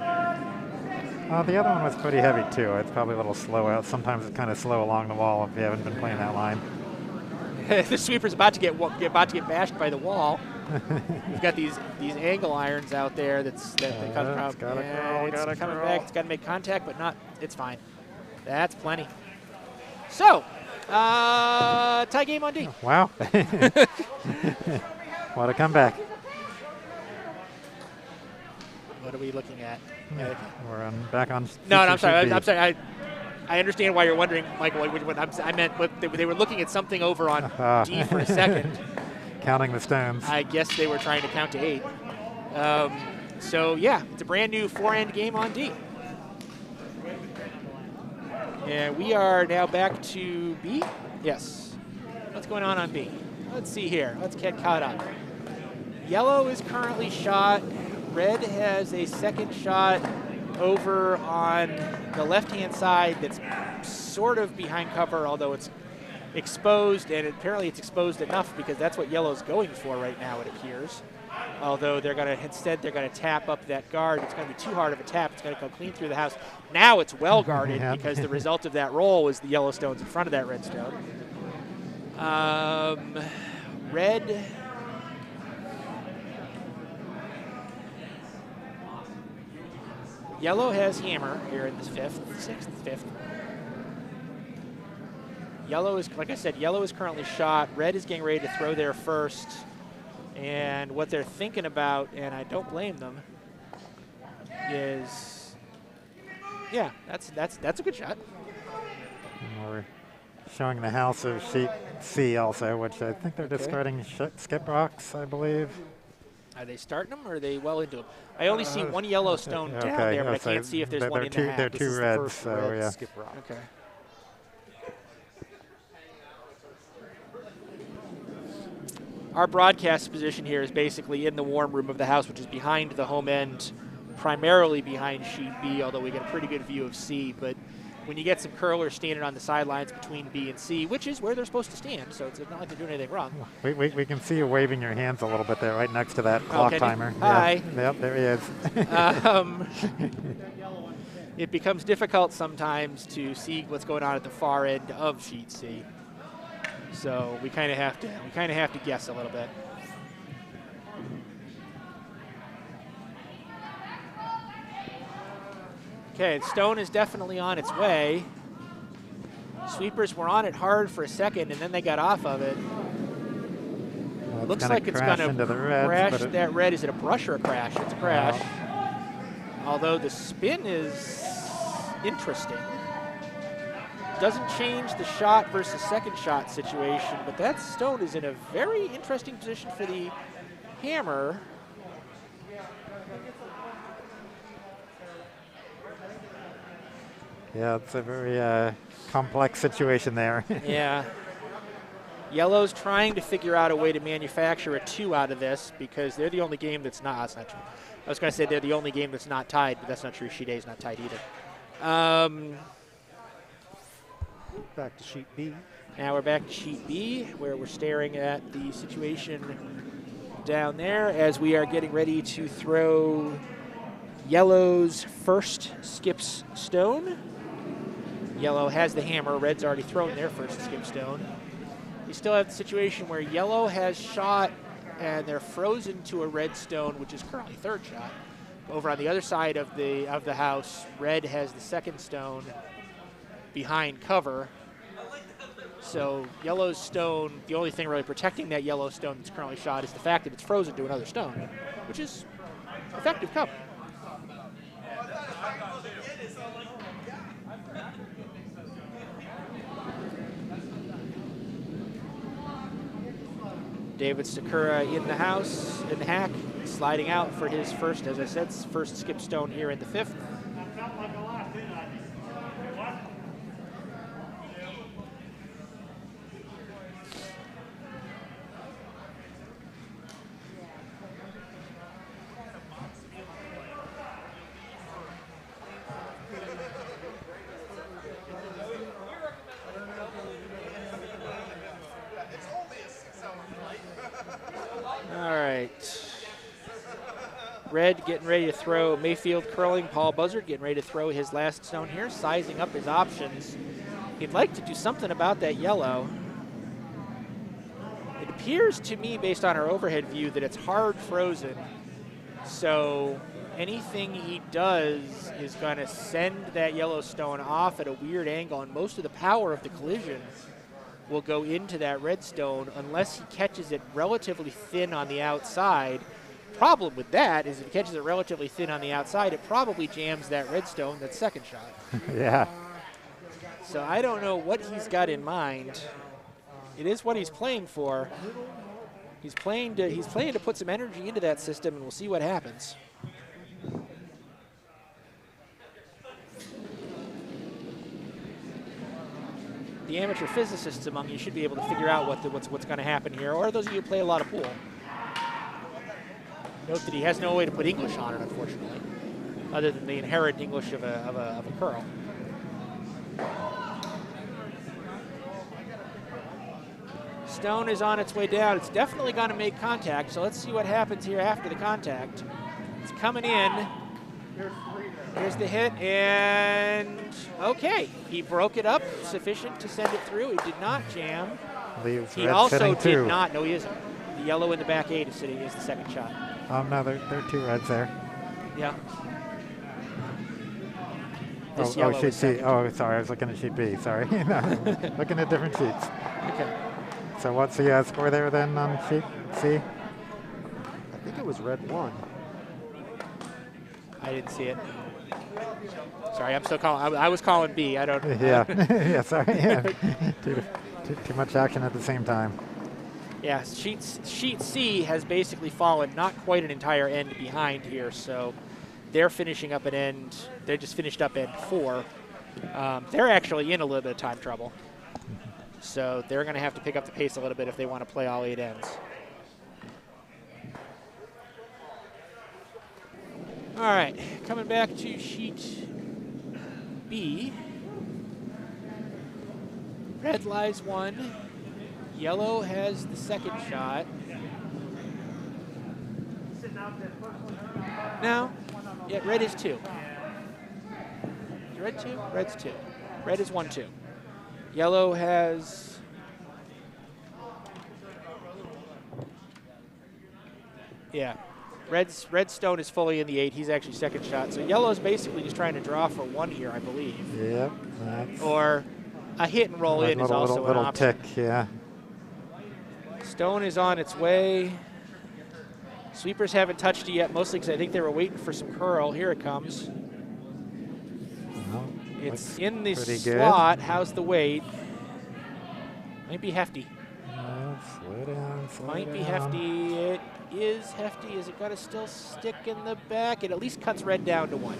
The other one was pretty heavy, too. It's probably a little slow out. Sometimes it's kind of slow along the wall if you haven't been playing that line. The sweeper's about to get bashed by the wall. We've got these angle irons out there that come from. It's coming back. It's got to make contact, but not. It's fine. That's plenty. So, tie game on D. Wow. What a comeback. What are we looking at? We're back on. No, I'm sorry. I'm sorry. I understand why you're wondering, Michael. I meant they were looking at something over on D for a second. Counting the stones. I guess they were trying to count to 8. So, yeah, it's a brand new 4-end game on D. And we are now back to B. Yes. What's going on B? Let's see here. Let's get caught up. Yellow is currently shot. Red has a second shot over on the left-hand side that's sort of behind cover, although it's exposed, and apparently it's exposed enough because that's what yellow's going for right now, it appears. Although they're going to tap up that guard. It's going to be too hard of a tap. It's going to go clean through the house. Now it's well guarded because the result of that roll was the yellow stones in front of that red stone. Red. Yellow has hammer here in this 6th. Yellow is, like I said, yellow is currently shot. Red is getting ready to throw there first. And what they're thinking about, and I don't blame them, is, yeah, that's a good shot. And we're showing the house of sheet C also, which I think they're just starting skip rocks, I believe. Are they starting them, or are they well into them? I only see one yellow stone down there, but I can't see if there's one in the hat. They're two reds, so yeah. Skip rock. Okay. Our broadcast position here is basically in the warm room of the house, which is behind the home end, primarily behind sheet B, although we get a pretty good view of C. But when you get some curlers standing on the sidelines between B and C, which is where they're supposed to stand, so it's not like they're doing anything wrong. We can see you waving your hands a little bit there, right next to that clock timer. Hi. Yeah. Yep, there he is. It becomes difficult sometimes to see what's going on at the far end of sheet C. So we kind of have to guess a little bit. Okay, stone is definitely on its way. Sweepers were on it hard for a second, and then they got off of it. Well, Looks like it's going to crash that red. Is it a brush or a crash? It's a crash. Although the spin is interesting. Doesn't change the shot versus second shot situation, but that stone is in a very interesting position for the hammer. Yeah, it's a very complex situation there. Yeah. Yellow's trying to figure out a way to manufacture a 2 out of this because they're the only game that's not. That's not true. I was going to say they're the only game that's not tied, but that's not true. Sheet A is not tied either. Back to sheet B. Now we're back to sheet B, where we're staring at the situation down there as we are getting ready to throw Yellow's first skips stone. Yellow has the hammer. Red's already thrown their first skip stone. You still have the situation where Yellow has shot and they're frozen to a red stone, which is currently third shot. Over on the other side of the house, Red has the second stone behind cover. So Yellow's stone, the only thing really protecting that Yellow stone that's currently shot is the fact that it's frozen to another stone, which is effective cover. David Stachura in the house, in the hack, sliding out for his first, as I said, first skip stone here in the 5th. Red getting ready to throw, Mayfield curling, Paul Buzzard getting ready to throw his last stone here, sizing up his options. He'd like to do something about that Yellow. It appears to me, based on our overhead view, that it's hard frozen. So anything he does is going to send that Yellow stone off at a weird angle, and most of the power of the collision will go into that red stone unless he catches it relatively thin on the outside. Problem with that is if he catches it relatively thin on the outside, it probably jams that red stone, that second shot. Yeah. So I don't know what he's got in mind. It is what he's playing for. He's playing to put some energy into that system, and we'll see what happens. The amateur physicists among you should be able to figure out what's going to happen here, or those of you who play a lot of pool. Note that he has no way to put English on it, unfortunately, other than the inherent English of a curl. Stone is on its way down. It's definitely going to make contact, so let's see what happens here after the contact. It's coming in. Here's the hit, and okay. He broke it up, sufficient to send it through. He did not jam. He also did not, no he isn't. The Yellow in the back 8 is sitting is the second shot. No, there are 2 reds there. Yeah. Sheet C. Oh, sorry, I was looking at sheet B. Sorry, no, looking at different sheets. Okay. So what's the score there then on sheet C? I think it was red 1. I didn't see it. Sorry, I'm still calling. I was calling B. I don't. Yeah. Yeah. Sorry. Yeah. Too much action at the same time. Yeah, sheet C has basically fallen not quite an entire end behind here, so they're finishing up an end. They just finished up end 4. They're actually in a little bit of time trouble, so they're going to have to pick up the pace a little bit if they want to play all 8 ends. All right, coming back to sheet B. Red lies 1. Yellow has the second shot. No. Yeah, red is 2. Is red 2? Red's 2. Red is 1-2. Yellow has... Yeah. Redstone is fully in the 8. He's actually second shot. So yellow's basically just trying to draw for 1 here, I believe. Yep. Or a hit and roll in is also an option. Tick, yeah. Stone is on its way. Sweepers haven't touched it yet, mostly because I think they were waiting for some curl. Here it comes. Well, it's in the slot. Good. How's the weight? Might be hefty. Slow down, Might be hefty. It is hefty. Is it going to still stick in the back? It at least cuts red down to 1.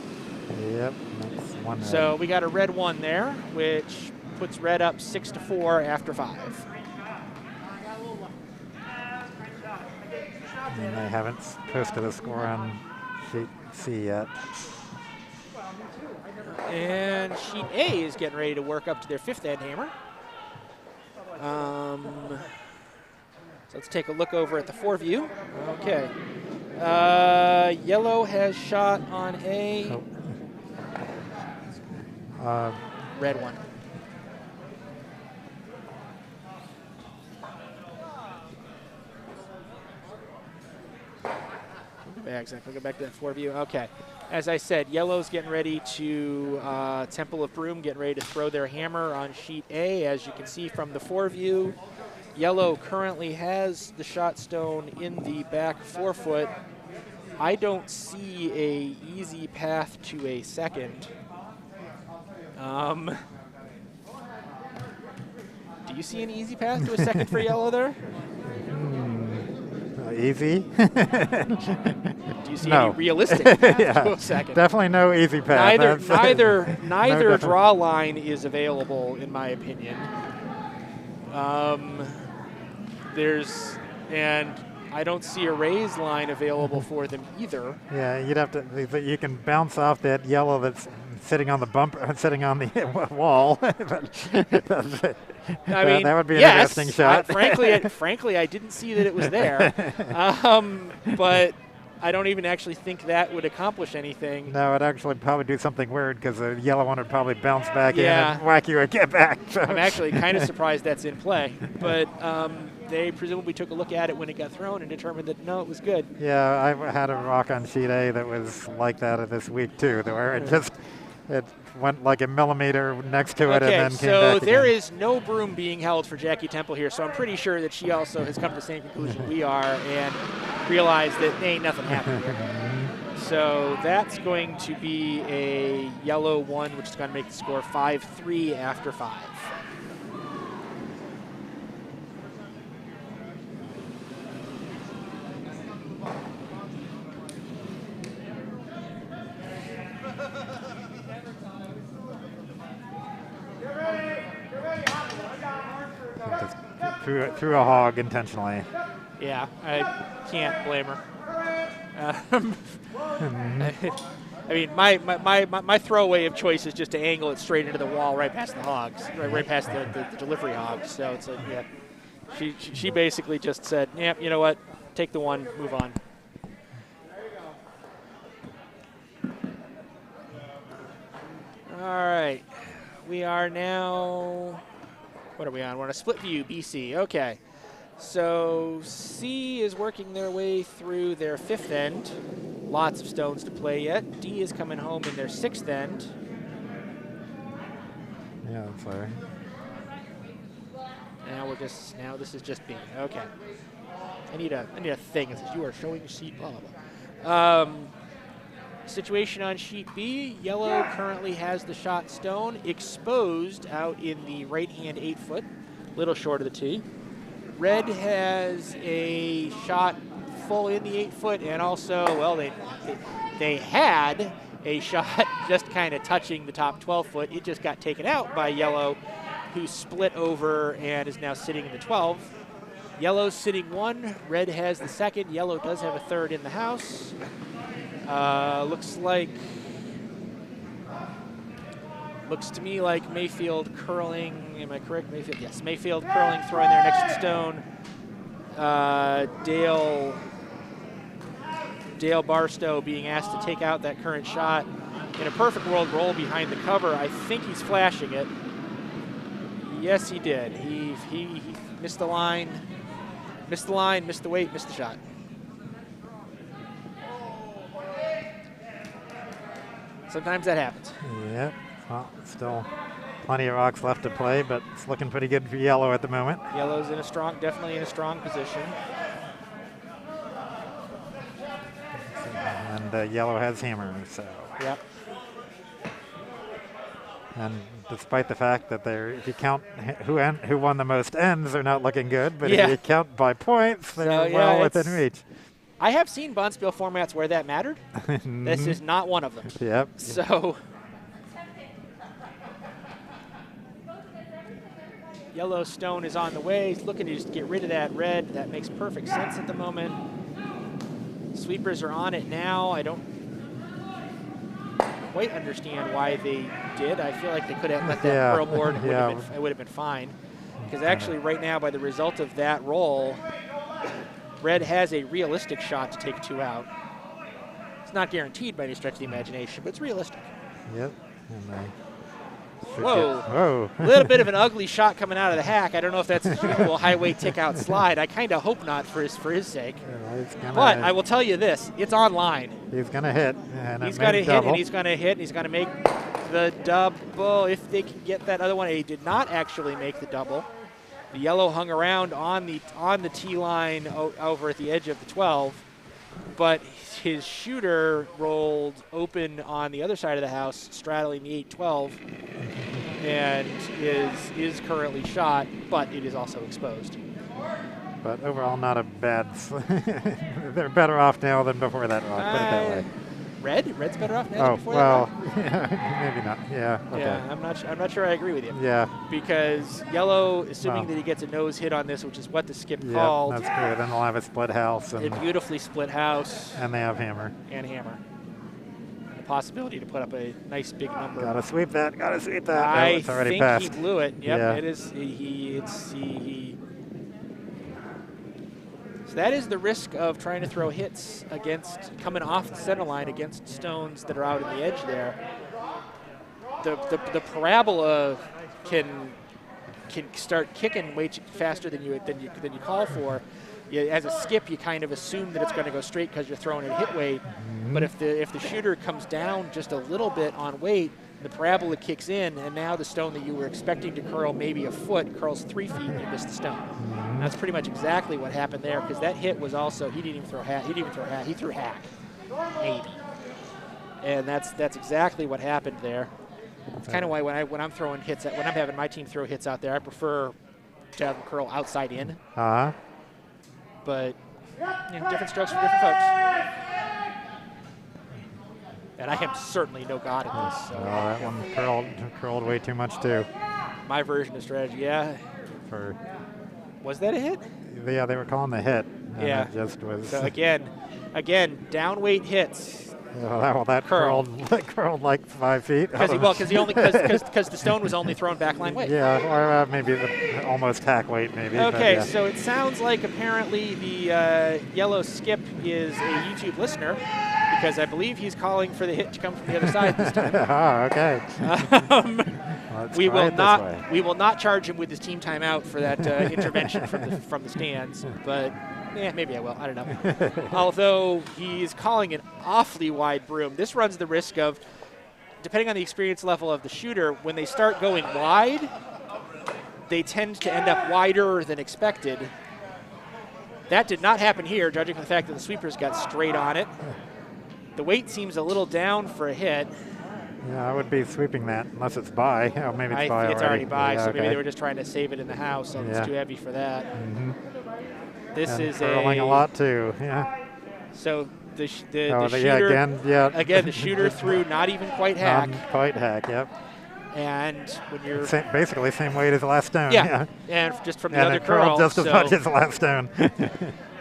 Yep, that's 1 So red. we got a red 1 there, which puts red up 6-4 after 5. And they haven't posted a score on sheet C yet. And sheet A is getting ready to work up to their 5th end hammer. So let's take a look over at the 4 view. Okay. Yellow has shot on A. Red 1. Exactly. Go back to that 4 view. Okay. As I said, yellow's getting ready to Temple of Broom, getting ready to throw their hammer on sheet A. As you can see from the 4 view, yellow currently has the shot stone in the back 4 foot. I don't see a easy path to a second. Do you see an easy path to a second for yellow there? Easy? Do you see any realistic path to a second? Definitely no easy path. Neither draw line is available, in my opinion. And I don't see a raise line available for them either. Yeah, you'd have to. You can bounce off that yellow that's sitting on the bumper, sitting on the wall. I mean, that would be an interesting shot. Frankly, I didn't see that it was there, but I don't even actually think that would accomplish anything. No, it'd actually probably do something weird because the yellow one would probably bounce back in and whack you and get back. So. I'm actually kind of surprised that's in play, but they presumably took a look at it when it got thrown and determined that, no, it was good. Yeah, I had a rock on sheet A that was like that this week, too, where it went like a millimeter next to it and then came back. So there again. is no broom being held for Jackie Temple here, so I'm pretty sure that she also has come to the same conclusion we are and realized that ain't nothing happening here. So that's going to be a yellow 1, which is going to make the score 5-3 after 5. Threw a hog intentionally. Yeah, I can't blame her. I mean, my throwaway of choice is just to angle it straight into the wall, right past the hogs, right past the delivery hogs. So it's like, yeah, she basically just said, yeah, you know what, take the 1, move on. All right, we are now. What are we on? We're on a split view, BC. Okay. So C is working their way through their 5th end. Lots of stones to play yet. D is coming home in their 6th end. Yeah, that's fair. Now this is just B. Okay. I need a thing that says you are showing sheet blah blah blah. Situation on sheet B, yellow currently has the shot stone exposed out in the right-hand 8 foot, little short of the tee. Red has a shot full in the 8 foot, and also, well, they had a shot just kind of touching the top 12 foot. It just got taken out by yellow, who split over and is now sitting in the 12. Yellow's sitting 1, red has the 2nd. Yellow does have a 3rd in the house. Looks to me like Mayfield curling. Am I correct? Mayfield, yes. Mayfield curling, throwing their next stone. Dale Barstow being asked to take out that current shot. In a perfect world, roll behind the cover. I think he's flashing it. Yes, he did. He missed the line, missed the weight, missed the shot. Sometimes that happens. Yep. Well, still plenty of rocks left to play, but it's looking pretty good for yellow at the moment. Yellow's definitely in a strong position. And yellow has hammer, so. Yep. And despite the fact that if you count who won the most ends, they're not looking good. But if you count by points, they're well within reach. I have seen Bonspiel formats where that mattered. This is not one of them. Yep. So Yellowstone is on the way. He's looking to just get rid of that red. That makes perfect sense at the moment. Sweepers are on it now. I don't quite understand why they did. I feel like they could have let that curl board. It would have been fine. Because actually right now, by the result of that roll, red has a realistic shot to take 2 out. It's not guared by any stretch of the imagination, but it's realistic. Yep. Whoa. A little bit of an ugly shot coming out of the hack. I don't know if that's a usual high weight tick out slide. I kind of hope not for his sake. But I will tell you this, it's online. He's going to hit. He's going to hit, and he's going to hit, and he's going to make the double. If they can get that other one, he did not actually make the double. The yellow hung around on the tee line over at the edge of the 12, but his shooter rolled open on the other side of the house, straddling the 8-12, and is currently shot, but it is also exposed. But overall, not a bad. They're better off now than before that rock. Put it that way. Red's better off now than before that rock? Maybe not. Yeah. Okay. Yeah, I'm not sure I agree with you. Yeah. Because yellow, assuming that he gets a nose hit on this, which is what the skip called. That's good. Then they'll have a split house. A beautifully split house. And they have hammer. And hammer. The possibility to put up a nice big number. Gotta sweep that. I think passed. he blew it. Yep, yeah. It is. So that is the risk of trying to throw hits coming off the center line against stones that are out in the edge there. The parabola can start kicking way faster than you call for. As a skip, you kind of assume that it's going to go straight because you're throwing it hit weight. But if the shooter comes down just a little bit on weight, the parabola kicks in, and now the stone that you were expecting to curl maybe a foot curls 3 feet, and you miss the stone. That's pretty much exactly what happened there, because that hit was also, he didn't even throw hack. He threw hack, maybe. And that's exactly what happened there. It's kind of why when I'm throwing hits, when I'm having my team throw hits out there, I prefer to have them curl outside in. But different strokes for different folks. And I am certainly no god at this. So. That one curled way too much too. My version of strategy, yeah. Was that a hit? Yeah, they were calling the hit. Yeah. It just was. So again, down weight hits. That curled like 5 feet. Because the stone was only thrown backline weight. Yeah, or maybe the almost hack weight, maybe. Okay, so it sounds like apparently the yellow skip is a YouTube listener, because I believe he's calling for the hit to come from the other side this time. Okay. We will not charge him with his team timeout for that intervention from the stands, but. Maybe I will. I don't know. Although he's calling an awfully wide broom. This runs the risk of, depending on the experience level of the shooter, when they start going wide, they tend to end up wider than expected. That did not happen here, judging from the fact that the sweepers got straight on it. The weight seems a little down for a hit. Yeah, I would be sweeping that unless it's by. Oh, maybe it's by already. It's already by, yeah, so okay. Maybe they were just trying to save it in the house, and it's too heavy for that. This is curling a lot too. Yeah. So the shooter again the shooter threw not even quite hack. Not quite hack. Yep. And when you're basically same weight as the last stone. Yeah. And just from the other curl, just as much as the last stone.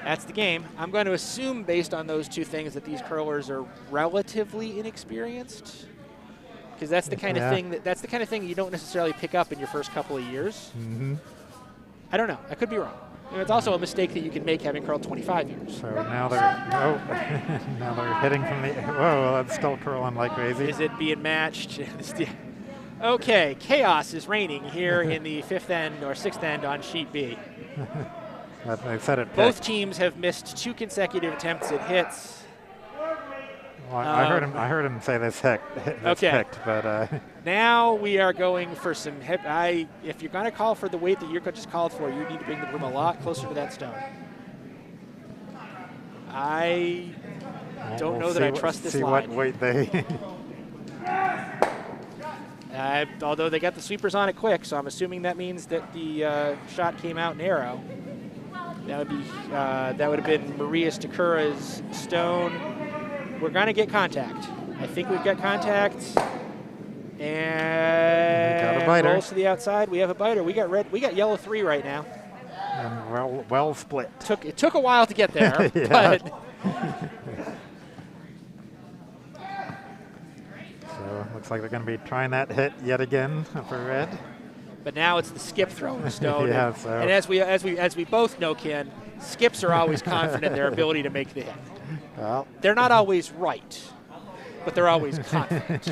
That's the game. I'm going to assume, based on those two things, that these curlers are relatively inexperienced, because that's the kind of thing you don't necessarily pick up in your first couple of years. I don't know. I could be wrong. It's also a mistake that you can make having curled 25 years. So now they're hitting from the. Whoa, that's still curling like crazy. Is it being matched? Okay, chaos is reigning here in the fifth end or sixth end on sheet B. They said it. Both teams have missed 2 consecutive attempts at hits. Well, I heard him say this picked, but now we are going for some if you're going to call for the weight that your coach just called for, you need to bring the broom a lot closer to that stone. I don't know that I trust this line. See what weight they. Although they got the sweepers on it quick, so I'm assuming that means that the shot came out narrow. That would have been Maria Stachura's stone. We're going to get contact. I think we've got contact. And got a biter. Rolls to the outside. We have a biter. We got red. We got yellow 3 right now. And well split. It took a while to get there, Yeah. but. So looks like they're going to be trying that hit yet again for red. But now it's the skip throwing the stone. Yeah, and as we both know, Ken, skips are always confident in their ability to make the hit. Well, they're not always right, but they're always confident.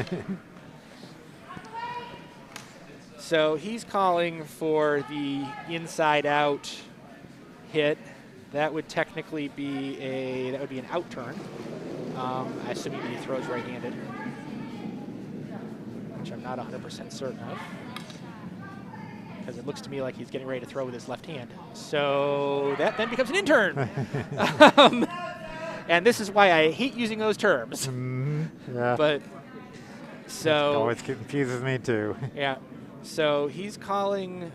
So he's calling for the inside-out hit. That would technically be an out turn. I assume he throws right-handed, which I'm not 100% certain of, because it looks to me like he's getting ready to throw with his left hand. So that then becomes an in turn. And this is why I hate using those terms. Yeah. But so it always confuses me too. Yeah. So he's only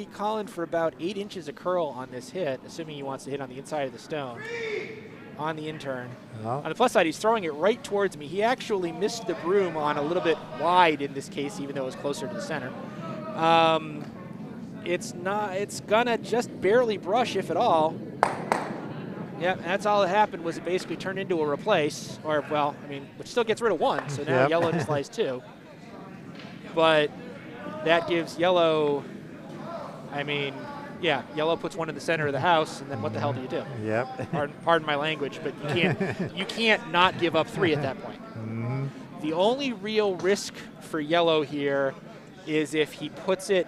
calling for about 8 inches of curl on this hit, assuming he wants to hit on the inside of the stone on the in turn. Well. On the plus side, he's throwing it right towards me. He actually missed the broom on a little bit wide in this case, even though it was closer to the center. It's gonna just barely brush, if at all. Yeah, that's all that happened, was it basically turned into a replace, which still gets rid of 1, so now yellow just lies 2. But that gives yellow, yellow puts 1 in the center of the house, and then what the hell do you do? Yep. Pardon my language, but you can't not give up 3 at that point. The only real risk for yellow here is if he puts it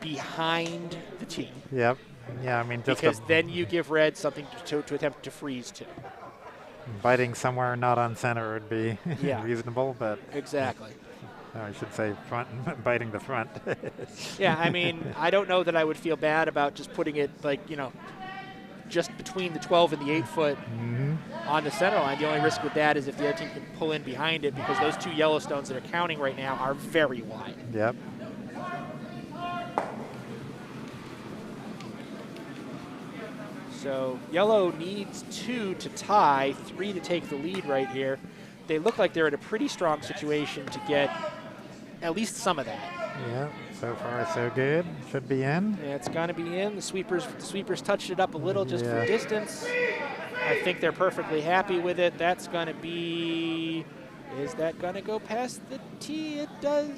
behind the tee. Yep. Yeah, just because then you give red something to attempt to freeze to. Biting somewhere not on center would be reasonable, but exactly. I should say biting the front. Yeah, I don't know that I would feel bad about just putting it just between the 12 and the 8 foot on the center line. The only risk with that is if the other team can pull in behind it, because those 2 yellow stones that are counting right now are very wide. Yep. So yellow needs 2 to tie, 3 to take the lead right here. They look like they're in a pretty strong situation to get at least some of that. Yeah, so far so good. Should be in. Yeah, it's going to be in. The sweepers touched it up a little just for distance. I think they're perfectly happy with it. That's going to be... Is that going to go past the tee? It does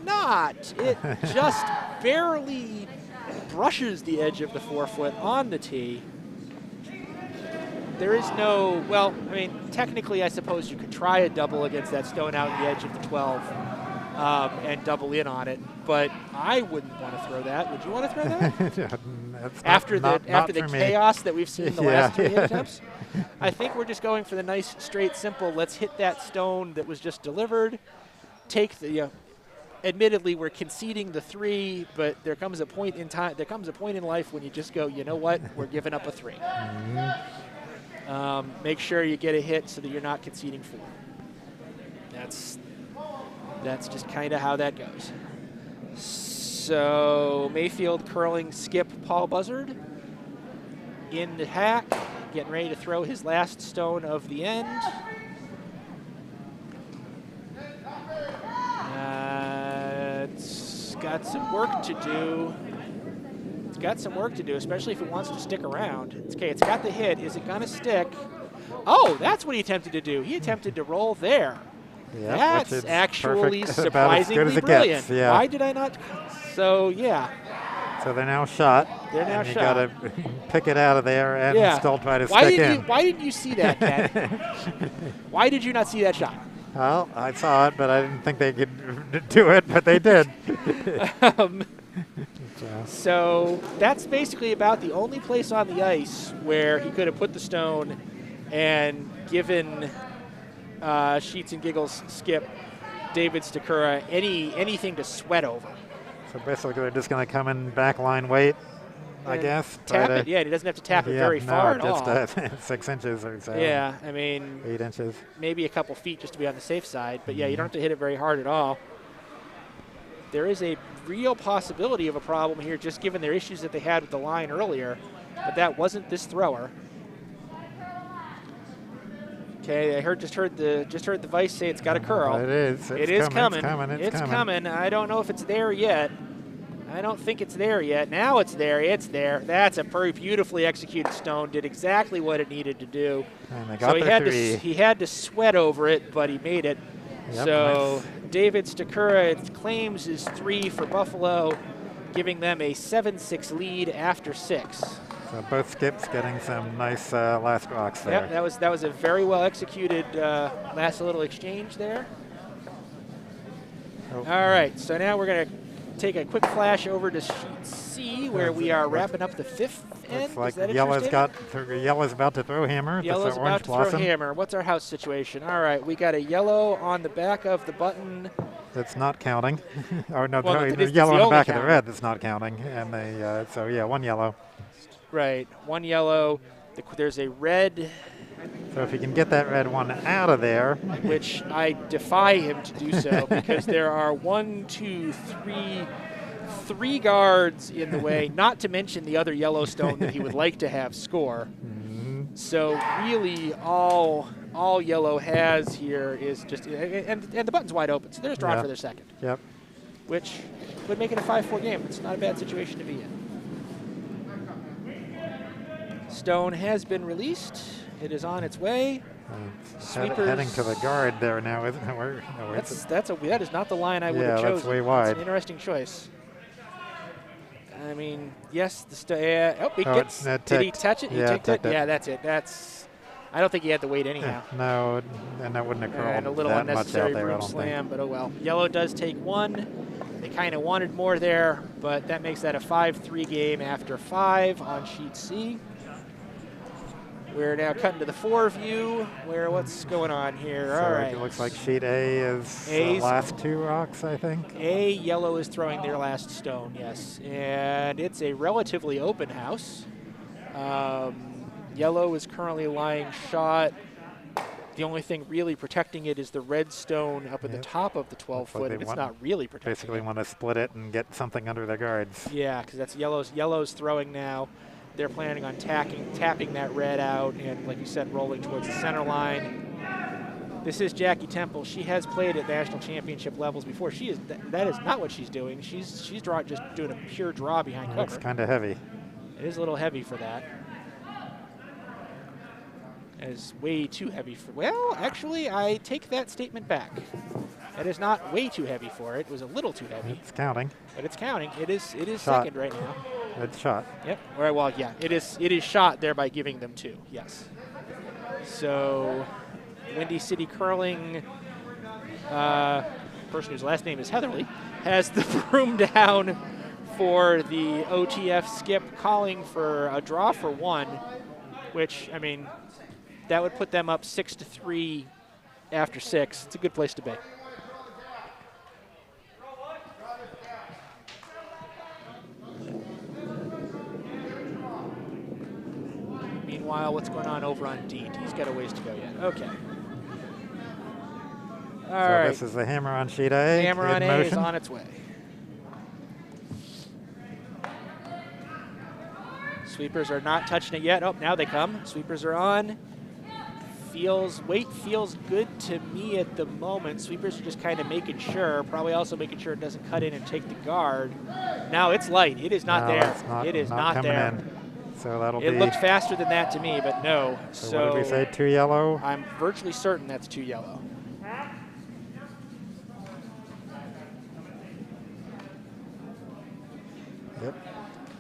not. It just barely brushes the edge of the 4 foot on the tee. There is no, technically I suppose you could try a double against that stone out on the edge of the 12 and double in on it, but I wouldn't want to throw that. Would you want to throw that? After the chaos that we've seen in the last 3 hit attempts? I think we're just going for the nice, straight, simple, let's hit that stone that was just delivered, take the, admittedly, we're conceding the 3, but there comes a point in time, there comes a point in life when you just go, you know what, we're giving up a 3. Make sure you get a hit so that you're not conceding 4. That's just kind of how that goes. So Mayfield curling skip Paul Buzzard in the hack, getting ready to throw his last stone of the end. It's got some work to do. It's got some work to do, especially if it wants to stick around. It's got the hit. Is it going to stick? Oh, that's what he attempted to do. He attempted to roll there. Yep, that's actually perfect, surprisingly brilliant. Gets, yeah. Why did I not? So, yeah. So they're now shot. They're now shot. You got to pick it out of there and still try to stick in. Why didn't you see that, Ken? Why did you not see that shot? Well, I saw it, but I didn't think they could do it, but they did. So that's basically about the only place on the ice where he could have put the stone and given Sheets and Giggles skip David Stachura anything to sweat over. So basically, they're just going to come in backline weight, I guess. Tap it, yeah. He doesn't have to tap it very far at all. Just 6 inches or so. Yeah, I mean, 8 inches. Maybe a couple feet just to be on the safe side. But yeah, you don't have to hit it very hard at all. There is a real possibility of a problem here, just given their issues that they had with the line earlier. But that wasn't this thrower. Okay, just heard the vice say it's got a curl. It is. It is coming. It's coming. I don't know if it's there yet. I don't think it's there yet. Now it's there. It's there. That's a very beautifully executed stone. Did exactly what it needed to do. And they got he had to sweat over it, but he made it. Yep, so nice. David Stachura claims his 3 for Buffalo, giving them a 7-6 lead after 6. So both skips getting some nice last rocks there. Yep, that was a very well executed last little exchange there. Oh. All right, so now we're going to take a quick flash over to sheet C, where we are wrapping up the 5th end. Looks like Yellow's about to throw hammer. Yellow's about to throw hammer. What's our house situation? All right, we got a yellow on the back of the button. That's not counting. Or no, well, the yellow on the back of the red that's not counting. And they, so yeah, 1 yellow. Right, 1 yellow. There's a red. So if you can get that red one out of there. Which I defy him to do so, because there are 3 guards in the way, not to mention the other Yellowstone that he would like to have score. Mm-hmm. So really all Yellow has here is just, and the button's wide open, so they're just drawing for their second. Yep. Which would make it a 5-4 game. It's not a bad situation to be in. Stone has been released. It is on its way. Heading to the guard there now, isn't it? That is not the line I would have chosen. That's way wide. It's an interesting choice. I mean, yes, did he touch it? Yeah, he took it. Yeah, that's it. I don't think he had the weight anyhow. No, and that wouldn't have curled and a little that unnecessary much out there, broom slam, but oh well. Yellow does take 1. They kind of wanted more there, but that makes that a 5-3 game after 5 on sheet C. We're now cutting to the 4 view, where what's going on here? So all right. It looks like sheet A is the last 2 rocks, I think. Yellow is throwing their last stone, yes. And it's a relatively open house. Yellow is currently lying shot. The only thing really protecting it is the red stone up at the top of the 12-foot, and it's not really protecting basically want to split it and get something under their guards. Yeah, because that's Yellow's throwing now. They're planning on tapping that red out and, like you said, rolling towards the center line. This is Jackie Temple. She has played at national championship levels before. That is not what she's doing. She's just doing a pure draw behind cover. Looks kind of heavy. It is a little heavy for that. It is way too heavy for. Well, actually, I take that statement back. It is not way too heavy for it. It was a little too heavy. It's counting. But it's counting. It is shot. Second right now. It's shot. Yep. All right, well, yeah, it is shot, thereby giving them 2. Yes. So, Windy City Curling, person whose last name is Heatherly, has the broom down for the OTF skip, calling for a draw for 1, which, I mean, that would put them up 6-3 after 6. It's a good place to be. Meanwhile, what's going on over on D? D's got a ways to go yet. Okay. All right. This is the hammer on sheet A. Hammer on A is on its way. Sweepers are not touching it yet. Oh, now they come. Sweepers are on. Weight feels good to me at the moment. Sweepers are just kind of making sure, probably also making sure it doesn't cut in and take the guard. Now it's light. It is not there. It is not there. In. So that'll it looked faster than that to me, but no. So what did we say, 2 yellow? I'm virtually certain that's 2 yellow.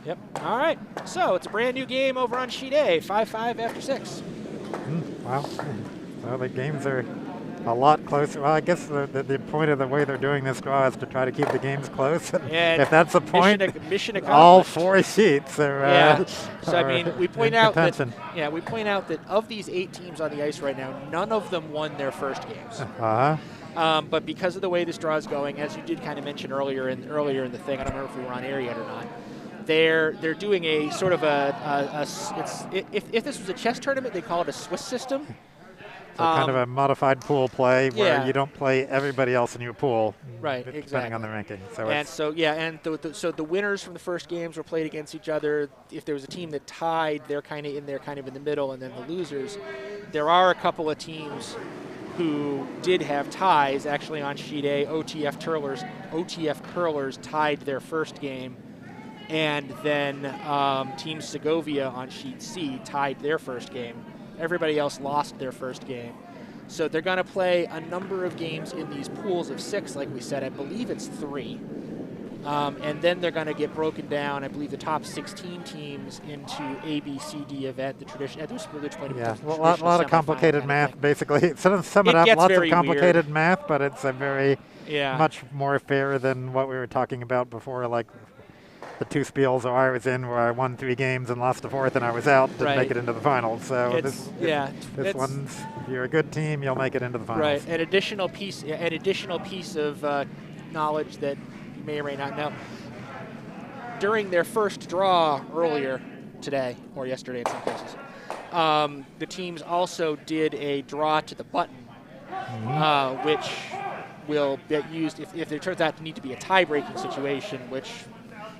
Yep. All right. So it's a brand new game over on sheet A, 5-5 after 6. Wow. Well, the games are A lot closer. Well, I guess the point of the way they're doing this draw is to try to keep the games close. And if that's the point, mission accomplished. all 4 sheets are. Yeah. So I mean, we point out contention. that we point out that of these 8 teams on the ice right now, none of them won their first games. But because of the way this draw is going, as you did kind of mention earlier in the thing, I don't remember if we were on air yet or not. They're doing a sort of if this was a chess tournament, they call it a Swiss system. So kind of a modified pool play where you don't play everybody else in your pool, right? Depending Exactly. on the ranking. So the winners from the first games were played against each other. If there was a team that tied, they're kind of in there, kind of in the middle, and then the losers. There are a couple of teams who did have ties actually on sheet A. OTF Curlers tied their first game, and then Team Segovia on sheet C tied their first game. Everybody else lost their first game. So they're going to play a number of games in these pools of 6, like we said. I believe it's 3. And then they're going to get broken down, I believe, the top 16 teams into A, B, C, D event, the tradition. A lot of complicated math, basically. Sum it up, lots of complicated math, but it's a very much more fair than what we were talking about before, like the 2 spiels I was in where I won 3 games and lost the 4th and I was out, didn't make it into the finals. So this one's, if you're a good team, you'll make it into the finals. Right. An additional piece of knowledge that you may or may not know. During their first draw earlier today, or yesterday in some cases, the teams also did a draw to the button, which will get used if there turns out to need to be a tie-breaking situation, which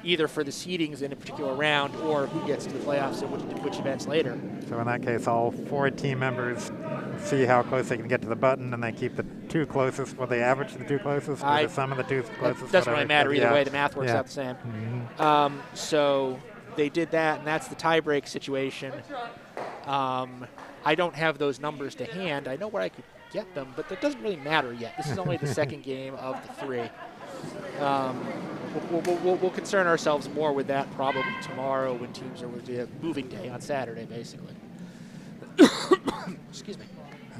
either for the seedings in a particular round or who gets to the playoffs and which events later. So in that case, all 4 team members see how close they can get to the button, and they keep the 2 closest. Well, they average the 2 closest, or the sum of the 2 closest. It doesn't really matter either way. The math works out the same. So they did that, and that's the tie-break situation. I don't have those numbers to hand. I know where I could get them, but that doesn't really matter yet. This is only the second game of the 3. We'll concern ourselves more with that probably tomorrow when teams are with moving day on Saturday, basically. Excuse me.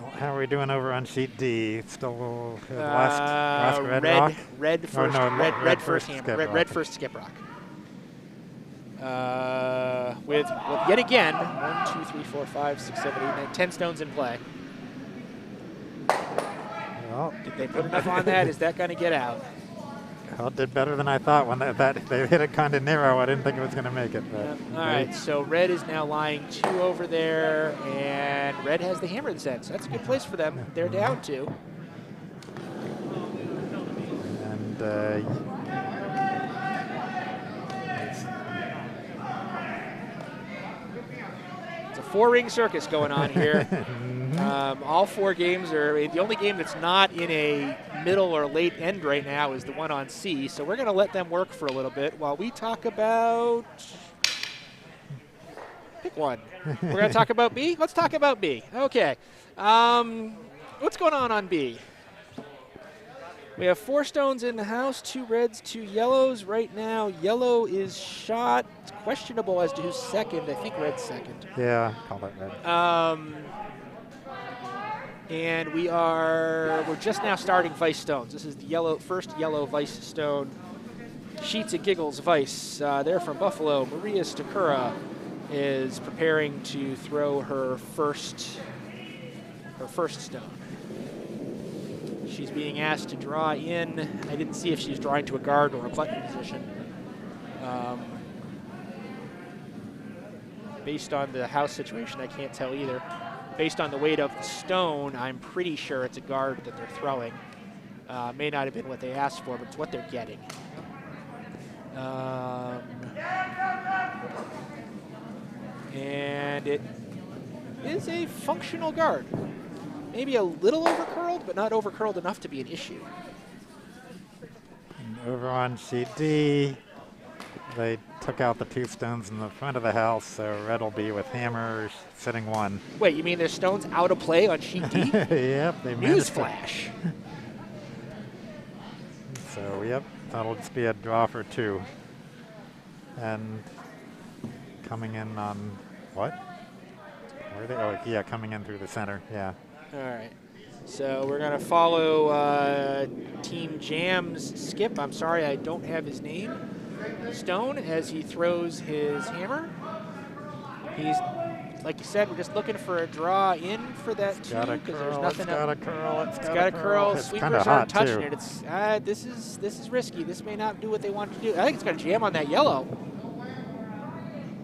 Well, how are we doing over on sheet D? Still last red rock? Red first skip rock. With yet again 1, 2, 3, 4, 5, 6, 7, 8, 9, 10 stones in play. Well, did they put enough on that? Is that going to get out? Well, it did better than I thought when they hit it kind of narrow. I didn't think it was going to make it. But all right, so red is now lying 2 over there, and red has the hammer set. So that's a good place for them. They're down 2. And it's a 4-ring circus going on here. All 4 games are the only game that's not in a middle or late end right now is the one on C. So we're going to let them work for a little bit while we talk about. Pick one. We're going to talk about B. Let's talk about B. Okay. What's going on B? We have 4 stones in the house, 2 reds, 2 yellows. Right now, yellow is shot. It's questionable as to who's second. I think red's second. Yeah, call that red. And we're just now starting Vice stones. This is the first yellow Vice stone. Sheets and Giggles Vice. They're from Buffalo. Maria Stachura is preparing to throw her first stone. She's being asked to draw in. I didn't see if she's drawing to a guard or a button position. Based on the house situation, I can't tell either. Based on the weight of the stone, I'm pretty sure it's a guard that they're throwing. May not have been what they asked for, but it's what they're getting. And it is a functional guard. Maybe a little overcurled, but not overcurled enough to be an issue. And over on sheet D, they took out the 2 stones in the front of the house, so red will be with hammer sitting 1. Wait, you mean there's stones out of play on sheet D? Yep, they managed. Newsflash. So, yep, that'll just be a draw for 2. And coming in on what? Where are they? Oh, yeah, coming in through the center. Yeah. All right. So we're going to follow Team Jam's Skip. I'm sorry, I don't have his name. Stone as he throws his hammer. He's, like you said, we're just looking for a draw in for that two because there's nothing. It's got a curl. It's got a curl. It's Sweepers aren't touching it. It's this is risky. This may not do what they want to do. I think it's going to jam on that yellow.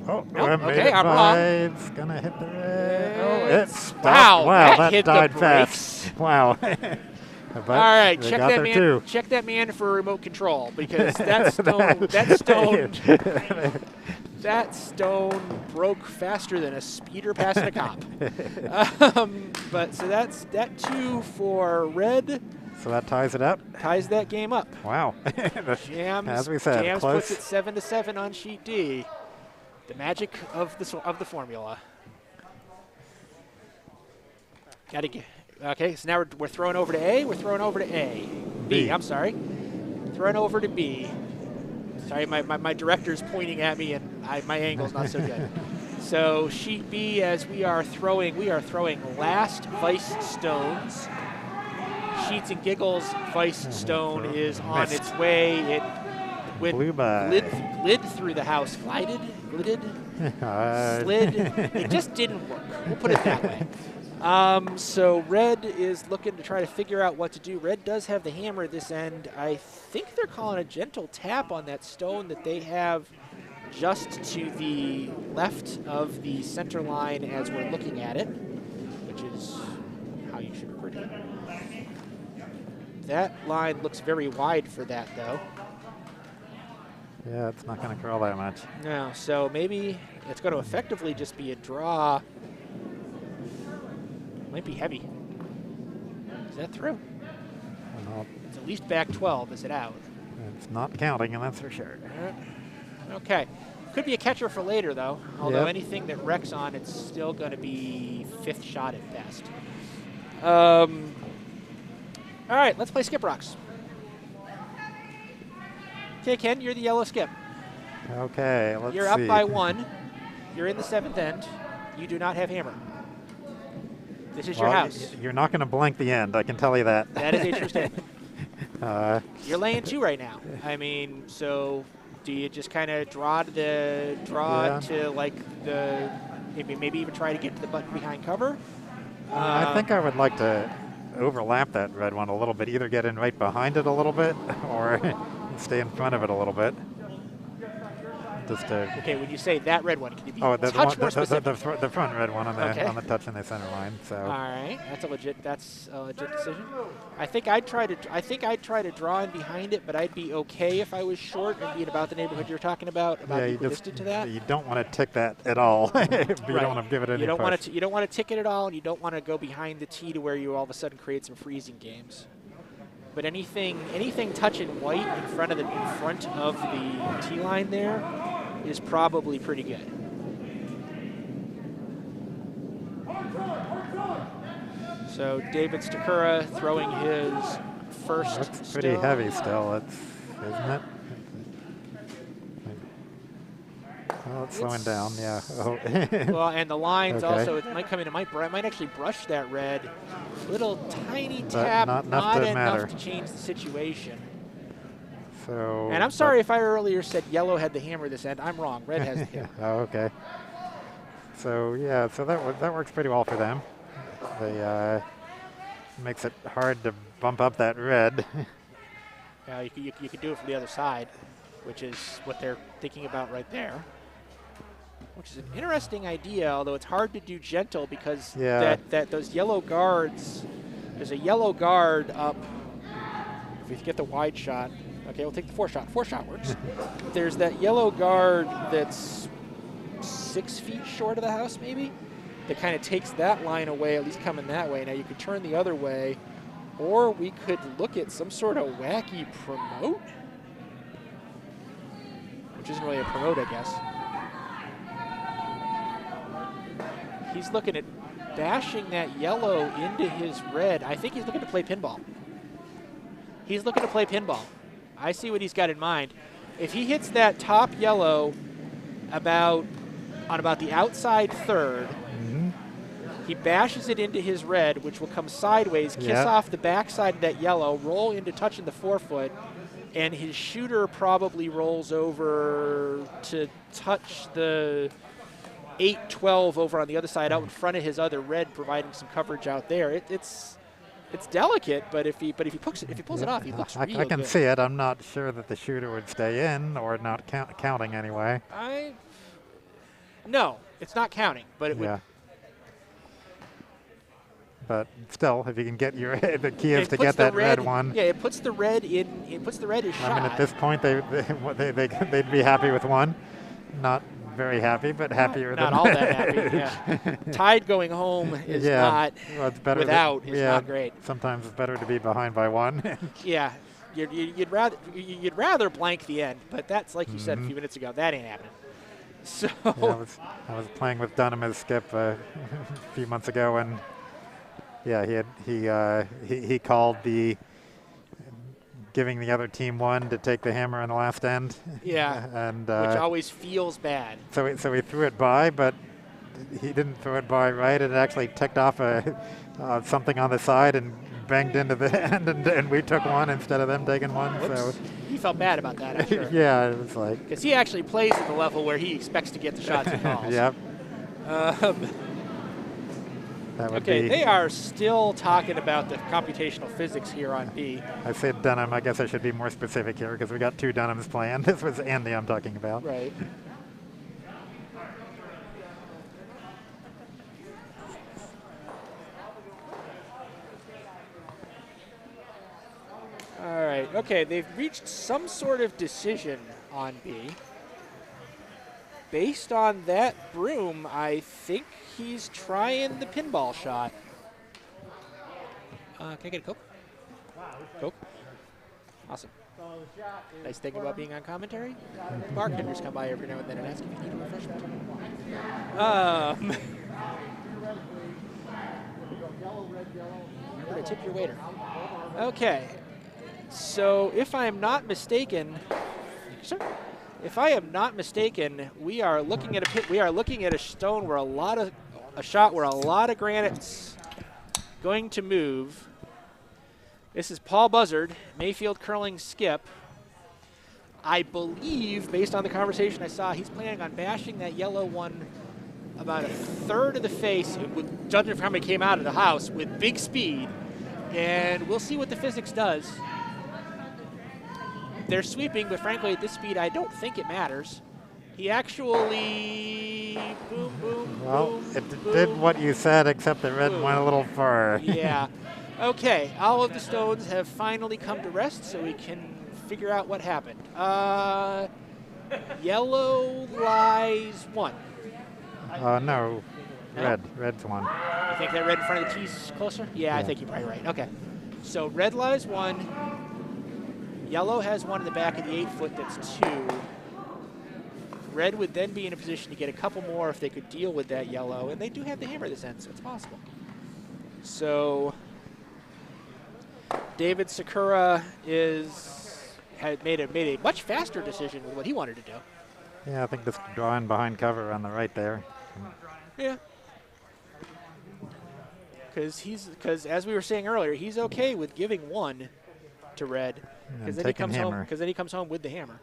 Oh, nope. Okay, I'm wrong. It's going to hit the red. Oh, it's wow. Wow, that died fast. Wow. All right, check that man. Too. Check that man for remote control because that stone broke faster than a speeder passing a cop. But so that's that 2 for red. So that ties it up. Ties that game up. Wow. Jams, as we said, Jams close. puts it 7-7 on sheet D. The magic of the formula. Got to get. Okay, so now we're throwing over to A. We're throwing over to A. B, I'm sorry. Throwing over to B. Sorry, my director's pointing at me, and my angle's not so good. So sheet B, as we are throwing last Vice Stones. Sheets and Giggles Vice Stone is on its way. It glid through the house. Glided, slid. It just didn't work. We'll put it that way. So red is looking to try to figure out what to do. Red does have the hammer at this end. I think they're calling a gentle tap on that stone that they have just to the left of the center line as we're looking at it, which is how you should refer to it. That line looks very wide for that, though. Yeah, it's not going to curl that much. No, so maybe it's going to effectively just be a draw. Might be heavy. Is that through? Well, it's at least back 12. Is it out? It's not counting, and that's for sure. Okay. Could be a catcher for later, though. Although anything that wrecks on, it's still going to be 5th shot at best. All right, let's play Skip Rocks. Okay, Ken, you're the yellow skip. Okay, let's see. You're up by 1. You're in the 7th end. You do not have hammer. This is your house. You're not going to blank the end, I can tell you that. That is a true statement. You're laying 2 right now. I mean, so do you just kind of draw to like the maybe even try to get to the button behind cover? I think I would like to overlap that red one a little bit, either get in right behind it a little bit or stay in front of it a little bit. Just to okay, when you say that red one, can you be more specific? The front red one on the touch in the center line. So all right, that's a legit decision. I think I'd try to draw in behind it, but I'd be okay if I was short and be in about the neighborhood you're talking about equidistant to that. You don't want to tick that at all. You don't want to give it any push. You don't want to tick it at all, and you don't want to go behind the tee to where you all of a sudden create some freezing games. But anything touching white in front of the tee line there is probably pretty good. So David Stachura throwing his first. That's pretty heavy still, isn't it? Oh, it's slowing down, yeah. Oh. Well, and the lines okay. Also, it might come in, it might actually brush that red. Little tiny tap, not enough to change the situation. So, and I'm sorry if I earlier said yellow had the hammer this end. I'm wrong. Red has the hammer. Oh, okay. So yeah, so that works pretty well for them. They makes it hard to bump up that red. Yeah, you could do it from the other side, which is what they're thinking about right there. Which is an interesting idea, although it's hard to do gentle because that those yellow guards. There's a yellow guard up. If you get the wide shot. Okay, we'll take the 4-shot. 4-shot works. There's that yellow guard that's 6 feet short of the house, maybe, that kind of takes that line away, at least coming that way. Now, you could turn the other way, or we could look at some sort of wacky promote, which isn't really a promote, I guess. He's looking at bashing that yellow into his red. I think he's looking to play pinball. He's looking to play pinball. I see what he's got in mind. If he hits that top yellow on about the outside third, He bashes it into his red, which will come sideways, kiss off the backside of that yellow, roll into touching the forefoot, and his shooter probably rolls over to touch the 8-12 over on the other side, out in front of his other red, providing some coverage out there. It's delicate, but if he pulls it off, he looks real I can good. see it. I'm not sure that the shooter would stay in or not counting anyway. No, it's not counting, but it would. But still, if you can get your the key is to get that red one. Yeah, it puts the red in. It puts the red as shot. I mean, at this point, they'd be happy with one. Not very happy, but happier not than all that happy. Yeah. Tied going home is not. Well, it's better without is not great. Sometimes it's better to be behind by one. Yeah, you'd rather blank the end, but that's like you said a few minutes ago. That ain't happening. So I was playing with Dunham as skip a few months ago, and he called the giving the other team one to take the hammer in the last end. Yeah, and which always feels bad. So he threw it by, but he didn't throw it by right. It actually ticked off something on the side and banged into the end, and we took one instead of them taking one. Whoops. So he felt bad about that, I'm sure. Yeah, it was like because he actually plays at the level where he expects to get the shots and calls. Yep. Okay, they are still talking about the computational physics here on B. I said Dunham. I guess I should be more specific here because we got two Dunhams playing. This was Andy I'm talking about. Right. All right. Okay, they've reached some sort of decision on B. Based on that broom, I think he's trying the pinball shot. Can I get a Coke? Coke? Awesome. Nice thing about being on commentary. Bartenders come by every now and then and ask if you need a refreshment. Remember to tip your waiter. Okay. So if I am not mistaken, sir. If I am not mistaken, we are looking at a pit. We are looking at a stone where a shot where a lot of granite's going to move. This is Paul Buzzard, Mayfield curling skip. I believe, based on the conversation I saw, he's planning on bashing that yellow one about a third of the face, judging from how many came out of the house, with big speed. And we'll see what the physics does. They're sweeping, but frankly, at this speed, I don't think it matters. He actually, boom, boom, well, boom, it boom, did what you said, except the red went a little far. Yeah. Okay, all of the stones have finally come to rest, so we can figure out what happened. Yellow lies one. No. Red's one. You think that red in front of the tee's closer? Yeah, I think you're probably right. Okay. So red lies one. Yellow has one in the back of the 8-foot that's 2. Red would then be in a position to get a couple more if they could deal with that yellow. And they do have the hammer this end, so it's possible. So David Stachura had made a much faster decision with what he wanted to do. Yeah, I think just drawing behind cover on the right there. Yeah. Because as we were saying earlier, he's okay with giving one to red because then he comes home with the hammer.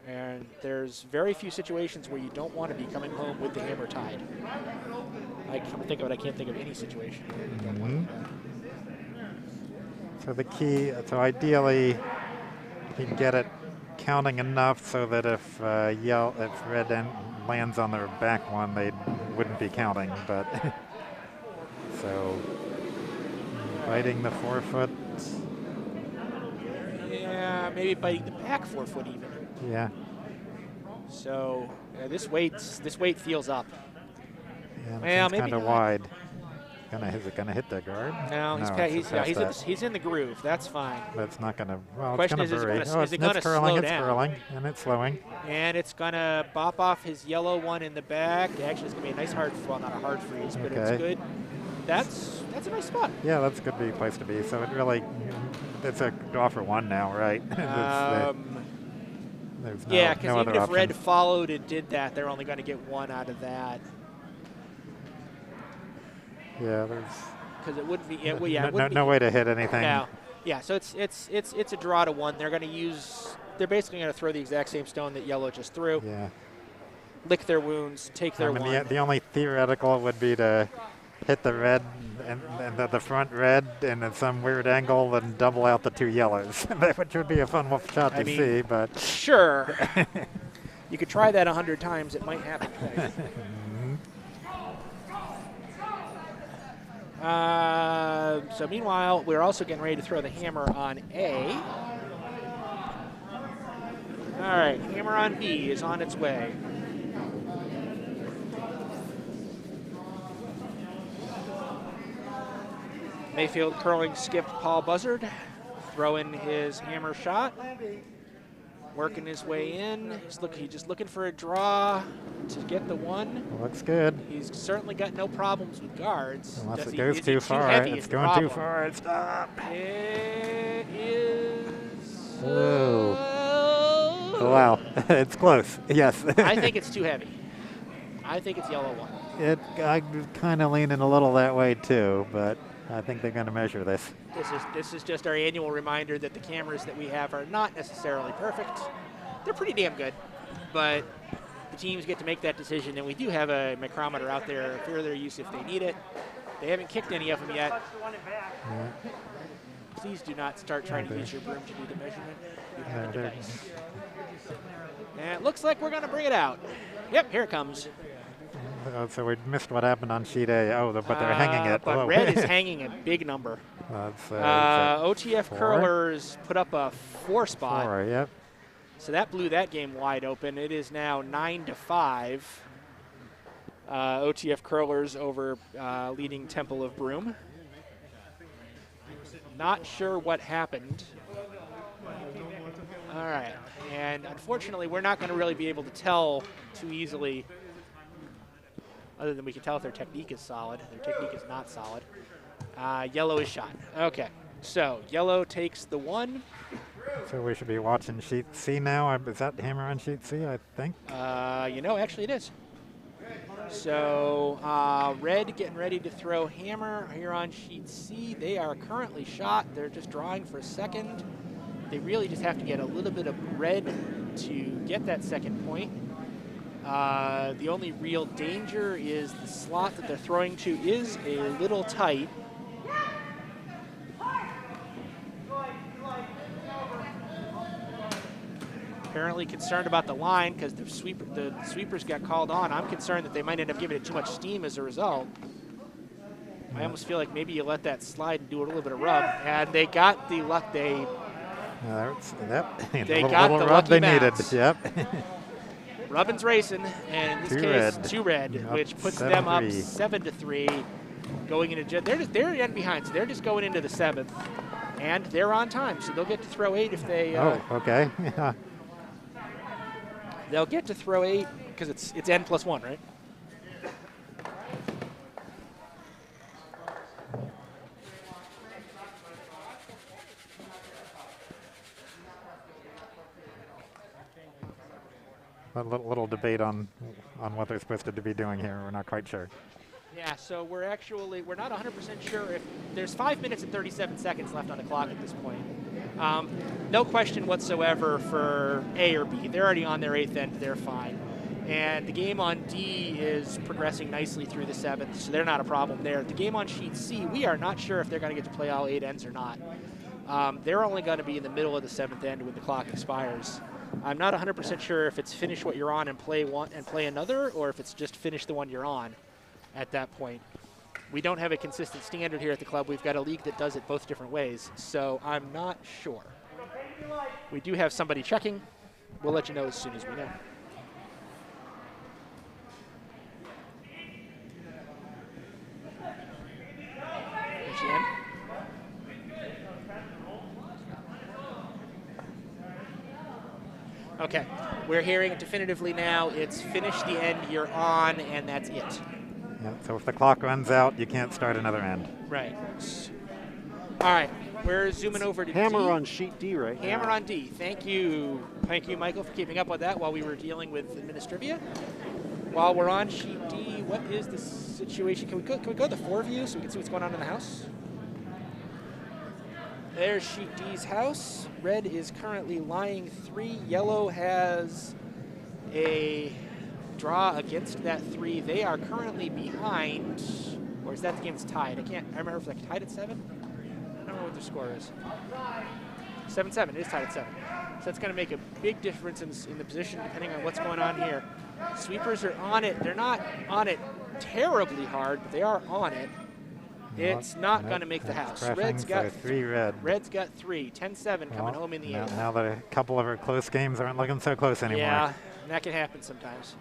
And there's very few situations where you don't want to be coming home with the hammer tied. I can't think of any situation where you don't want to. So the key, so ideally, you can get it counting enough so that if red lands on their back one, they wouldn't be counting. But so biting the 4-foot. Yeah, maybe biting the back 4-foot even. Yeah. So this weight feels up. Yeah, well, maybe kind of wide. Is it gonna hit the guard? No, he's in the groove. That's fine. But it's not gonna. Well, question it's gonna is it gonna curling, slow it's down? curling, and it's slowing. And it's gonna bop off his yellow one in the back. Actually, it's gonna be a nice hard, well, not a hard freeze, but it's good. That's a nice spot. Yeah, that's a good place to be. So it really, it's a draw for one now, right? There's yeah, because no even other if red option. followed and did that, they're only going to get one out of that. Yeah, there's because it wouldn't be. Well, yeah, it no wouldn't be, way to hit anything. No. Yeah, so it's a draw to 1. They're going to use. They're basically going to throw the exact same stone that yellow just threw. Yeah. Lick their wounds, take their 1. The only theoretical would be to hit the red and the front red and at some weird angle and double out the 2 yellows, which would be a fun shot to see. But sure, you could try that 100 times. It might happen twice. So meanwhile, we're also getting ready to throw the hammer on A. All right, hammer on B is on its way. Mayfield curling skipped Paul Buzzard, throwing his hammer shot, working his way in. He's just looking for a draw to get the 1. Looks good. He's certainly got no problems with guards. Unless it goes too far. It's going too far. Stop. It is. Whoa. Oh, wow. It's close. Yes. I think it's too heavy. I think it's yellow 1. I'm kind of leaning a little that way too, but I think they're going to measure this. This is just our annual reminder that the cameras that we have are not necessarily perfect. They're pretty damn good, but the teams get to make that decision, and we do have a micrometer out there for their use if they need it. They haven't kicked any of them yet. Yeah. Please do not start trying to use your broom to do the measurement. You have a device. And it looks like we're going to bring it out. Yep, here it comes. So we missed what happened on sheet A. Oh, but they're hanging it. But red is hanging a big number. OTF 4? Curlers put up a 4 spot. 4, yep. So that blew that game wide open. It is now 9-5. OTF Curlers over leading Temple of Broom. Not sure what happened. All right. And unfortunately, we're not going to really be able to tell too easily, other than we can tell if their technique is solid. Their technique is not solid. Yellow is shot. Okay. So yellow takes the 1. So we should be watching sheet C now. Is that hammer on sheet C, I think? Actually it is. So red getting ready to throw hammer here on sheet C. They are currently shot. They're just drawing for a second. They really just have to get a little bit of red to get that second point. The only real danger is the slot that they're throwing to is a little tight. Apparently concerned about the line because the sweepers got called on. I'm concerned that they might end up giving it too much steam as a result. I almost feel like maybe you let that slide and do a little bit of rub. And they got the luck. They got the rub lucky they needed. bounce. Yep. Rubbin's racing, and in this case, 2 red, Yep. which puts 7-3. them up 7-3. Going into they're end behind, so they're just going into the 7th, and they're on time, so they'll get to throw 8 if they. Okay. They'll get to throw 8 because it's N+1, right? A little debate on what they're supposed to be doing here. We're not quite sure. Yeah, so we're not 100% sure if there's 5 minutes and 37 seconds left on the clock at this point. No question whatsoever for A or B. They're already on their 8th end. They're fine. And the game on D is progressing nicely through the 7th, so they're not a problem there. The game on sheet C, we are not sure if they're going to get to play all 8 ends or not. They're only going to be in the middle of the 7th end when the clock expires. I'm not 100% sure if it's finish what you're on and play one and play another, or if it's just finish the one you're on at that point. We don't have a consistent standard here at the club. We've got a league that does it both different ways, so I'm not sure. We do have somebody checking. We'll let you know as soon as we know. There's the end. Okay, we're hearing it definitively now. It's finish the end you're on, and that's it. Yeah, so if the clock runs out, you can't start another end. Right. All right, we're zooming over to hammer D. on sheet D right now. Hammer on D. Thank you, Michael, for keeping up with that while we were dealing with Administrivia. while we're on sheet D, what is the situation? Can we go to the 4 view so we can see what's going on in the house? There's sheet D's house. Red is currently lying 3. Yellow has a draw against that 3. They are currently behind, or is that the game's tied? I remember if they're tied at 7. I don't know what their score is. 7-7. It is tied at 7. So that's going to make a big difference in the position depending on what's going on here. Sweepers are on it. They're not on it terribly hard, but they are on it. It's not going to make the house. Red's got 3 red. Red's got 3. 10-7 coming home in the 8th. Now that a couple of our close games aren't looking so close anymore. Yeah, that can happen sometimes.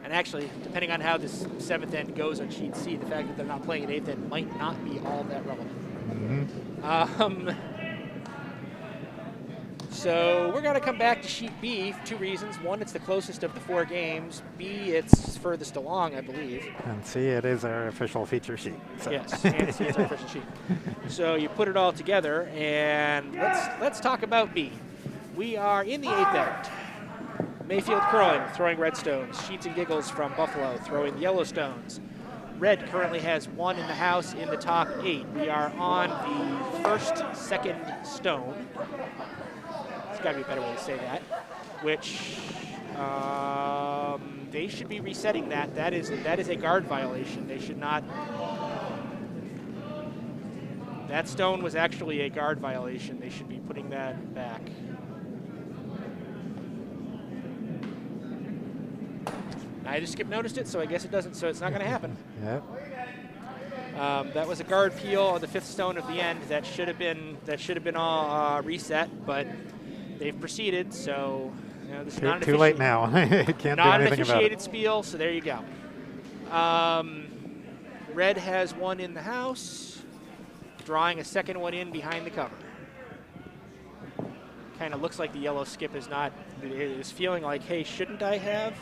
And actually, depending on how this 7th end goes on sheet C, the fact that they're not playing an 8th end might not be all that relevant. So we're going to come back to sheet B for 2 reasons. One, it's the closest of the 4 games. B, it's furthest along, I believe. And C, it is our official feature sheet. So. Yes, and C, it's our official sheet. So you put it all together, and let's talk about B. We are in the 8th end. Mayfield curling, throwing red stones. Sheets and Giggles from Buffalo throwing yellow stones. Red currently has 1 in the house in the top 8. We are on the 1st, 2nd stone. There's got to be a better way to say that. Which they should be resetting that. That is a guard violation. They should not. That stone was actually a guard violation. They should be putting that back. I just noticed it, so I guess it doesn't. So it's not going to happen. Yep. That was a guard peel on the 5th stone of the end. That should have been all reset, but they've proceeded. So this is not too late now. Can't do anything about it. Not an officiated spiel. So there you go. Red has 1 in the house, drawing a 2nd one in behind the cover. Kind of looks like the yellow skip is feeling like, hey, shouldn't I have?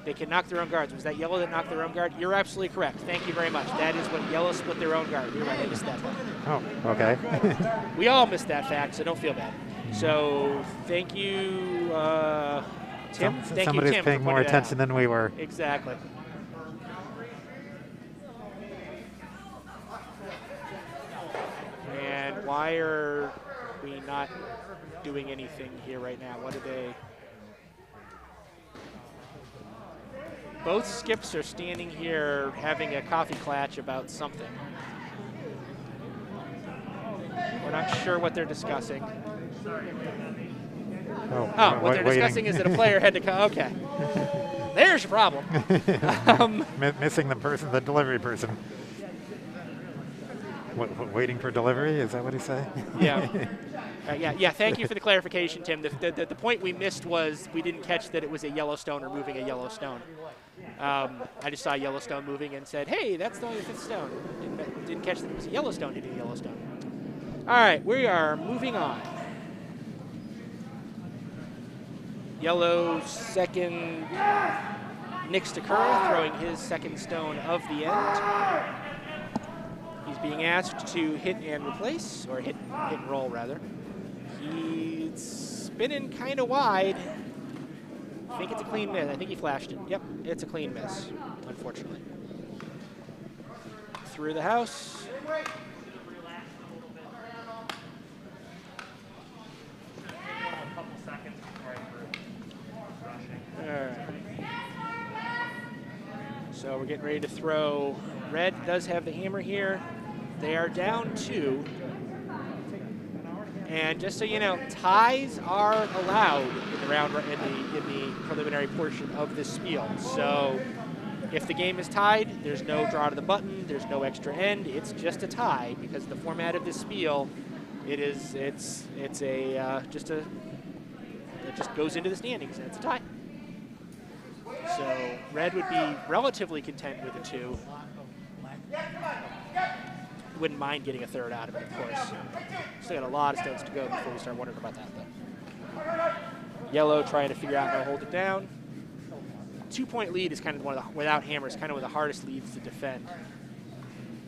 They can knock their own guards. Was that yellow that knocked their own guard? You're absolutely correct. Thank you very much. That is what yellow split their own guard. You're right. I missed that part. Oh, okay. We all missed that fact, so don't feel bad. So thank you, Tim. Somebody's Tim, paying more attention than we were. Exactly. And why are we not doing anything here right now? What are they? Both skips are standing here having a coffee clatch about something. We're not sure what they're discussing. What they're discussing is that a player had to come. Okay. There's your problem. Missing the delivery person. Waiting for delivery? Is that what he said? Yeah. Yeah. Thank you for the clarification, Tim. The point we missed was we didn't catch that it was a yellow stone or moving a yellow stone. I just saw a yellow stone moving and said, hey, that's the 5th stone. Didn't catch that it was a yellow stone hitting a yellow stone. All right, we are moving on. Yellow 2nd, Nick Stachura throwing his 2nd stone of the end. He's being asked to hit and replace, or hit and roll rather. He's spinning kind of wide. I think it's a clean miss. I think he flashed it. Yep, it's a clean miss, unfortunately. Through the house. All right. So we're getting ready to throw. Red does have the hammer here. They are down 2. And just so you know, ties are allowed in the round in the preliminary portion of this spiel. So if the game is tied, there's no draw to the button, there's no extra end. It's just a tie because the format of this spiel, it just goes into the standings and it's a tie. So red would be relatively content with a 2. Wouldn't mind getting a 3rd out of it, of course. Still got a lot of stones to go before we start wondering about that, though. Yellow trying to figure out how to hold it down. 2-point lead is kind of one of the, without hammers, kind of one of the hardest leads to defend.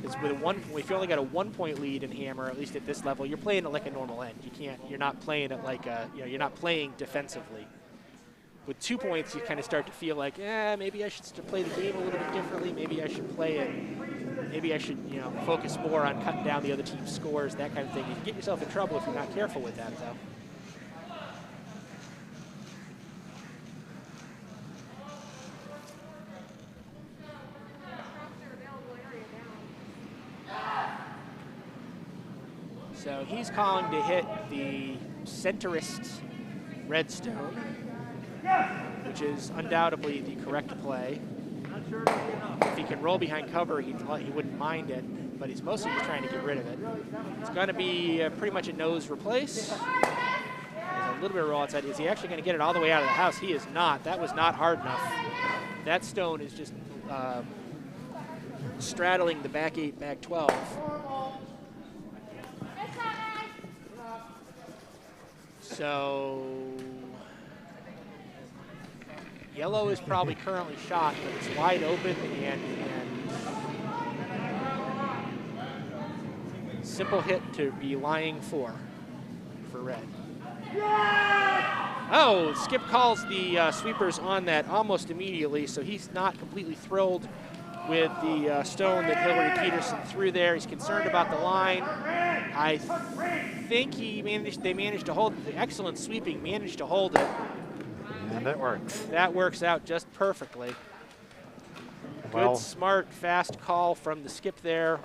Because with if you only got a 1-point lead in hammer, at least at this level, you're playing it like a normal end. You're not playing it like you're not playing defensively. with 2 points, you kind of start to feel like, maybe I should play the game a little bit differently. Maybe I should play it. Maybe I should, focus more on cutting down the other team's scores, that kind of thing. You can get yourself in trouble if you're not careful with that, though. So he's calling to hit the centerist redstone, which is undoubtedly the correct play. If he can roll behind cover, he wouldn't mind it, but he's mostly just trying to get rid of it. It's going to be pretty much a nose replace. There's a little bit of roll outside. Is he actually going to get it all the way out of the house? He is not. That was not hard enough. That stone is just straddling the back 8, back 12. So yellow is probably currently shot, but it's wide open and simple hit to be lying for red. Oh, Skip calls the sweepers on that almost immediately, so he's not completely thrilled with the stone that Hilary Peterson threw there. He's concerned about the line. I think they managed to hold the excellent sweeping, managed to hold it. And it works. That works out just perfectly. Well, good, smart, fast call from the Skip there.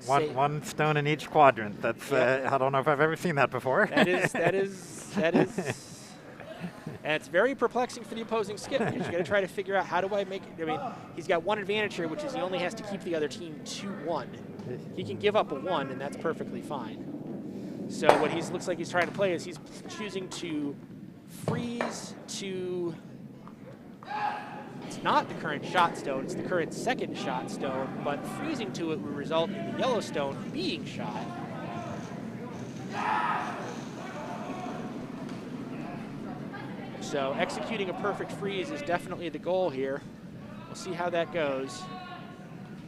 One stone in each quadrant. That's I don't know if I've ever seen that before. That is. And it's very perplexing for the opposing Skip because you got to try to figure out how do I make it. I mean, he's got one advantage here, which is he only has to keep the other team 2-1. He can give up a 1, and that's perfectly fine. So what looks like he's trying to play is he's choosing to freeze to. It's not the current shot stone, it's the current second shot stone, but freezing to it will result in the yellow stone being shot. So executing a perfect freeze is definitely the goal here. We'll see how that goes.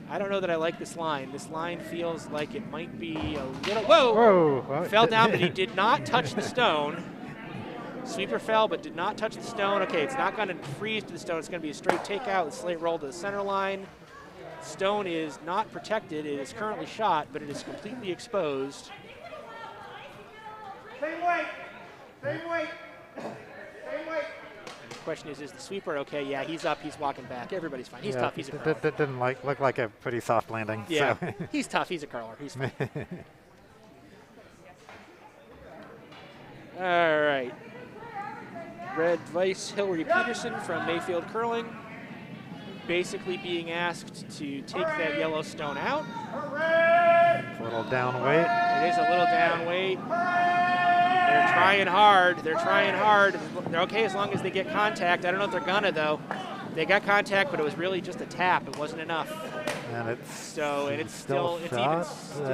I don't know that I like this line. This line feels like it might be a little, whoa! Fell down, but he did not touch the stone. Sweeper fell, but did not touch the stone. Okay, it's not going to freeze to the stone. It's going to be a straight takeout with slate roll to the center line. Stone is not protected. It is currently shot, but it is completely exposed. Same weight. Same weight. Same weight. And the question is the sweeper okay? Yeah, he's up. He's walking back. Everybody's fine. He's tough. He's a curler. That didn't look like a pretty soft landing. Yeah, so. He's tough. He's a curler. He's fine. All right. Red Vice Hilary Peterson from Mayfield Curling, basically being asked to take that yellow stone out. It's a little down weight. It is a little down weight. They're trying hard. They're trying hard. They're okay as long as they get contact. I don't know if they're gonna though. They got contact, but it was really just a tap. It wasn't enough. And it's still shot. even still.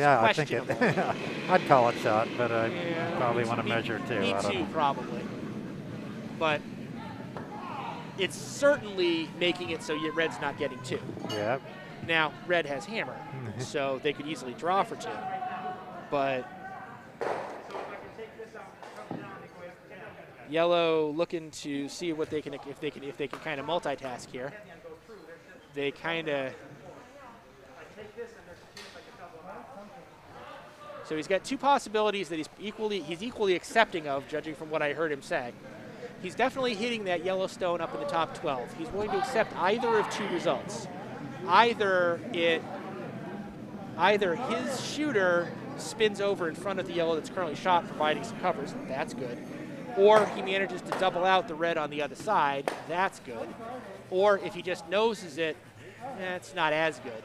I think it. I'd call it shot, but I probably want to measure too. Me too, probably. But it's certainly making it so red's not getting 2. Yep. Now red has hammer, so they could easily draw for 2. But yellow looking to see what they can if they can kind of multitask here. They kind of. So he's got 2 possibilities that he's equally accepting of, judging from what I heard him say. He's definitely hitting that yellow stone up in the top 12. He's willing to accept either of 2 results. Either his shooter spins over in front of the yellow that's currently shot, providing some covers. That's good. Or he manages to double out the red on the other side. That's good. Or if he just noses it, it's not as good.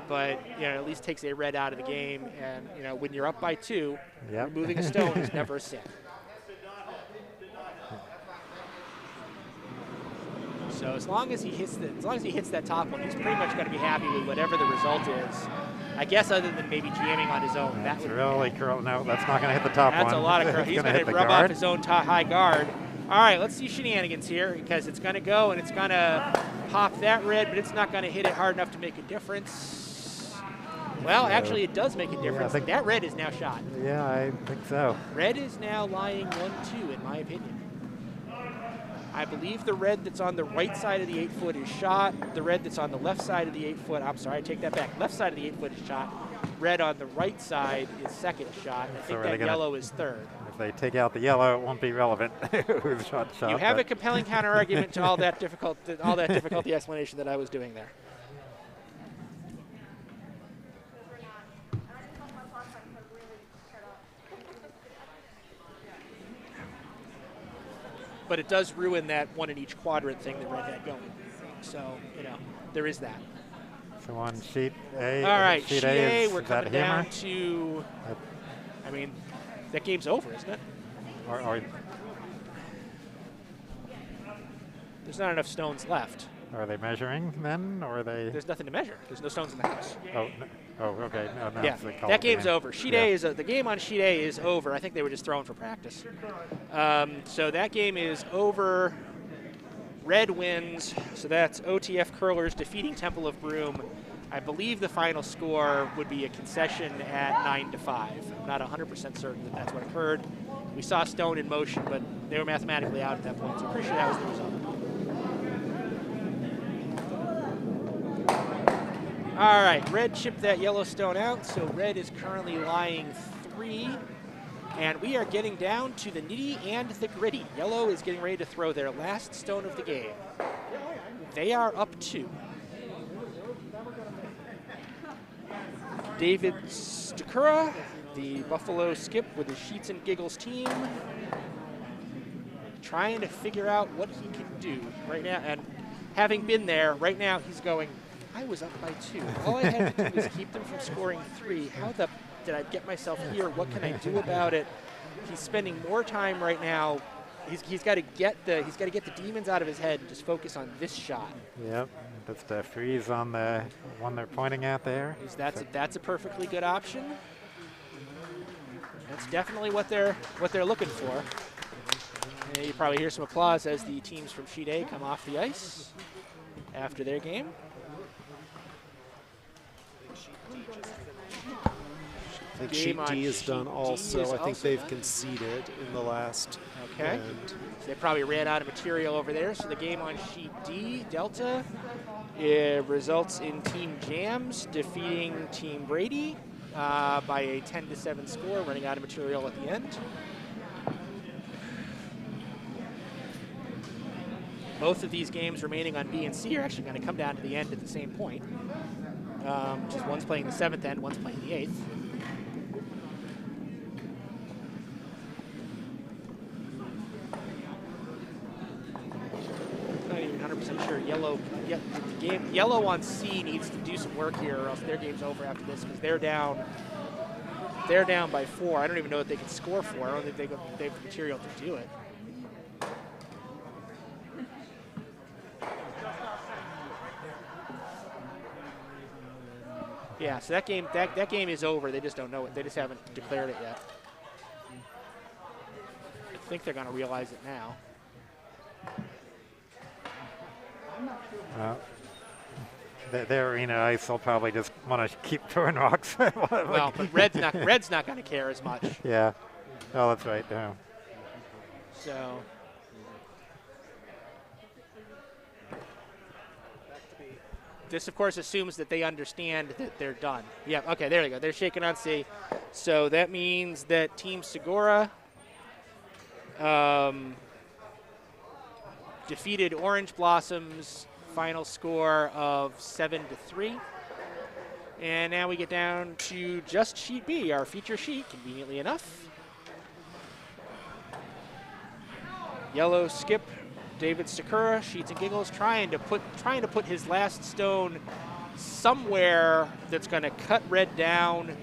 But at least takes a red out of the game. And when you're up by 2, removing a stone is never a sin. So as long as he hits that top one, he's pretty much going to be happy with whatever the result is. I guess other than maybe jamming on his own. That's really curl. No, that's not going to hit the top one. That's a lot of curl. He's going to rub off his own high guard. All right, let's see shenanigans here because it's going to go and it's going to pop that red, but it's not going to hit it hard enough to make a difference. Well, actually, it does make a difference. think that red is now shot. Yeah, I think so. Red is now lying 1-2, in my opinion. I believe the red that's on the right side of the 8-foot is shot. The red that's on the left side of the 8-foot, I'm sorry, I take that back. Left side of the 8-foot is shot. Red on the right side is second shot. I think that yellow is third. If they take out the yellow, it won't be relevant who's shot. You have a compelling counter argument to all that difficulty explanation that I was doing there. But it does ruin that one in each quadrant thing that red had going. So, there is that. So on sheet A. All right, sheet A, is we're coming down to, I mean, that game's over, isn't it? Or there's not enough stones left. are they measuring then, or are they? There's nothing to measure. There's no stones in the house. Oh, okay. No, yeah, that game's over. Sheet A is the game on sheet A is over. I think they were just throwing for practice. So that game is over. Red wins. So that's OTF Curlers defeating Temple of Broom. I believe the final score would be a concession at 9-5. I'm not 100% certain that that's what occurred. We saw Stone in motion, but they were mathematically out at that point, so I'm pretty sure that was the result. All right, red chipped that yellow stone out, so red is currently lying 3. And we are getting down to the nitty and the gritty. Yellow is getting ready to throw their last stone of the game. They are up 2. David Stachura, the Buffalo skip with his Sheets and Giggles team, trying to figure out what he can do right now. And having been there, right now he's going, I was up by 2. All I had to do was keep them from scoring 3. How the did I get myself here? What can I do about it? He's spending more time right now. He's got to get the demons out of his head and just focus on this shot. Yep, that's the freeze on the one they're pointing at there. That's a perfectly good option. That's definitely what they're looking for. And you probably hear some applause as the teams from Sheet A come off the ice after their game. I think Sheet D is done also. I think they've conceded in the last round. So they probably ran out of material over there. So the game on Sheet D, Delta, results in Team Jams defeating Team Brady by a 10-7 score, running out of material at the end. Both of these games remaining on B and C are actually going to come down to the end at the same point. Just one's playing the 7th end, one's playing the 8th. Not even 100% sure. Yellow on C needs to do some work here, or else their game's over after this because they're down by 4. I don't even know if they can score 4. I don't think they have the material to do it. Yeah, so that game is over. They just don't know it. They just haven't declared it yet. I think they're going to realize it now. The arena ice will probably just want to keep throwing rocks. Well, but red's not going to care as much. Yeah. Oh, that's right. Yeah. So. This, of course, assumes that they understand that they're done. Yeah, okay, there you go. They're shaking on C. So that means that Team Segovia defeated Orange Blossoms, final score of 7-3. And now we get down to just Sheet B, our feature sheet, conveniently enough. Yellow skip. David Stachura, Sheets and Giggles, trying to put his last stone somewhere that's going to cut red down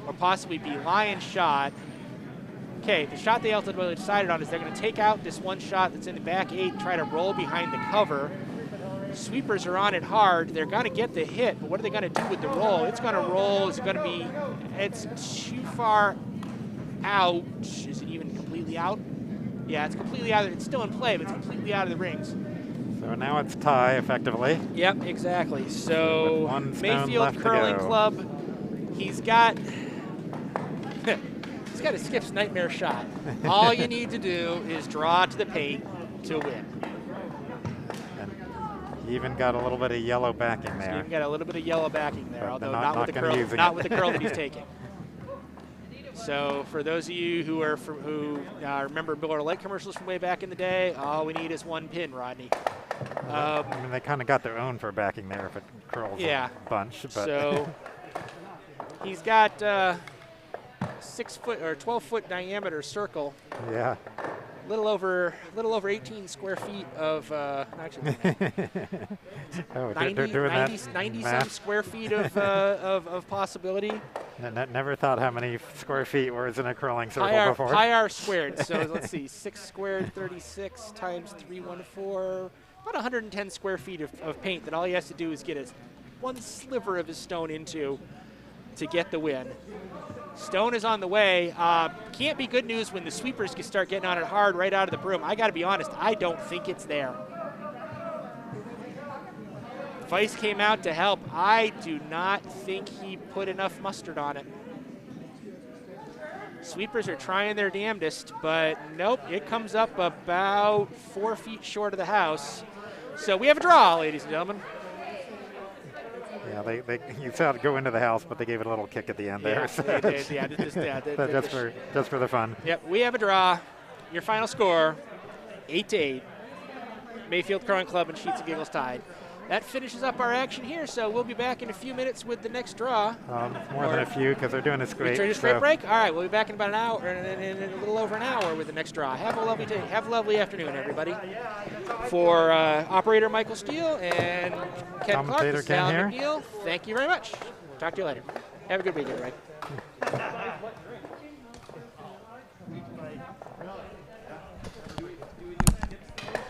or possibly be line shot. Okay, the shot they ultimately decided on is they're going to take out this one shot that's in the back 8 and try to roll behind the cover. Sweepers are on it hard. They're going to get the hit, but what are they going to do with the roll? It's going to roll. It's too far out. Is it even completely out? Yeah, it's completely out. It's still in play, but it's completely out of the rings. So now it's tie, effectively. Yep, exactly. So Mayfield Curling Club He's got he's got a Skip's nightmare shot. All you need to do is draw to the paint to win. And he even got a little bit of yellow backing there. Even got a little bit of yellow backing there, But although not with the gonna curl, use it. not with the curl that he's taking. So for those of you who are remember Miller Lite commercials from way back in the day, all we need is one pin, Rodney. I mean, they kind of got their own for backing there if it curls a bunch. But So he's got 6 foot or 12 foot diameter circle. Yeah. Little over 18 square feet of actually Oh, 90 some square feet of possibility. Never thought how many square feet was in a curling circle before. Pi r squared. So let's see, 6 squared, 36 times 314, about 110 square feet of paint that all he has to do is get one sliver of his stone into to get the win. Stone is on the way. Can't be good news when the sweepers can start getting on it hard right out of the broom. I got to be honest, I don't think it's there. Vice came out to help. I do not think he put enough mustard on it. Sweepers are trying their damnedest, but nope, it comes up about 4 feet short of the house. So we have a draw, ladies and gentlemen. Yeah, you saw it go into the house, but they gave it a little kick at the end there. They did. Yeah, just for the fun. Yep, we have a draw. Your final score, 8-8. Mayfield Curling Club and Sheets and Giggles tied. That finishes up our action here, so we'll be back in a few minutes with the next draw. More than a few, because they're doing a scrape. Doing a scrape break? All right, we'll be back in about an hour, in a little over an hour with the next draw. Have a lovely day. Have a lovely afternoon, everybody. For operator Michael Steele and Ken Clark, this is Alan McNeil. Thank you very much. Talk to you later. Have a good weekend, everybody.